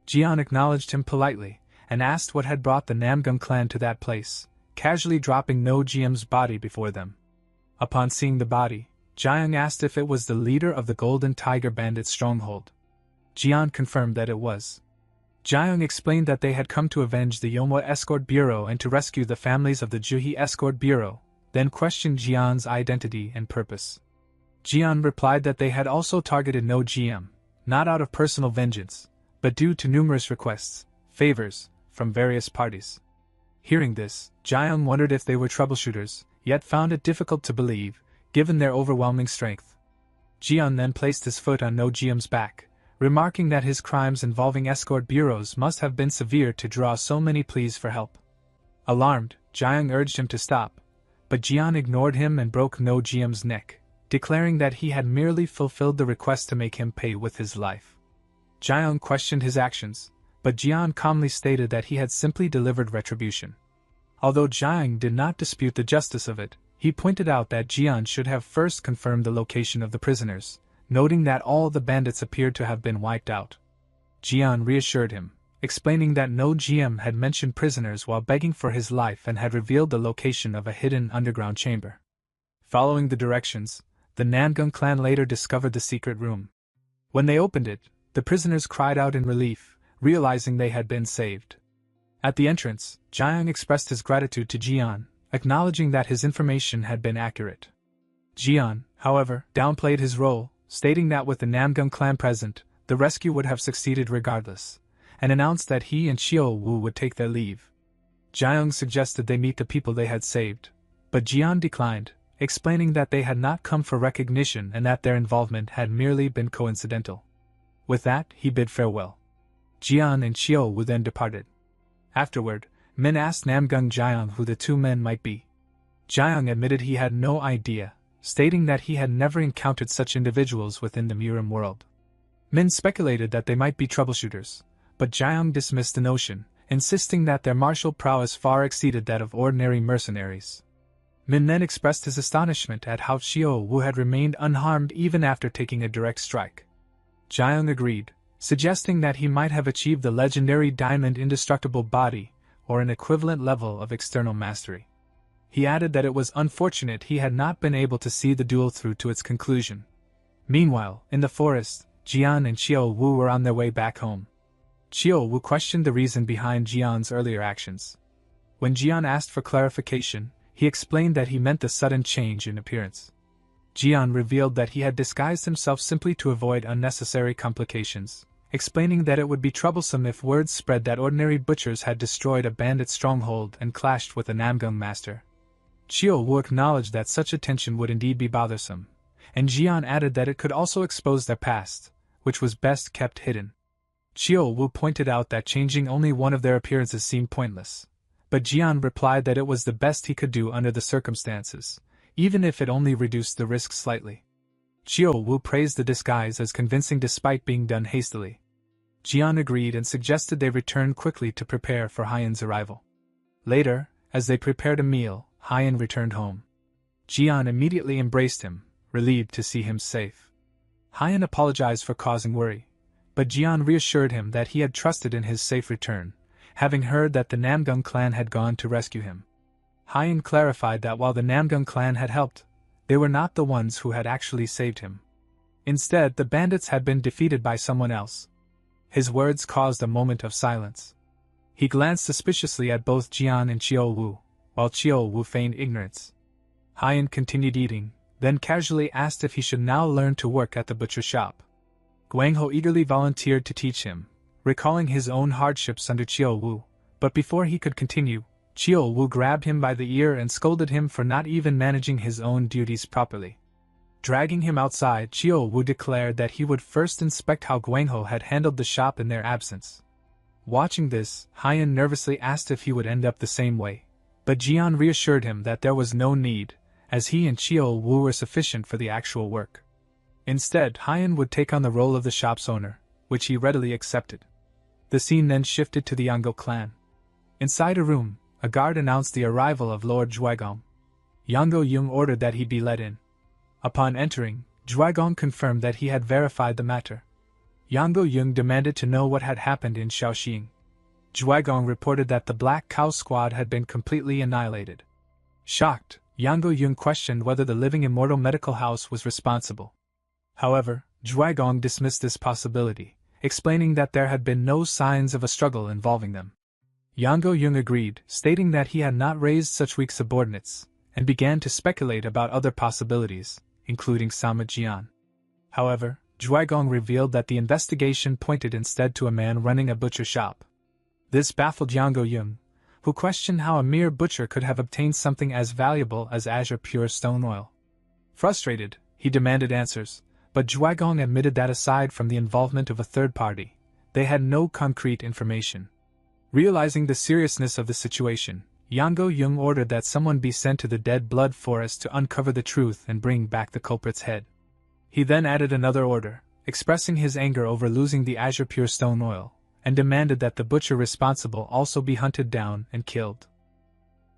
Jian acknowledged him politely, and asked what had brought the Namgung clan to that place, casually dropping No GM's body before them. Upon seeing the body, Jiang asked if it was the leader of the Golden Tiger Bandit stronghold. Jian confirmed that it was. Jiang explained that they had come to avenge the Yomwa Escort Bureau and to rescue the families of the Juhi Escort Bureau, then questioned Jian's identity and purpose. Jian replied that they had also targeted No GM, not out of personal vengeance, but due to numerous requests, favors, from various parties. Hearing this, Jiang wondered if they were troubleshooters, yet found it difficult to believe, given their overwhelming strength. Jian then placed his foot on No GM's back, remarking that his crimes involving escort bureaus must have been severe to draw so many pleas for help. Alarmed, Jiang urged him to stop, but Jian ignored him and broke No GM's neck, declaring that he had merely fulfilled the request to make him pay with his life. Jiang questioned his actions, but Jian calmly stated that he had simply delivered retribution. Although Jiang did not dispute the justice of it, he pointed out that Jian should have first confirmed the location of the prisoners, noting that all the bandits appeared to have been wiped out. Jian reassured him, explaining that No GM had mentioned prisoners while begging for his life and had revealed the location of a hidden underground chamber. Following the directions, the Namgung clan later discovered the secret room. When they opened it, the prisoners cried out in relief, realizing they had been saved. At the entrance, Jiang expressed his gratitude to Jian, acknowledging that his information had been accurate. Jian, however, downplayed his role, stating that with the Namgung clan present, the rescue would have succeeded regardless, and announced that he and Chiao Wu would take their leave. Jiang suggested they meet the people they had saved, but Jian declined, explaining that they had not come for recognition and that their involvement had merely been coincidental. With that, he bid farewell. Jian and Chiao Wu then departed. Afterward, Min asked Namgung Jiang who the two men might be. Jiang admitted he had no idea, stating that he had never encountered such individuals within the Murim world. Min speculated that they might be troubleshooters, but Jiang dismissed the notion, insisting that their martial prowess far exceeded that of ordinary mercenaries. Min then expressed his astonishment at how Chiao Wu had remained unharmed even after taking a direct strike. Jiang agreed, suggesting that he might have achieved the legendary diamond indestructible body, or an equivalent level of external mastery. He added that it was unfortunate he had not been able to see the duel through to its conclusion. Meanwhile, in the forest, Jian and Chiao Wu were on their way back home. Chiao Wu questioned the reason behind Jian's earlier actions. When Jian asked for clarification, he explained that he meant the sudden change in appearance. Jian revealed that he had disguised himself simply to avoid unnecessary complications, explaining that it would be troublesome if word spread that ordinary butchers had destroyed a bandit stronghold and clashed with a Namgung master. Chiao Wu acknowledged that such attention would indeed be bothersome, and Jian added that it could also expose their past, which was best kept hidden. Chiao Wu pointed out that changing only one of their appearances seemed pointless, but Jian replied that it was the best he could do under the circumstances, even if it only reduced the risk slightly. Jiao Wu praised the disguise as convincing despite being done hastily. Jian agreed and suggested they return quickly to prepare for Haiyan's arrival. Later, as they prepared a meal, Haiyan returned home. Jian immediately embraced him, relieved to see him safe. Haiyan apologized for causing worry, but Jian reassured him that he had trusted in his safe return, having heard that the Namgung clan had gone to rescue him. Haiyan clarified that while the Namgung clan had helped, they were not the ones who had actually saved him. Instead, the bandits had been defeated by someone else. His words caused a moment of silence. He glanced suspiciously at both Jian and Chiao Wu, while Chiao Wu feigned ignorance. Haiyan continued eating, then casually asked if he should now learn to work at the butcher shop. Guangho eagerly volunteered to teach him, recalling his own hardships under Chiao Wu, but before he could continue, Chiao Wu grabbed him by the ear and scolded him for not even managing his own duties properly. Dragging him outside, Chiao Wu declared that he would first inspect how Guangho had handled the shop in their absence. Watching this, Haiyan nervously asked if he would end up the same way, but Jian reassured him that there was no need, as he and Chiao Wu were sufficient for the actual work. Instead, Haiyan would take on the role of the shop's owner, which he readily accepted. The scene then shifted to the Yango clan. Inside a room, a guard announced the arrival of Lord Zhuaigong. Yango Yung ordered that he be let in. Upon entering, Zhuaigong confirmed that he had verified the matter. Yango Yung demanded to know what had happened in Shaoxing. Zhuaigong reported that the Black Cow squad had been completely annihilated. Shocked, Yango Yung questioned whether the Living Immortal Medical House was responsible. However, Zhuaigong dismissed this possibility, explaining that there had been no signs of a struggle involving them. Yango Yung agreed, stating that he had not raised such weak subordinates, and began to speculate about other possibilities, including Sama Jian. However, Zhuaigong revealed that the investigation pointed instead to a man running a butcher shop. This baffled Yango Yung, who questioned how a mere butcher could have obtained something as valuable as azure pure stone oil. Frustrated, he demanded answers, but Zhuaigong admitted that aside from the involvement of a third party, they had no concrete information. Realizing the seriousness of the situation, Yango Yung ordered that someone be sent to the Dead Blood Forest to uncover the truth and bring back the culprit's head. He then added another order, expressing his anger over losing the azure pure stone oil, and demanded that the butcher responsible also be hunted down and killed.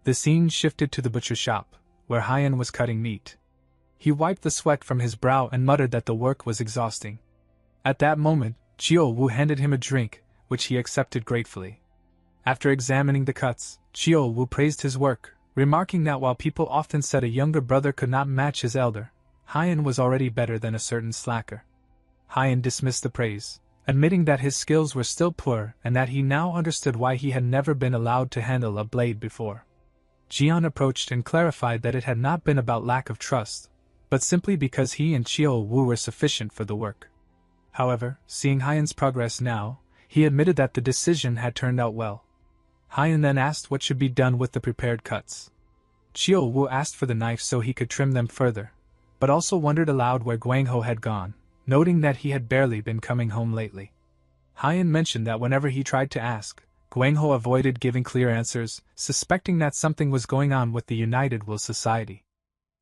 The scene shifted to the butcher shop, where Haiyan was cutting meat. He wiped the sweat from his brow and muttered that the work was exhausting. At that moment, Chiao Wu handed him a drink, which he accepted gratefully. After examining the cuts, Chiao Wu praised his work, remarking that while people often said a younger brother could not match his elder, Haiyan was already better than a certain slacker. Haiyan dismissed the praise, admitting that his skills were still poor and that he now understood why he had never been allowed to handle a blade before. Jian approached and clarified that it had not been about lack of trust, but simply because he and Chiao Wu were sufficient for the work. However, seeing Haiyan's progress now, he admitted that the decision had turned out well. Haiyan then asked what should be done with the prepared cuts. Chiao Wu asked for the knife so he could trim them further, but also wondered aloud where Guangho had gone, noting that he had barely been coming home lately. Haiyan mentioned that whenever he tried to ask, Guangho avoided giving clear answers, suspecting that something was going on with the United Will Society.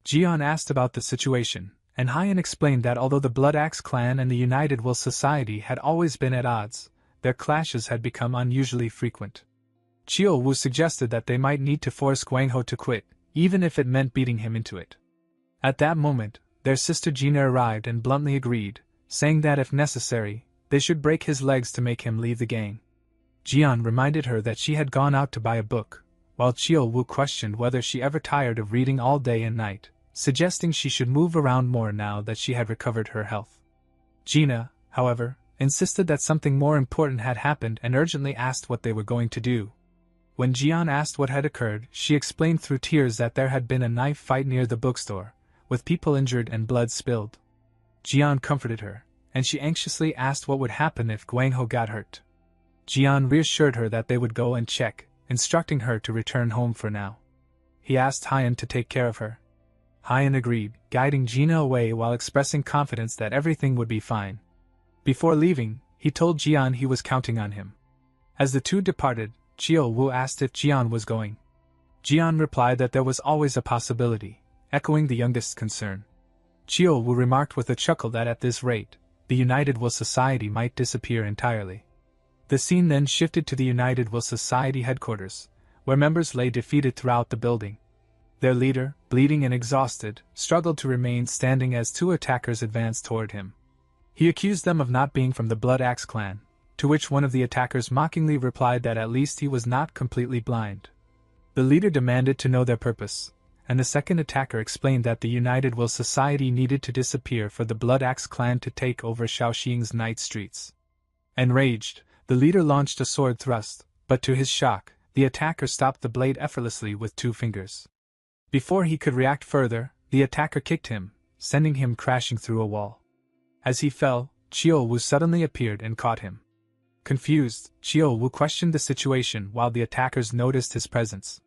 Jian asked about the situation, and Haiyan explained that although the Blood Axe clan and the United Will Society had always been at odds, their clashes had become unusually frequent. Chiao Wu suggested that they might need to force Guangho to quit, even if it meant beating him into it. At that moment, their sister Gina arrived and bluntly agreed, saying that if necessary, they should break his legs to make him leave the gang. Jian reminded her that she had gone out to buy a book, while Chiao Wu questioned whether she ever tired of reading all day and night, suggesting she should move around more now that she had recovered her health. Gina, however, insisted that something more important had happened and urgently asked what they were going to do. When Jian asked what had occurred, she explained through tears that there had been a knife fight near the bookstore, with people injured and blood spilled. Jian comforted her, and she anxiously asked what would happen if Guangho got hurt. Jian reassured her that they would go and check, instructing her to return home for now. He asked Haiyan to take care of her. Haiyan agreed, guiding Gina away while expressing confidence that everything would be fine. Before leaving, he told Jian he was counting on him. As the two departed, Chiao Wu asked if Jian was going. Jian replied that there was always a possibility, echoing the youngest's concern. Chiyo-woo remarked with a chuckle that at this rate, the United Will Society might disappear entirely. The scene then shifted to the United Will Society headquarters, where members lay defeated throughout the building. Their leader, bleeding and exhausted, struggled to remain standing as two attackers advanced toward him. He accused them of not being from the Blood Axe clan, to which one of the attackers mockingly replied that at least he was not completely blind. The leader demanded to know their purpose, and the second attacker explained that the United Will Society needed to disappear for the Blood Axe clan to take over Shaoxing's night streets. Enraged, the leader launched a sword thrust, but to his shock, the attacker stopped the blade effortlessly with 2 fingers. Before he could react further, the attacker kicked him, sending him crashing through a wall. As he fell, Chiyo-woo suddenly appeared and caught him. Confused, Chiyo-woo questioned the situation while the attackers noticed his presence.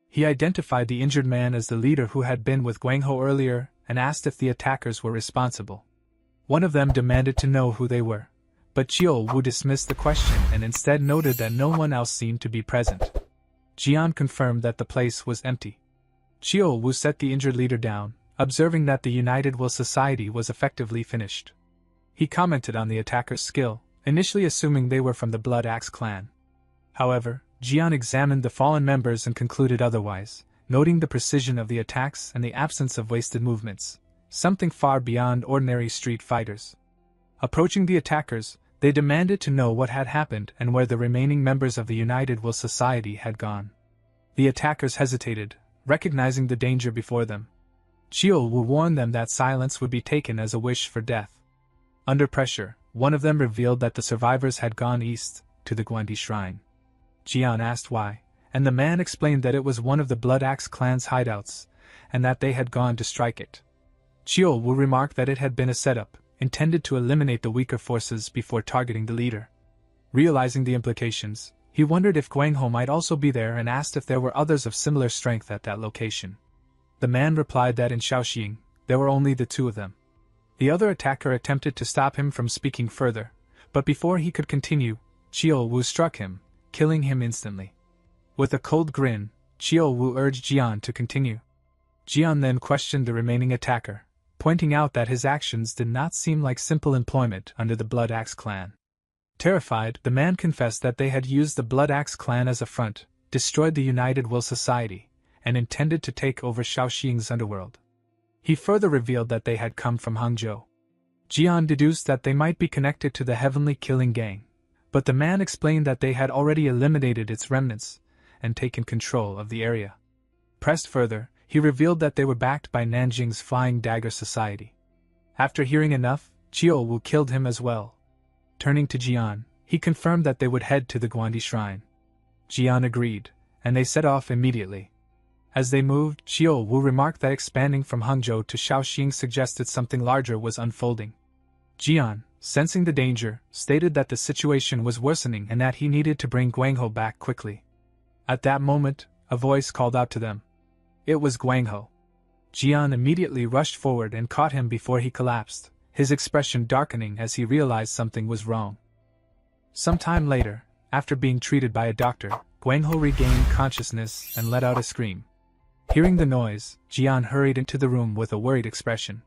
He identified the injured man as the leader who had been with Gwangho earlier and asked if the attackers were responsible. One of them demanded to know who they were, but Chiyo-woo dismissed the question and instead noted that no one else seemed to be present. Jian confirmed that the place was empty. Chiyo-woo set the injured leader down, observing that the United Will Society was effectively finished. He commented on the attacker's skill, initially assuming they were from the Blood Axe clan. However, Jian examined the fallen members and concluded otherwise, noting the precision of the attacks and the absence of wasted movements, something far beyond ordinary street fighters. Approaching the attackers, they demanded to know what had happened and where the remaining members of the United Will Society had gone. The attackers hesitated, recognizing the danger before them. Chiyo-woo warned them that silence would be taken as a wish for death. Under pressure, one of them revealed that the survivors had gone east, to the Guandi Shrine. Jian asked why, and the man explained that it was one of the Blood Axe clan's hideouts, and that they had gone to strike it. Chiyo-woo remarked that it had been a setup, intended to eliminate the weaker forces before targeting the leader. Realizing the implications, he wondered if Gwangho might also be there and asked if there were others of similar strength at that location. The man replied that in Shaoxing, there were only the 2 of them. The other attacker attempted to stop him from speaking further, but before he could continue, Chiyo-woo struck him, killing him instantly. With a cold grin, Chiyo-woo urged Jian to continue. Jian then questioned the remaining attacker, pointing out that his actions did not seem like simple employment under the Blood Axe clan. Terrified, the man confessed that they had used the Blood Axe clan as a front, destroyed the United Will Society, and intended to take over Shaoxing's underworld. He further revealed that they had come from Hangzhou. Jian deduced that they might be connected to the Heavenly Killing Gang, but the man explained that they had already eliminated its remnants and taken control of the area. Pressed further, he revealed that they were backed by Nanjing's Flying Dagger Society. After hearing enough, Chiyo-woo killed him as well. Turning to Jian, he confirmed that they would head to the Guandi Shrine. Jian agreed, and they set off immediately. As they moved, Chiyo-woo remarked that expanding from Hangzhou to Shaoxing suggested something larger was unfolding. Jian, sensing the danger, stated that the situation was worsening and that he needed to bring Gwangho back quickly. At that moment, a voice called out to them. It was Gwangho. Jian immediately rushed forward and caught him before he collapsed, his expression darkening as he realized something was wrong. Some time later, after being treated by a doctor, Gwangho regained consciousness and let out a scream. Hearing the noise, Jian hurried into the room with a worried expression.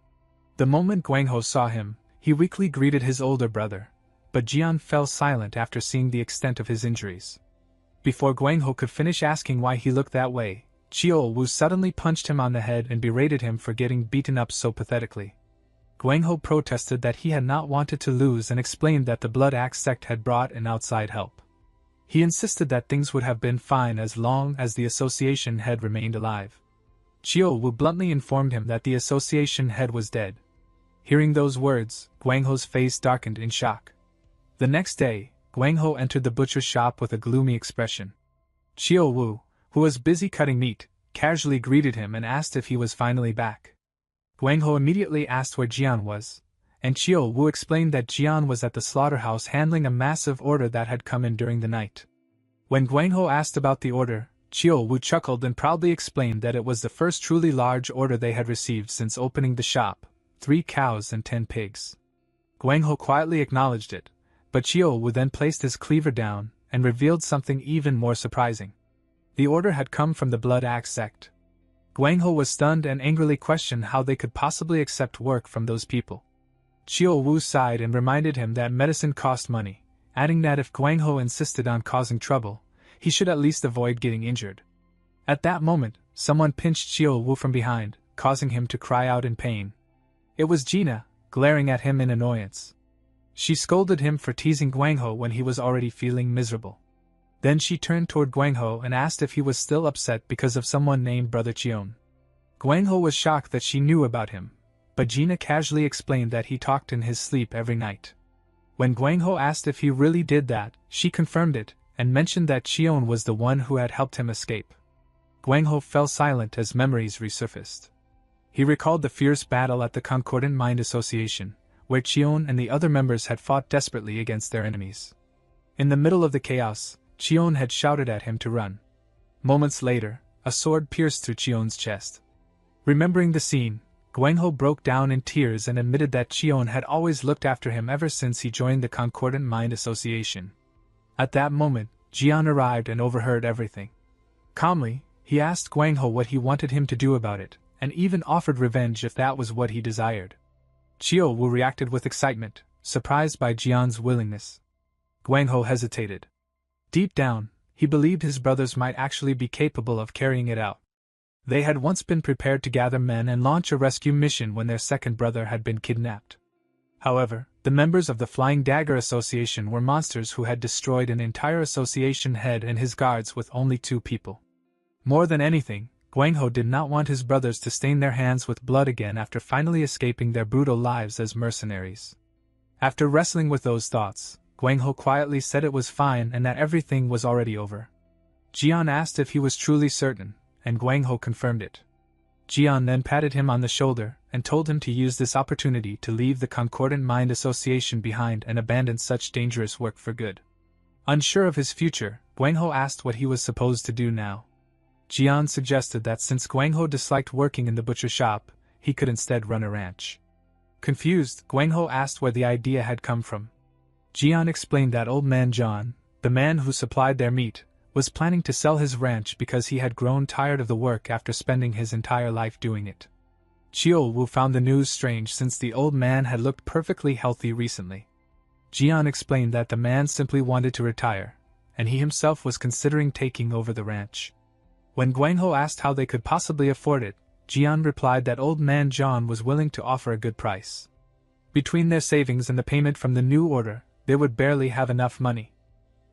The moment Gwangho saw him, he weakly greeted his older brother, but Jian fell silent after seeing the extent of his injuries. Before Gwangho could finish asking why he looked that way, Chiyo-woo suddenly punched him on the head and berated him for getting beaten up so pathetically. Gwangho protested that he had not wanted to lose and explained that the Blood Axe sect had brought in outside help. He insisted that things would have been fine as long as the association head remained alive. Chiyo-woo bluntly informed him that the association head was dead. Hearing those words, Gwangho's face darkened in shock. The next day, Gwangho entered the butcher's shop with a gloomy expression. Chiyo-woo, who was busy cutting meat, casually greeted him and asked if he was finally back. Gwangho immediately asked where Jian was, and Chiyo-woo explained that Jian was at the slaughterhouse handling a massive order that had come in during the night. When Gwangho asked about the order, Chiyo-woo chuckled and proudly explained that it was the first truly large order they had received since opening the shop, 3 cows and 10 pigs. Gwangho quietly acknowledged it, but Chiyo-woo then placed his cleaver down and revealed something even more surprising. The order had come from the Blood Axe sect. Guangho was stunned and angrily questioned how they could possibly accept work from those people. Chiu Wu sighed and reminded him that medicine cost money, adding that if Guangho insisted on causing trouble, he should at least avoid getting injured. At that moment, someone pinched Chiu Wu from behind, causing him to cry out in pain. It was Gina, glaring at him in annoyance. She scolded him for teasing Guangho when he was already feeling miserable. Then she turned toward Guangho and asked if he was still upset because of someone named Brother Chion. Guangho was shocked that she knew about him, but Gina casually explained that he talked in his sleep every night. When Guangho asked if he really did that, she confirmed it, and mentioned that Chion was the one who had helped him escape. Guangho fell silent as memories resurfaced. He recalled the fierce battle at the Concordant Mind Association, where Chion and the other members had fought desperately against their enemies. In the middle of the chaos, Chion had shouted at him to run. Moments later, a sword pierced through Chion's chest. Remembering the scene, Guangho broke down in tears and admitted that Chion had always looked after him ever since he joined the Concordant Mind Association. At that moment, Jian arrived and overheard everything. Calmly, he asked Guangho what he wanted him to do about it, and even offered revenge if that was what he desired. Chiu Wu reacted with excitement, surprised by Jian's willingness. Guangho hesitated. Deep down, he believed his brothers might actually be capable of carrying it out. They had once been prepared to gather men and launch a rescue mission when their second brother had been kidnapped. However, the members of the Flying Dagger Association were monsters who had destroyed an entire association head and his guards with only 2 people. More than anything, Guangho did not want his brothers to stain their hands with blood again after finally escaping their brutal lives as mercenaries. After wrestling with those thoughts, Guangho quietly said it was fine and that everything was already over. Jian asked if he was truly certain, and Guangho confirmed it. Jian then patted him on the shoulder and told him to use this opportunity to leave the Concordant Mind Association behind and abandon such dangerous work for good. Unsure of his future, Guangho asked what he was supposed to do now. Jian suggested that since Guangho disliked working in the butcher shop, he could instead run a ranch. Confused, Guangho asked where the idea had come from. Jian explained that Old Man John, the man who supplied their meat, was planning to sell his ranch because he had grown tired of the work after spending his entire life doing it. Chiu Wu found the news strange since the old man had looked perfectly healthy recently. Jian explained that the man simply wanted to retire, and he himself was considering taking over the ranch. When Guangho asked how they could possibly afford it, Jian replied that Old Man John was willing to offer a good price. Between their savings and the payment from the new order, they would barely have enough money.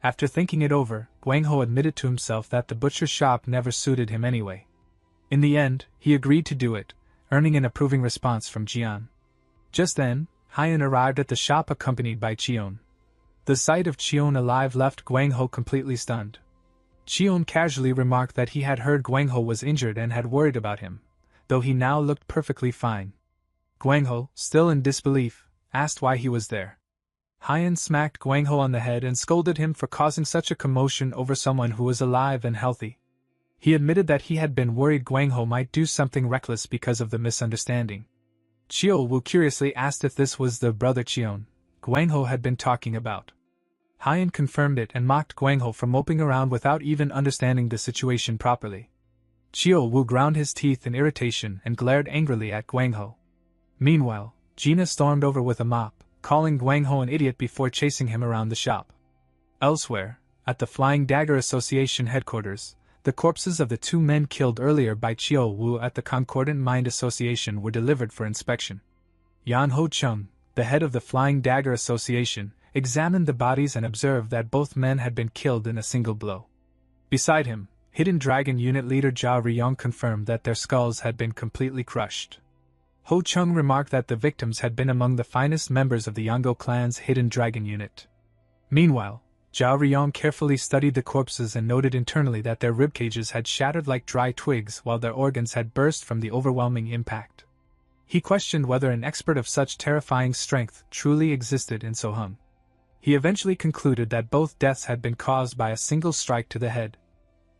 After thinking it over, Guangho admitted to himself that the butcher shop never suited him anyway. In the end, he agreed to do it, earning an approving response from Jian. Just then, Haiyan arrived at the shop accompanied by Chion. The sight of Chion alive left Guangho completely stunned. Chion casually remarked that he had heard Guangho was injured and had worried about him, though he now looked perfectly fine. Guangho, still in disbelief, asked why he was there. Haiyan smacked Guangho on the head and scolded him for causing such a commotion over someone who was alive and healthy. He admitted that he had been worried Guangho might do something reckless because of the misunderstanding. Chiu Wu curiously asked if this was the brother Chion Guangho had been talking about. Haiyan confirmed it and mocked Guangho for moping around without even understanding the situation properly. Chiu Wu ground his teeth in irritation and glared angrily at Guangho. Meanwhile, Gina stormed over with a mop, calling Guangho an idiot before chasing him around the shop. Elsewhere, at the Flying Dagger Association headquarters, the corpses of the 2 men killed earlier by Chiu Wu at the Concordant Mind Association were delivered for inspection. Yan Ho Chung, the head of the Flying Dagger Association, examined the bodies and observed that both men had been killed in a single blow. Beside him, Hidden Dragon Unit leader Zhao Riyong confirmed that their skulls had been completely crushed. Ho Chung remarked that the victims had been among the finest members of the Yongo clan's Hidden Dragon Unit. Meanwhile, Zhao Riyong carefully studied the corpses and noted internally that their ribcages had shattered like dry twigs while their organs had burst from the overwhelming impact. He questioned whether an expert of such terrifying strength truly existed in Sohung. He eventually concluded that both deaths had been caused by a single strike to the head.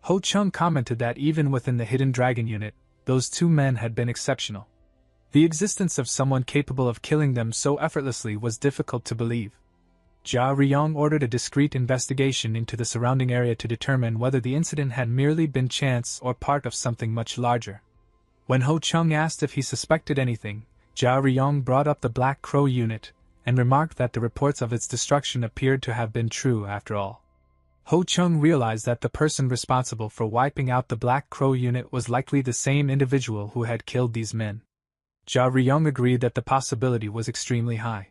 Ho Chung commented that even within the Hidden Dragon Unit, those 2 men had been exceptional. The existence of someone capable of killing them so effortlessly was difficult to believe. Zhao Riyong ordered a discreet investigation into the surrounding area to determine whether the incident had merely been chance or part of something much larger. When Ho Chung asked if he suspected anything, Jia Ryong brought up the Black Crow unit, and remarked that the reports of its destruction appeared to have been true after all. Ho Chung realized that the person responsible for wiping out the Black Crow unit was likely the same individual who had killed these men. Jia Ryong agreed that the possibility was extremely high.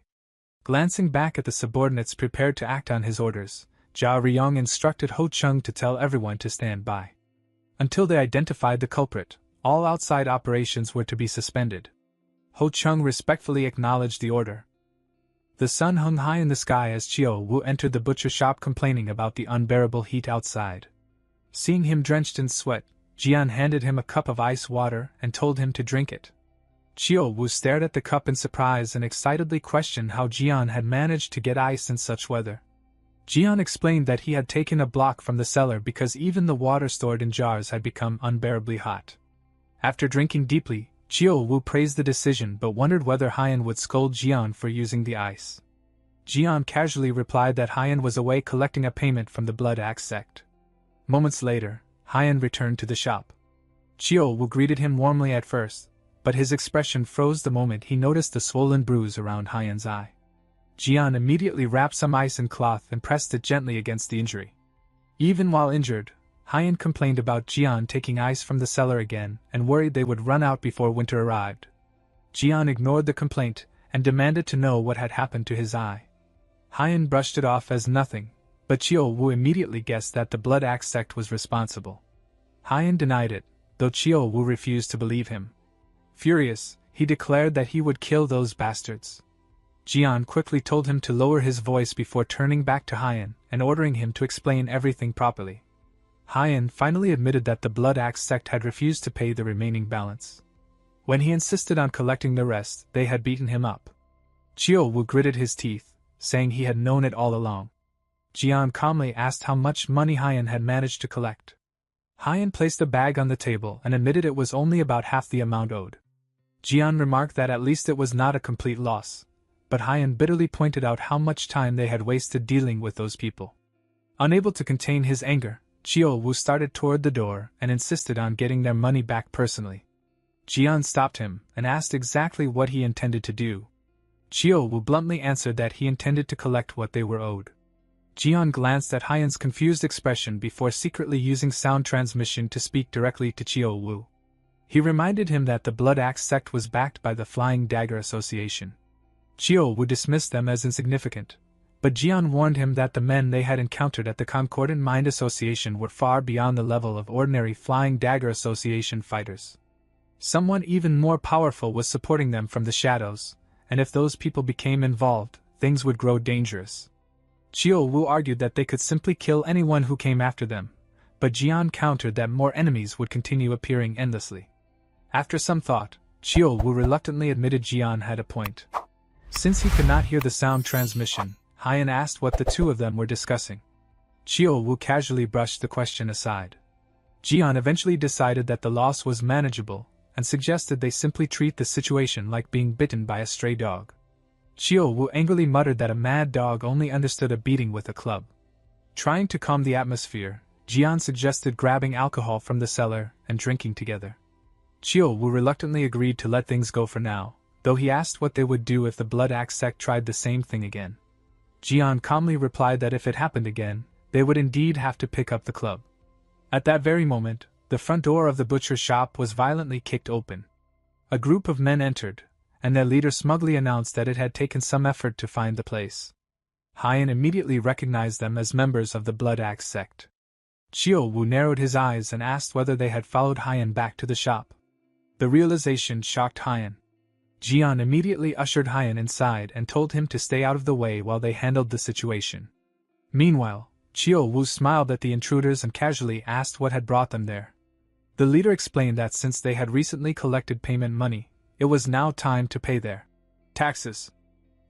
Glancing back at the subordinates prepared to act on his orders, Jia Ryong instructed Ho Chung to tell everyone to stand by. Until they identified the culprit, all outside operations were to be suspended. Ho Chung respectfully acknowledged the order. The sun hung high in the sky as Chio Wu entered the butcher shop complaining about the unbearable heat outside. Seeing him drenched in sweat, Jian handed him a cup of ice water and told him to drink it. Chio Wu stared at the cup in surprise and excitedly questioned how Jian had managed to get ice in such weather. Jian explained that he had taken a block from the cellar because even the water stored in jars had become unbearably hot. After drinking deeply, Chio Wu praised the decision but wondered whether Haiyan would scold Jian for using the ice. Jian casually replied that Haiyan was away collecting a payment from the Blood Axe sect. Moments later, Haiyan returned to the shop. Chio Wu greeted him warmly at first, but his expression froze the moment he noticed the swollen bruise around Haiyan's eye. Jian immediately wrapped some ice in cloth and pressed it gently against the injury. Even while injured, Haiyan complained about Jian taking ice from the cellar again and worried they would run out before winter arrived. Jian ignored the complaint and demanded to know what had happened to his eye. Haiyan brushed it off as nothing, but Chio Wu immediately guessed that the Blood Axe sect was responsible. Haiyan denied it, though Chio Wu refused to believe him. Furious, he declared that he would kill those bastards. Jian quickly told him to lower his voice before turning back to Haiyan and ordering him to explain everything properly. Haiyan finally admitted that the Blood Axe sect had refused to pay the remaining balance. When he insisted on collecting the rest, they had beaten him up. Chio Wu gritted his teeth, saying he had known it all along. Jian calmly asked how much money Haiyan had managed to collect. Haiyan placed a bag on the table and admitted it was only about half the amount owed. Jian remarked that at least it was not a complete loss, but Haiyan bitterly pointed out how much time they had wasted dealing with those people. Unable to contain his anger, Chio Wu started toward the door and insisted on getting their money back personally. Jian stopped him and asked exactly what he intended to do. Chio Wu bluntly answered that he intended to collect what they were owed. Jian glanced at Haiyan's confused expression before secretly using sound transmission to speak directly to Chio Wu. He reminded him that the Blood Axe sect was backed by the Flying Dagger Association. Chio Wu dismissed them as insignificant, but Jian warned him that the men they had encountered at the Concordant Mind Association were far beyond the level of ordinary Flying Dagger Association fighters. Someone even more powerful was supporting them from the shadows, and if those people became involved, things would grow dangerous. Chio Wu argued that they could simply kill anyone who came after them, but Jian countered that more enemies would continue appearing endlessly. After some thought, Chio Wu reluctantly admitted Jian had a point. Since he could not hear the sound transmission, Haiyan asked what the two of them were discussing. Chio Wu casually brushed the question aside. Jian eventually decided that the loss was manageable, and suggested they simply treat the situation like being bitten by a stray dog. Chio Wu angrily muttered that a mad dog only understood a beating with a club. Trying to calm the atmosphere, Jian suggested grabbing alcohol from the cellar and drinking together. Chio Wu reluctantly agreed to let things go for now, though he asked what they would do if the Blood Axe sect tried the same thing again. Jian calmly replied that if it happened again, they would indeed have to pick up the club. At that very moment, the front door of the butcher's shop was violently kicked open. A group of men entered, and their leader smugly announced that it had taken some effort to find the place. Haiyan immediately recognized them as members of the Blood Axe sect. Chio Wu narrowed his eyes and asked whether they had followed Haiyan back to the shop. The realization shocked Haiyan. Jian immediately ushered Haiyan inside and told him to stay out of the way while they handled the situation. Meanwhile, Chio Wu smiled at the intruders and casually asked what had brought them there. The leader explained that since they had recently collected payment money, it was now time to pay their taxes.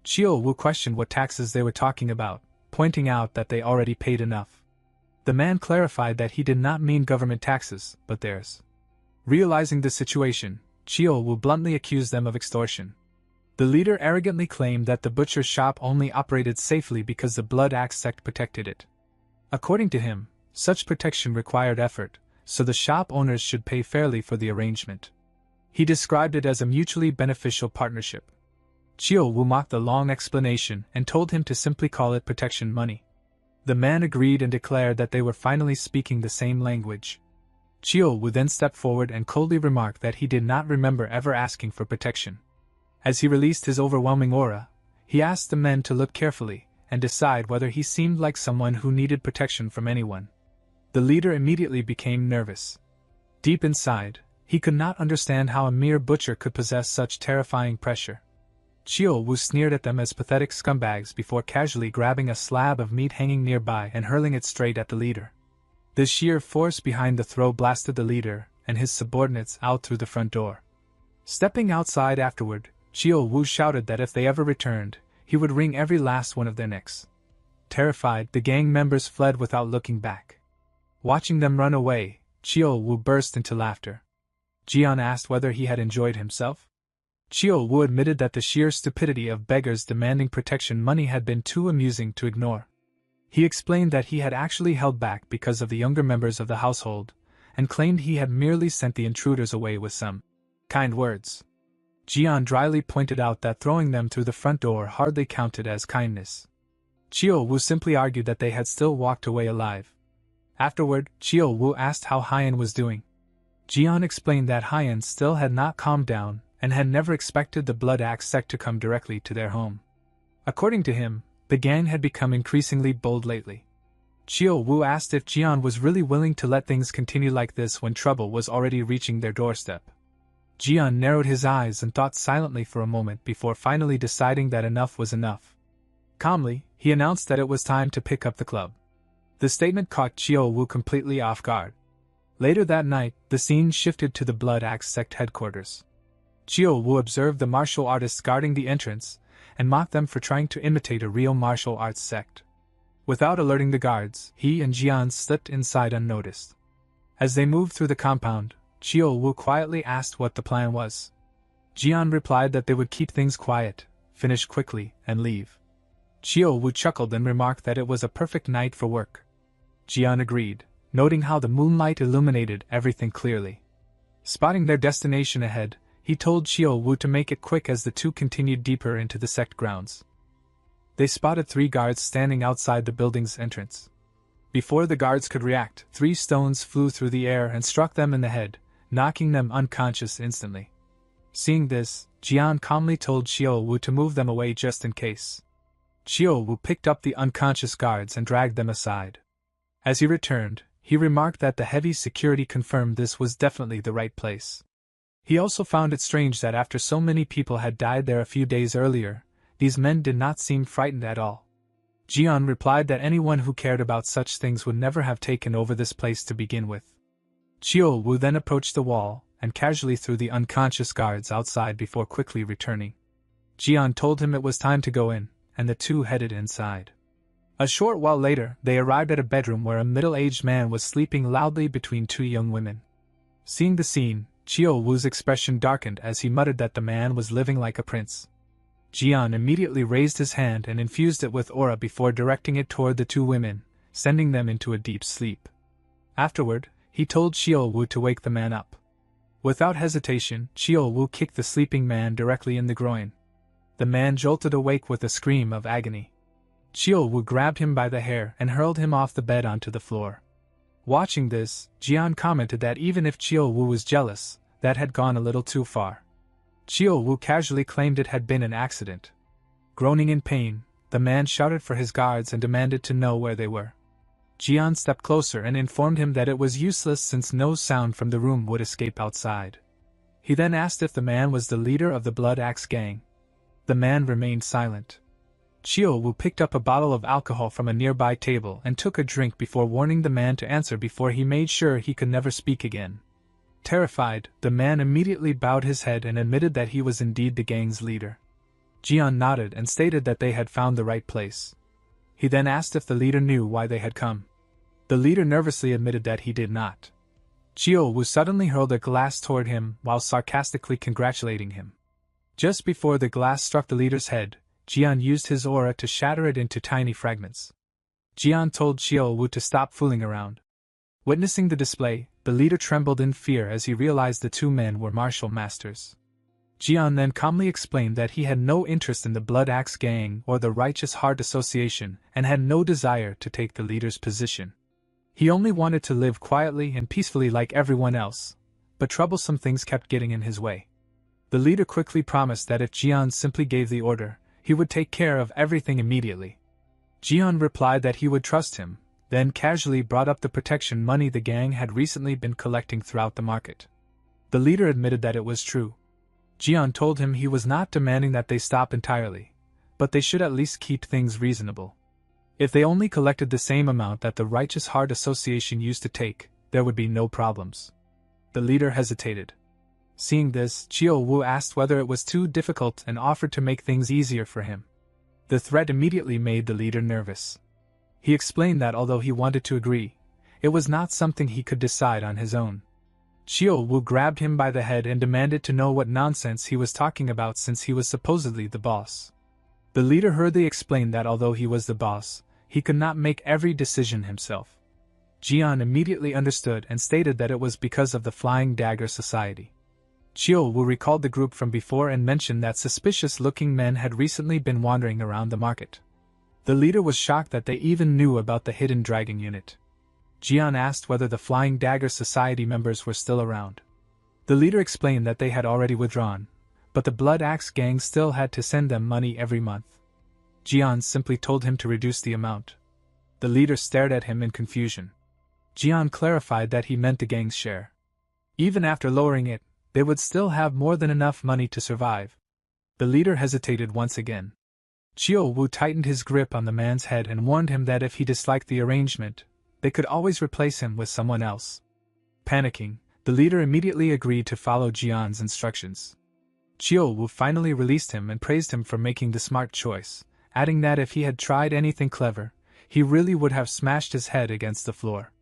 Chio Wu questioned what taxes they were talking about, pointing out that they already paid enough. The man clarified that he did not mean government taxes, but theirs. Realizing the situation, Chio Wu bluntly accused them of extortion. The leader arrogantly claimed that the butcher's shop only operated safely because the Blood Axe sect protected it. According to him, such protection required effort, so the shop owners should pay fairly for the arrangement. He described it as a mutually beneficial partnership. Chio Wu mocked the long explanation and told him to simply call it protection money. The man agreed and declared that they were finally speaking the same language. Chio Wu then stepped forward and coldly remarked that he did not remember ever asking for protection. As he released his overwhelming aura, he asked the men to look carefully and decide whether he seemed like someone who needed protection from anyone. The leader immediately became nervous. Deep inside, he could not understand how a mere butcher could possess such terrifying pressure. Chio Wu sneered at them as pathetic scumbags before casually grabbing a slab of meat hanging nearby and hurling it straight at the leader. The sheer force behind the throw blasted the leader and his subordinates out through the front door. Stepping outside afterward, Chio Wu shouted that if they ever returned, he would wring every last one of their necks. Terrified, the gang members fled without looking back. Watching them run away, Chio Wu burst into laughter. Jian asked whether he had enjoyed himself. Chio Wu admitted that the sheer stupidity of beggars demanding protection money had been too amusing to ignore. He explained that he had actually held back because of the younger members of the household, and claimed he had merely sent the intruders away with some kind words. Jian dryly pointed out that throwing them through the front door hardly counted as kindness. Chio Wu simply argued that they had still walked away alive. Afterward, Chio Wu asked how Haiyan was doing. Jian explained that Haiyan still had not calmed down and had never expected the Blood Axe sect to come directly to their home. According to him, the gang had become increasingly bold lately. Chio Wu asked if Jian was really willing to let things continue like this when trouble was already reaching their doorstep. Jian narrowed his eyes and thought silently for a moment before finally deciding that enough was enough. Calmly, he announced that it was time to pick up the club. The statement caught Chio Wu completely off guard. Later that night, the scene shifted to the Blood Axe sect headquarters. Chio Wu observed the martial artists guarding the entrance and mocked them for trying to imitate a real martial arts sect. Without alerting the guards, he and Jian slipped inside unnoticed. As they moved through the compound, Chio Wu quietly asked what the plan was. Jian replied that they would keep things quiet, finish quickly, and leave. Chio Wu chuckled and remarked that it was a perfect night for work. Jian agreed, noting how the moonlight illuminated everything clearly. Spotting their destination ahead, he told Chio Wu to make it quick as the two continued deeper into the sect grounds. They spotted 3 guards standing outside the building's entrance. Before the guards could react, 3 stones flew through the air and struck them in the head, knocking them unconscious instantly. Seeing this, Jian calmly told Chio Wu to move them away just in case. Chio Wu picked up the unconscious guards and dragged them aside. As he returned, he remarked that the heavy security confirmed this was definitely the right place. He also found it strange that after so many people had died there a few days earlier, these men did not seem frightened at all. Jian replied that anyone who cared about such things would never have taken over this place to begin with. Chio Wu then approached the wall and casually threw the unconscious guards outside before quickly returning. Jian told him it was time to go in, and the two headed inside. A short while later, they arrived at a bedroom where a middle-aged man was sleeping loudly between 2 young women. Seeing the scene, Chio Wu's expression darkened as he muttered that the man was living like a prince. Jian immediately raised his hand and infused it with aura before directing it toward the 2 women, sending them into a deep sleep. Afterward, he told Chio Wu to wake the man up. Without hesitation, Chio Wu kicked the sleeping man directly in the groin. The man jolted awake with a scream of agony. Chio Wu grabbed him by the hair and hurled him off the bed onto the floor. Watching this, Jian commented that even if Chio Wu was jealous, that had gone a little too far. Chio Wu casually claimed it had been an accident. Groaning in pain, the man shouted for his guards and demanded to know where they were. Jian stepped closer and informed him that it was useless since no sound from the room would escape outside. He then asked if the man was the leader of the Blood Axe gang. The man remained silent. Chio Wu picked up a bottle of alcohol from a nearby table and took a drink before warning the man to answer before he made sure he could never speak again. Terrified, the man immediately bowed his head and admitted that he was indeed the gang's leader. Jian nodded and stated that they had found the right place. He then asked if the leader knew why they had come. The leader nervously admitted that he did not. Chio Wu suddenly hurled a glass toward him while sarcastically congratulating him. Just before the glass struck the leader's head, Jian used his aura to shatter it into tiny fragments. Jian told Chio Wu to stop fooling around. Witnessing the display, the leader trembled in fear as he realized the two men were martial masters. Jian then calmly explained that he had no interest in the Blood Axe Gang or the Righteous Heart Association and had no desire to take the leader's position. He only wanted to live quietly and peacefully like everyone else, but troublesome things kept getting in his way. The leader quickly promised that if Jian simply gave the order, he would take care of everything immediately. Jian replied that he would trust him, then casually brought up the protection money the gang had recently been collecting throughout the market. The leader admitted that it was true. Jian told him he was not demanding that they stop entirely, but they should at least keep things reasonable. If they only collected the same amount that the Righteous Heart Association used to take, there would be no problems. The leader hesitated. Seeing this, Chiyo Wu asked whether it was too difficult and offered to make things easier for him. The threat immediately made the leader nervous. He explained that although he wanted to agree, it was not something he could decide on his own. Chiyo Wu grabbed him by the head and demanded to know what nonsense he was talking about since he was supposedly the boss. The leader hurriedly explained that although he was the boss, he could not make every decision himself. Jian immediately understood and stated that it was because of the Flying Dagger Society. Chiyo Wu recalled the group from before and mentioned that suspicious-looking men had recently been wandering around the market. The leader was shocked that they even knew about the Hidden Dragon Unit. Jian asked whether the Flying Dagger Society members were still around. The leader explained that they had already withdrawn, but the Blood Axe Gang still had to send them money every month. Jian simply told him to reduce the amount. The leader stared at him in confusion. Jian clarified that he meant the gang's share. Even after lowering it, they would still have more than enough money to survive. The leader hesitated once again. Chiyo Wu tightened his grip on the man's head and warned him that if he disliked the arrangement, they could always replace him with someone else. Panicking, the leader immediately agreed to follow Jian's instructions. Chiyo Wu finally released him and praised him for making the smart choice, adding that if he had tried anything clever, he really would have smashed his head against the floor.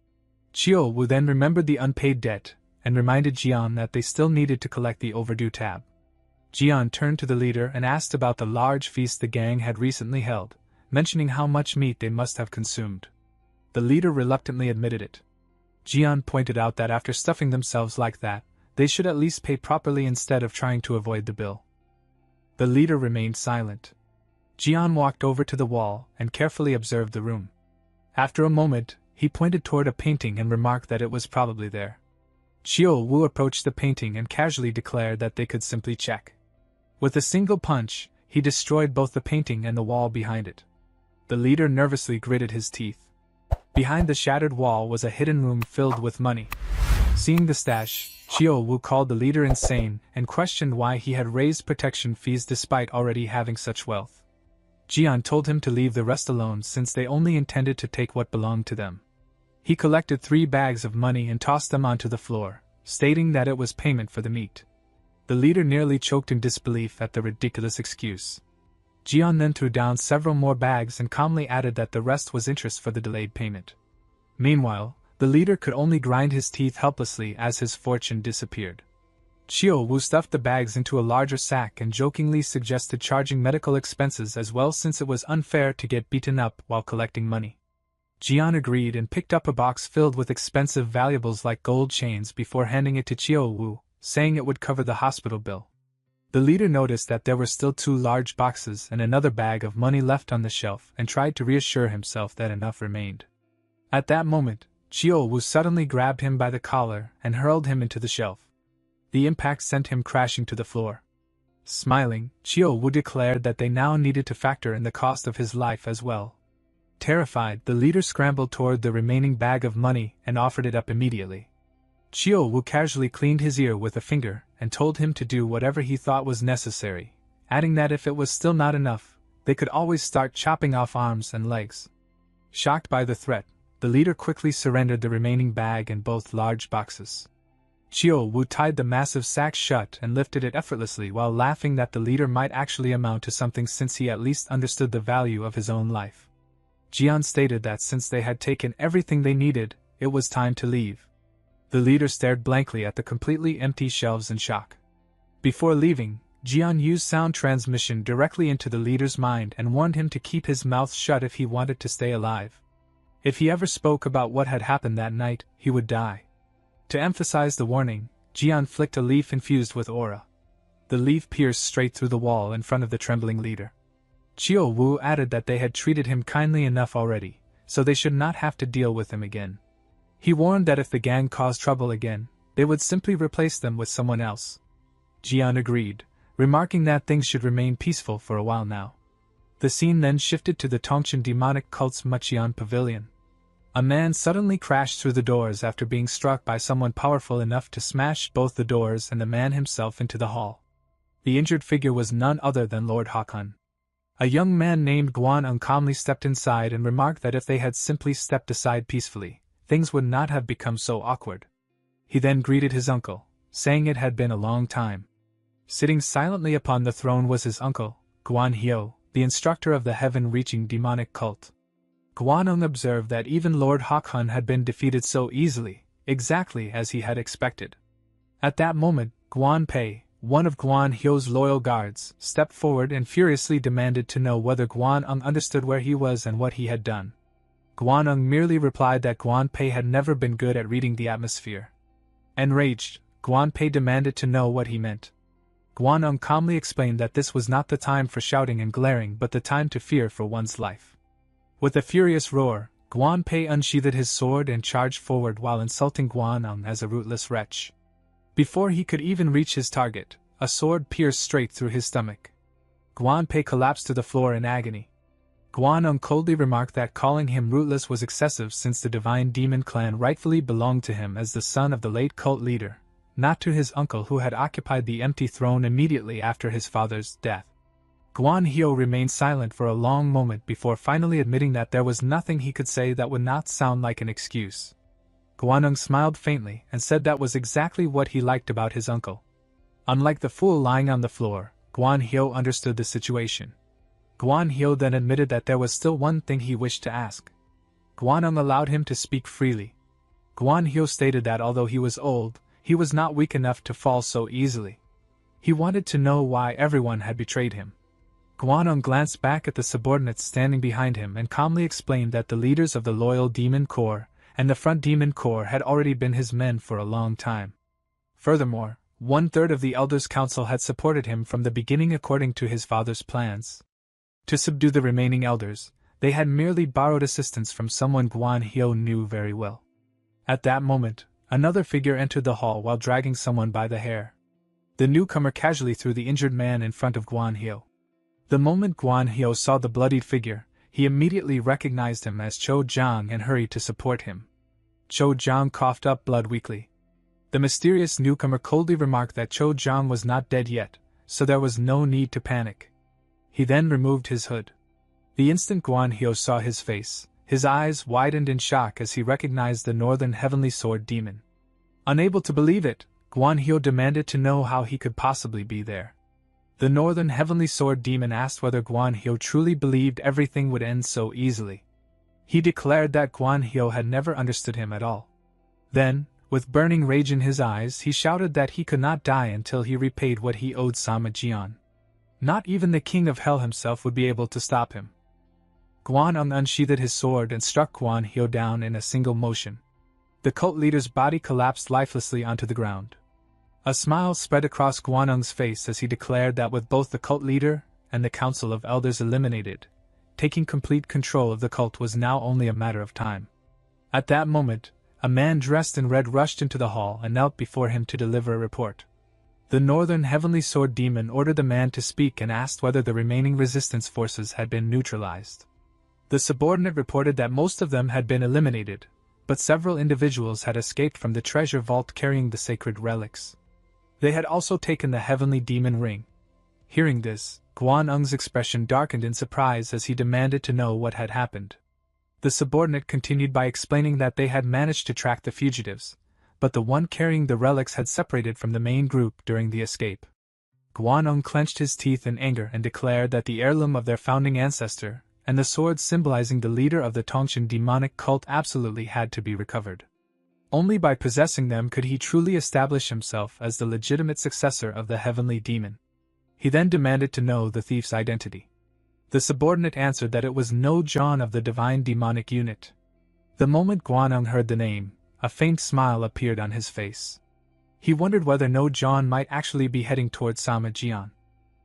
Chiyo Wu then remembered the unpaid debt, and reminded Jian that they still needed to collect the overdue tab. Jian turned to the leader and asked about the large feast the gang had recently held, mentioning how much meat they must have consumed. The leader reluctantly admitted it. Jian pointed out that after stuffing themselves like that, they should at least pay properly instead of trying to avoid the bill. The leader remained silent. Jian walked over to the wall and carefully observed the room. After a moment, he pointed toward a painting and remarked that it was probably there. Chiyo Wu approached the painting and casually declared that they could simply check. With a single punch, he destroyed both the painting and the wall behind it. The leader nervously gritted his teeth. Behind the shattered wall was a hidden room filled with money. Seeing the stash, Chiyo Wu called the leader insane and questioned why he had raised protection fees despite already having such wealth. Jian told him to leave the rest alone since they only intended to take what belonged to them. He collected 3 bags of money and tossed them onto the floor, stating that it was payment for the meat. The leader nearly choked in disbelief at the ridiculous excuse. Jian then threw down several more bags and calmly added that the rest was interest for the delayed payment. Meanwhile, the leader could only grind his teeth helplessly as his fortune disappeared. Chiyo Wu stuffed the bags into a larger sack and jokingly suggested charging medical expenses as well since it was unfair to get beaten up while collecting money. Jian agreed and picked up a box filled with expensive valuables like gold chains before handing it to Chiyo Wu, saying it would cover the hospital bill. The leader noticed that there were still 2 large boxes and another bag of money left on the shelf and tried to reassure himself that enough remained. At that moment, Chiyo Wu suddenly grabbed him by the collar and hurled him into the shelf. The impact sent him crashing to the floor. Smiling, Chiyo Wu declared that they now needed to factor in the cost of his life as well. Terrified, the leader scrambled toward the remaining bag of money and offered it up immediately. Chiyo Wu casually cleaned his ear with a finger and told him to do whatever he thought was necessary, adding that if it was still not enough, they could always start chopping off arms and legs. Shocked by the threat, the leader quickly surrendered the remaining bag and both large boxes. Chiyo Wu tied the massive sack shut and lifted it effortlessly while laughing that the leader might actually amount to something since he at least understood the value of his own life. Jian stated that since they had taken everything they needed, it was time to leave. The leader stared blankly at the completely empty shelves in shock. Before leaving, Jian used sound transmission directly into the leader's mind and warned him to keep his mouth shut if he wanted to stay alive. If he ever spoke about what had happened that night, he would die. To emphasize the warning, Jian flicked a leaf infused with aura. The leaf pierced straight through the wall in front of the trembling leader. Chiu Wu added that they had treated him kindly enough already, so they should not have to deal with him again. He warned that if the gang caused trouble again, they would simply replace them with someone else. Jian agreed, remarking that things should remain peaceful for a while now. The scene then shifted to the Tongchen demonic cult's Machian pavilion. A man suddenly crashed through the doors after being struck by someone powerful enough to smash both the doors and the man himself into the hall. The injured figure was none other than Lord Hakan. A young man named Guan calmly stepped inside and remarked that if they had simply stepped aside peacefully, things would not have become so awkward. He then greeted his uncle, saying it had been a long time. Sitting silently upon the throne was his uncle, Guan Hyo, the instructor of the heaven-reaching demonic cult. Guan observed that even Lord Hakan had been defeated so easily, exactly as he had expected. At that moment, Guan Pei, one of Guan Hyo's loyal guards, stepped forward and furiously demanded to know whether Guan understood where he was and what he had done. Guan merely replied that Guan Pei had never been good at reading the atmosphere. Enraged, Guan Pei demanded to know what he meant. Guan calmly explained that this was not the time for shouting and glaring but the time to fear for one's life. With a furious roar, Guan Pei unsheathed his sword and charged forward while insulting Guan as a rootless wretch. Before he could even reach his target, a sword pierced straight through his stomach. Guan Pei collapsed to the floor in agony. Guan coldly remarked that calling him rootless was excessive since the Divine Demon clan rightfully belonged to him as the son of the late cult leader, not to his uncle who had occupied the empty throne immediately after his father's death. Guan Hyo remained silent for a long moment before finally admitting that there was nothing he could say that would not sound like an excuse. Guan smiled faintly and said that was exactly what he liked about his uncle. Unlike the fool lying on the floor, Guan Hyo understood the situation. Guan Hyo then admitted that there was still one thing he wished to ask. Guan allowed him to speak freely. Guan Hyo stated that although he was old, he was not weak enough to fall so easily. He wanted to know why everyone had betrayed him. Guan glanced back at the subordinates standing behind him and calmly explained that the leaders of the loyal Demon Corps and the Front Demon Corps had already been his men for a long time. Furthermore, 1/3 of the Elders' Council had supported him from the beginning according to his father's plans. To subdue the remaining elders, they had merely borrowed assistance from someone Guan Hyo knew very well. At that moment, another figure entered the hall while dragging someone by the hair. The newcomer casually threw the injured man in front of Guan Hyo. The moment Guan Hyo saw the bloodied figure, he immediately recognized him as Cho Jiang and hurried to support him. Cho Jiang coughed up blood weakly. The mysterious newcomer coldly remarked that Cho Jiang was not dead yet, so there was no need to panic. He then removed his hood. The instant Guan Hyo saw his face, his eyes widened in shock as he recognized the Northern Heavenly Sword Demon. Unable to believe it, Guan Hyo demanded to know how he could possibly be there. The Northern Heavenly Sword Demon asked whether Guan Hyo truly believed everything would end so easily. He declared that Guan Hyo had never understood him at all. Then, with burning rage in his eyes, he shouted that he could not die until he repaid what he owed Sama Jian. Not even the King of Hell himself would be able to stop him. Guan unsheathed his sword and struck Guan Hyo down in a single motion. The cult leader's body collapsed lifelessly onto the ground. A smile spread across Guan's face as he declared that with both the cult leader and the Council of Elders eliminated, taking complete control of the cult was now only a matter of time. At that moment, a man dressed in red rushed into the hall and knelt before him to deliver a report. The Northern Heavenly Sword Demon ordered the man to speak and asked whether the remaining resistance forces had been neutralized. The subordinate reported that most of them had been eliminated, but several individuals had escaped from the treasure vault carrying the sacred relics. They had also taken the Heavenly Demon Ring. Hearing this, Guan's expression darkened in surprise as he demanded to know what had happened. The subordinate continued by explaining that they had managed to track the fugitives, but the one carrying the relics had separated from the main group during the escape. Guan clenched his teeth in anger and declared that the heirloom of their founding ancestor, and the sword symbolizing the leader of the Tongchen demonic cult absolutely had to be recovered. Only by possessing them could he truly establish himself as the legitimate successor of the Heavenly Demon. He then demanded to know the thief's identity. The subordinate answered that it was No John of the Divine Demonic Unit. The moment Guan heard the name, a faint smile appeared on his face. He wondered whether No John might actually be heading towards Sama Jian.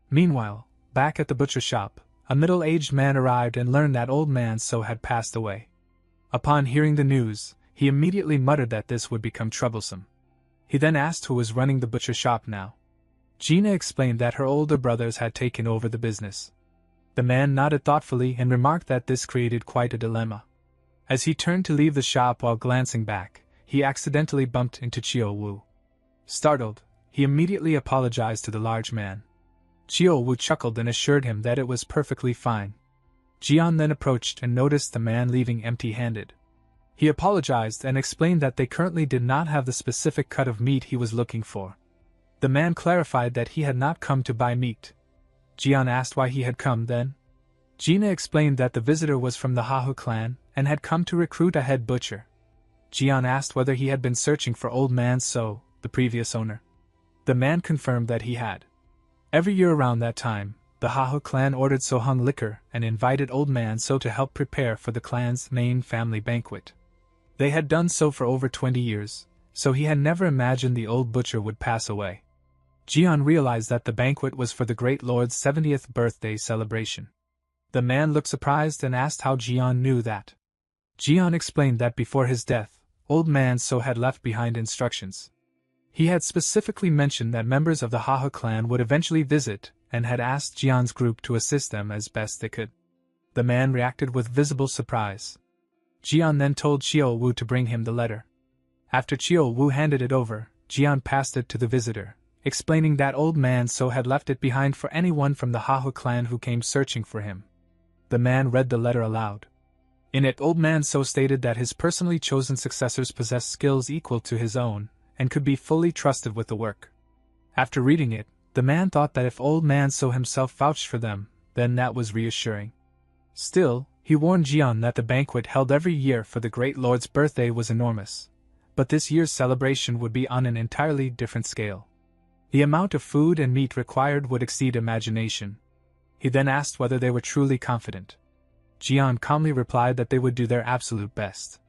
Meanwhile, back at the butcher shop, a middle-aged man arrived and learned that old man So had passed away. Upon hearing the news, he immediately muttered that this would become troublesome. He then asked who was running the butcher shop now. Gina explained that her older brothers had taken over the business. The man nodded thoughtfully and remarked that this created quite a dilemma. As he turned to leave the shop while glancing back, he accidentally bumped into Chio Wu. Startled, he immediately apologized to the large man. Chio Wu chuckled and assured him that it was perfectly fine. Jian then approached and noticed the man leaving empty-handed. He apologized and explained that they currently did not have the specific cut of meat he was looking for. The man clarified that he had not come to buy meat. Jian asked why he had come then. Gina explained that the visitor was from the Hahu clan and had come to recruit a head butcher. Jian asked whether he had been searching for Old Man So, the previous owner. The man confirmed that he had. Every year around that time, the Hahu clan ordered Sohung liquor and invited Old Man So to help prepare for the clan's main family banquet. They had done so for over 20 years, so he had never imagined the old butcher would pass away. Jian realized that the banquet was for the great lord's 70th birthday celebration. The man looked surprised and asked how Jian knew that. Jian explained that before his death, Old Man So had left behind instructions. He had specifically mentioned that members of the Hahu clan would eventually visit and had asked Jian's group to assist them as best they could. The man reacted with visible surprise. Jian then told Chio Wu to bring him the letter. After Chio Wu handed it over, Jian passed it to the visitor, explaining that Old Man So had left it behind for anyone from the Hahu clan who came searching for him. The man read the letter aloud. In it, Old Man So stated that his personally chosen successors possessed skills equal to his own, and could be fully trusted with the work. After reading it, the man thought that if Old Man So himself vouched for them, then that was reassuring. Still, he warned Jian that the banquet held every year for the great lord's birthday was enormous, but this year's celebration would be on an entirely different scale. The amount of food and meat required would exceed imagination. He then asked whether they were truly confident. Jian calmly replied that they would do their absolute best.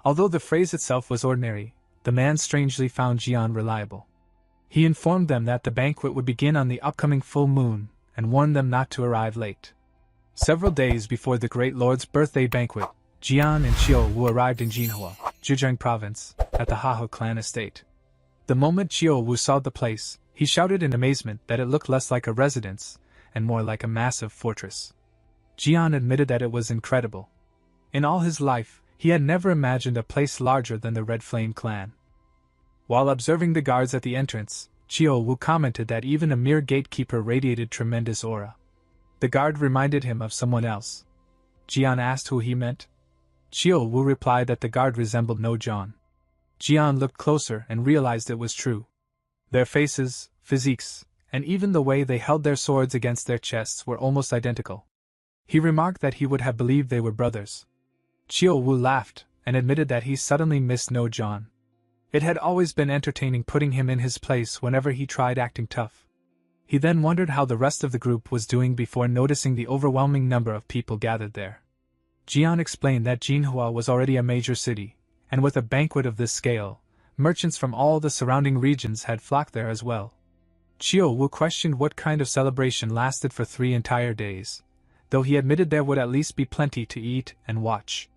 Although the phrase itself was ordinary, the man strangely found Jian reliable. He informed them that the banquet would begin on the upcoming full moon, and warned them not to arrive late. Several days before the great lord's birthday banquet, Jian and Chio Wu arrived in Jinhua, Zhejiang province, at the Hahu clan estate. The moment Chio Wu saw the place, he shouted in amazement that it looked less like a residence, and more like a massive fortress. Jian admitted that it was incredible. In all his life, he had never imagined a place larger than the Red Flame clan. While observing the guards at the entrance, Chio Wu commented that even a mere gatekeeper radiated tremendous aura. The guard reminded him of someone else. Jian asked who he meant. Chio Wu replied that the guard resembled No John. Jian looked closer and realized it was true. Their faces, physiques, and even the way they held their swords against their chests were almost identical. He remarked that he would have believed they were brothers. Chio Wu laughed and admitted that he suddenly missed No John. It had always been entertaining putting him in his place whenever he tried acting tough. He then wondered how the rest of the group was doing before noticing the overwhelming number of people gathered there. Jian explained that Jinhua was already a major city, and with a banquet of this scale, merchants from all the surrounding regions had flocked there as well. Chio Wu questioned what kind of celebration lasted for 3 entire days, though he admitted there would at least be plenty to eat and watch.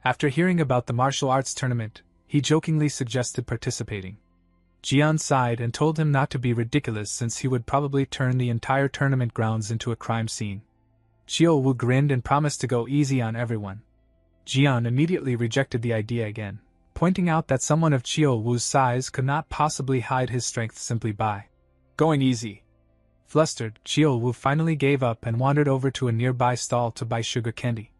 After hearing about the martial arts tournament, he jokingly suggested participating. Jian sighed and told him not to be ridiculous since he would probably turn the entire tournament grounds into a crime scene. Chio Wu grinned and promised to go easy on everyone. Jian immediately rejected the idea again, pointing out that someone of Chio Wu's size could not possibly hide his strength simply by going easy. Flustered, Chio Wu finally gave up and wandered over to a nearby stall to buy sugar candy.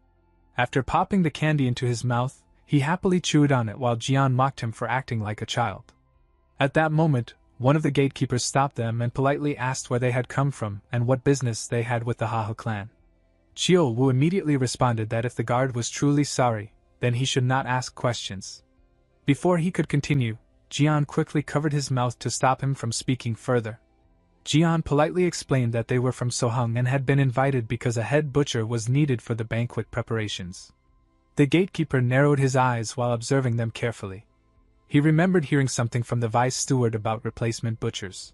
After popping the candy into his mouth, he happily chewed on it while Jian mocked him for acting like a child. At that moment, one of the gatekeepers stopped them and politely asked where they had come from and what business they had with the Hahu clan. Chio Wu immediately responded that if the guard was truly sorry, then he should not ask questions. Before he could continue, Jian quickly covered his mouth to stop him from speaking further. Jian politely explained that they were from Sohung and had been invited because a head butcher was needed for the banquet preparations. The gatekeeper narrowed his eyes while observing them carefully. He remembered hearing something from the vice steward about replacement butchers.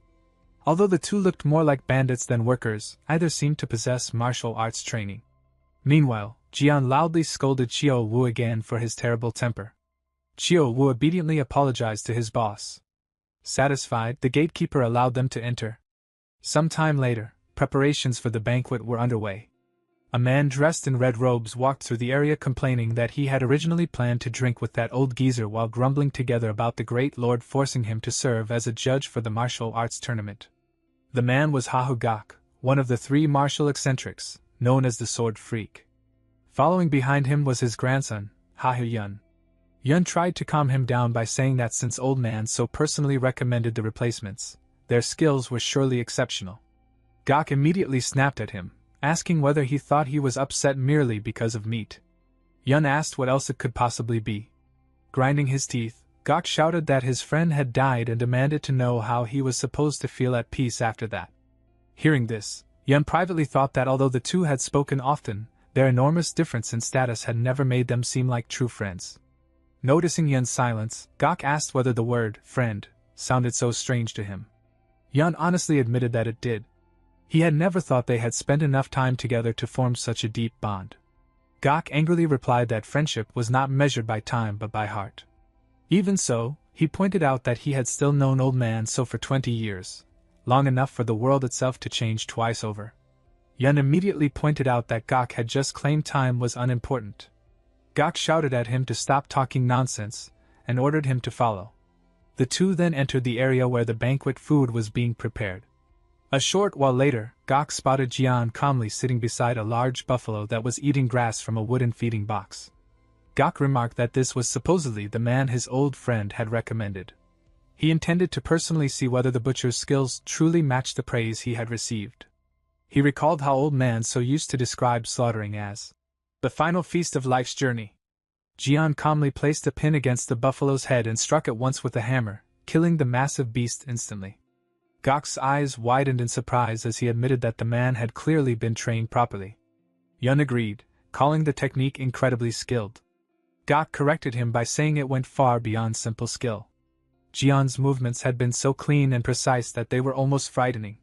Although the two looked more like bandits than workers, either seemed to possess martial arts training. Meanwhile, Jian loudly scolded Qiu Wu again for his terrible temper. Qiu Wu obediently apologized to his boss. Satisfied, the gatekeeper allowed them to enter. Some time later, preparations for the banquet were underway. A man dressed in red robes walked through the area complaining that he had originally planned to drink with that old geezer while grumbling together about the great lord forcing him to serve as a judge for the martial arts tournament. The man was Hahu Gak, one of the three martial eccentrics, known as the Sword Freak. Following behind him was his grandson, Hahu Yun. Yun tried to calm him down by saying that since Old Man so personally recommended the replacements, their skills were surely exceptional. Gak immediately snapped at him, asking whether he thought he was upset merely because of meat. Yun asked what else it could possibly be. Grinding his teeth, Gak shouted that his friend had died and demanded to know how he was supposed to feel at peace after that. Hearing this, Yun privately thought that although the two had spoken often, their enormous difference in status had never made them seem like true friends. Noticing Yun's silence, Gak asked whether the word friend sounded so strange to him. Yun honestly admitted that it did. He had never thought they had spent enough time together to form such a deep bond. Gak angrily replied that friendship was not measured by time but by heart. Even so, he pointed out that he had still known Old Man so for 20 years, long enough for the world itself to change twice over. Yun immediately pointed out that Gak had just claimed time was unimportant. Gak shouted at him to stop talking nonsense, and ordered him to follow. The two then entered the area where the banquet food was being prepared. A short while later, Gak spotted Jian calmly sitting beside a large buffalo that was eating grass from a wooden feeding box. Gak remarked that this was supposedly the man his old friend had recommended. He intended to personally see whether the butcher's skills truly matched the praise he had received. He recalled how Old Man so used to describe slaughtering as the final feast of life's journey. Jian calmly placed a pin against the buffalo's head and struck it once with a hammer, killing the massive beast instantly. Gak's eyes widened in surprise as he admitted that the man had clearly been trained properly. Yun agreed, calling the technique incredibly skilled. Gak corrected him by saying it went far beyond simple skill. Jian's movements had been so clean and precise that they were almost frightening.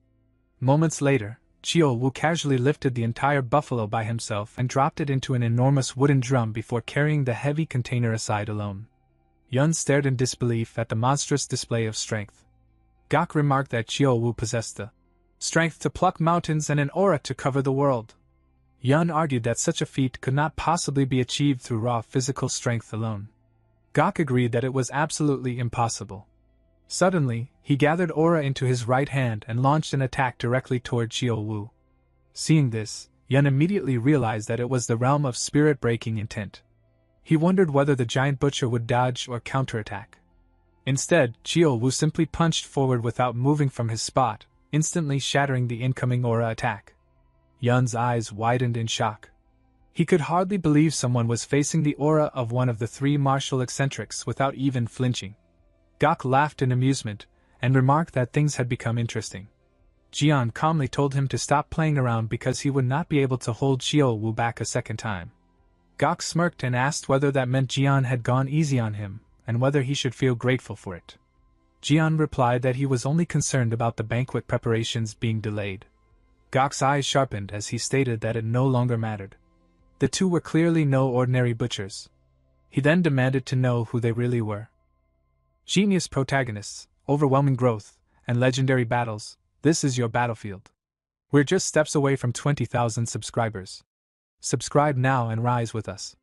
Moments later, Qiu Wu casually lifted the entire buffalo by himself and dropped it into an enormous wooden drum before carrying the heavy container aside alone. Yun stared in disbelief at the monstrous display of strength. Gak remarked that Qiu Wu possessed the strength to pluck mountains and an aura to cover the world. Yun argued that such a feat could not possibly be achieved through raw physical strength alone. Gak agreed that it was absolutely impossible. Suddenly, he gathered aura into his right hand and launched an attack directly toward Qiu Wu. Seeing this, Yun immediately realized that it was the realm of spirit-breaking intent. He wondered whether the giant butcher would dodge or counterattack. Instead, Qiu Wu simply punched forward without moving from his spot, instantly shattering the incoming aura attack. Yun's eyes widened in shock. He could hardly believe someone was facing the aura of one of the three martial eccentrics without even flinching. Gak laughed in amusement, and remarked that things had become interesting. Jian calmly told him to stop playing around because he would not be able to hold Qiu Wu back a second time. Gak smirked and asked whether that meant Jian had gone easy on him, and whether he should feel grateful for it. Jian replied that he was only concerned about the banquet preparations being delayed. Gak's eyes sharpened as he stated that it no longer mattered. The two were clearly no ordinary butchers. He then demanded to know who they really were. Genius protagonists, overwhelming growth, and legendary battles, this is your battlefield. We're just steps away from 20,000 subscribers. Subscribe now and rise with us.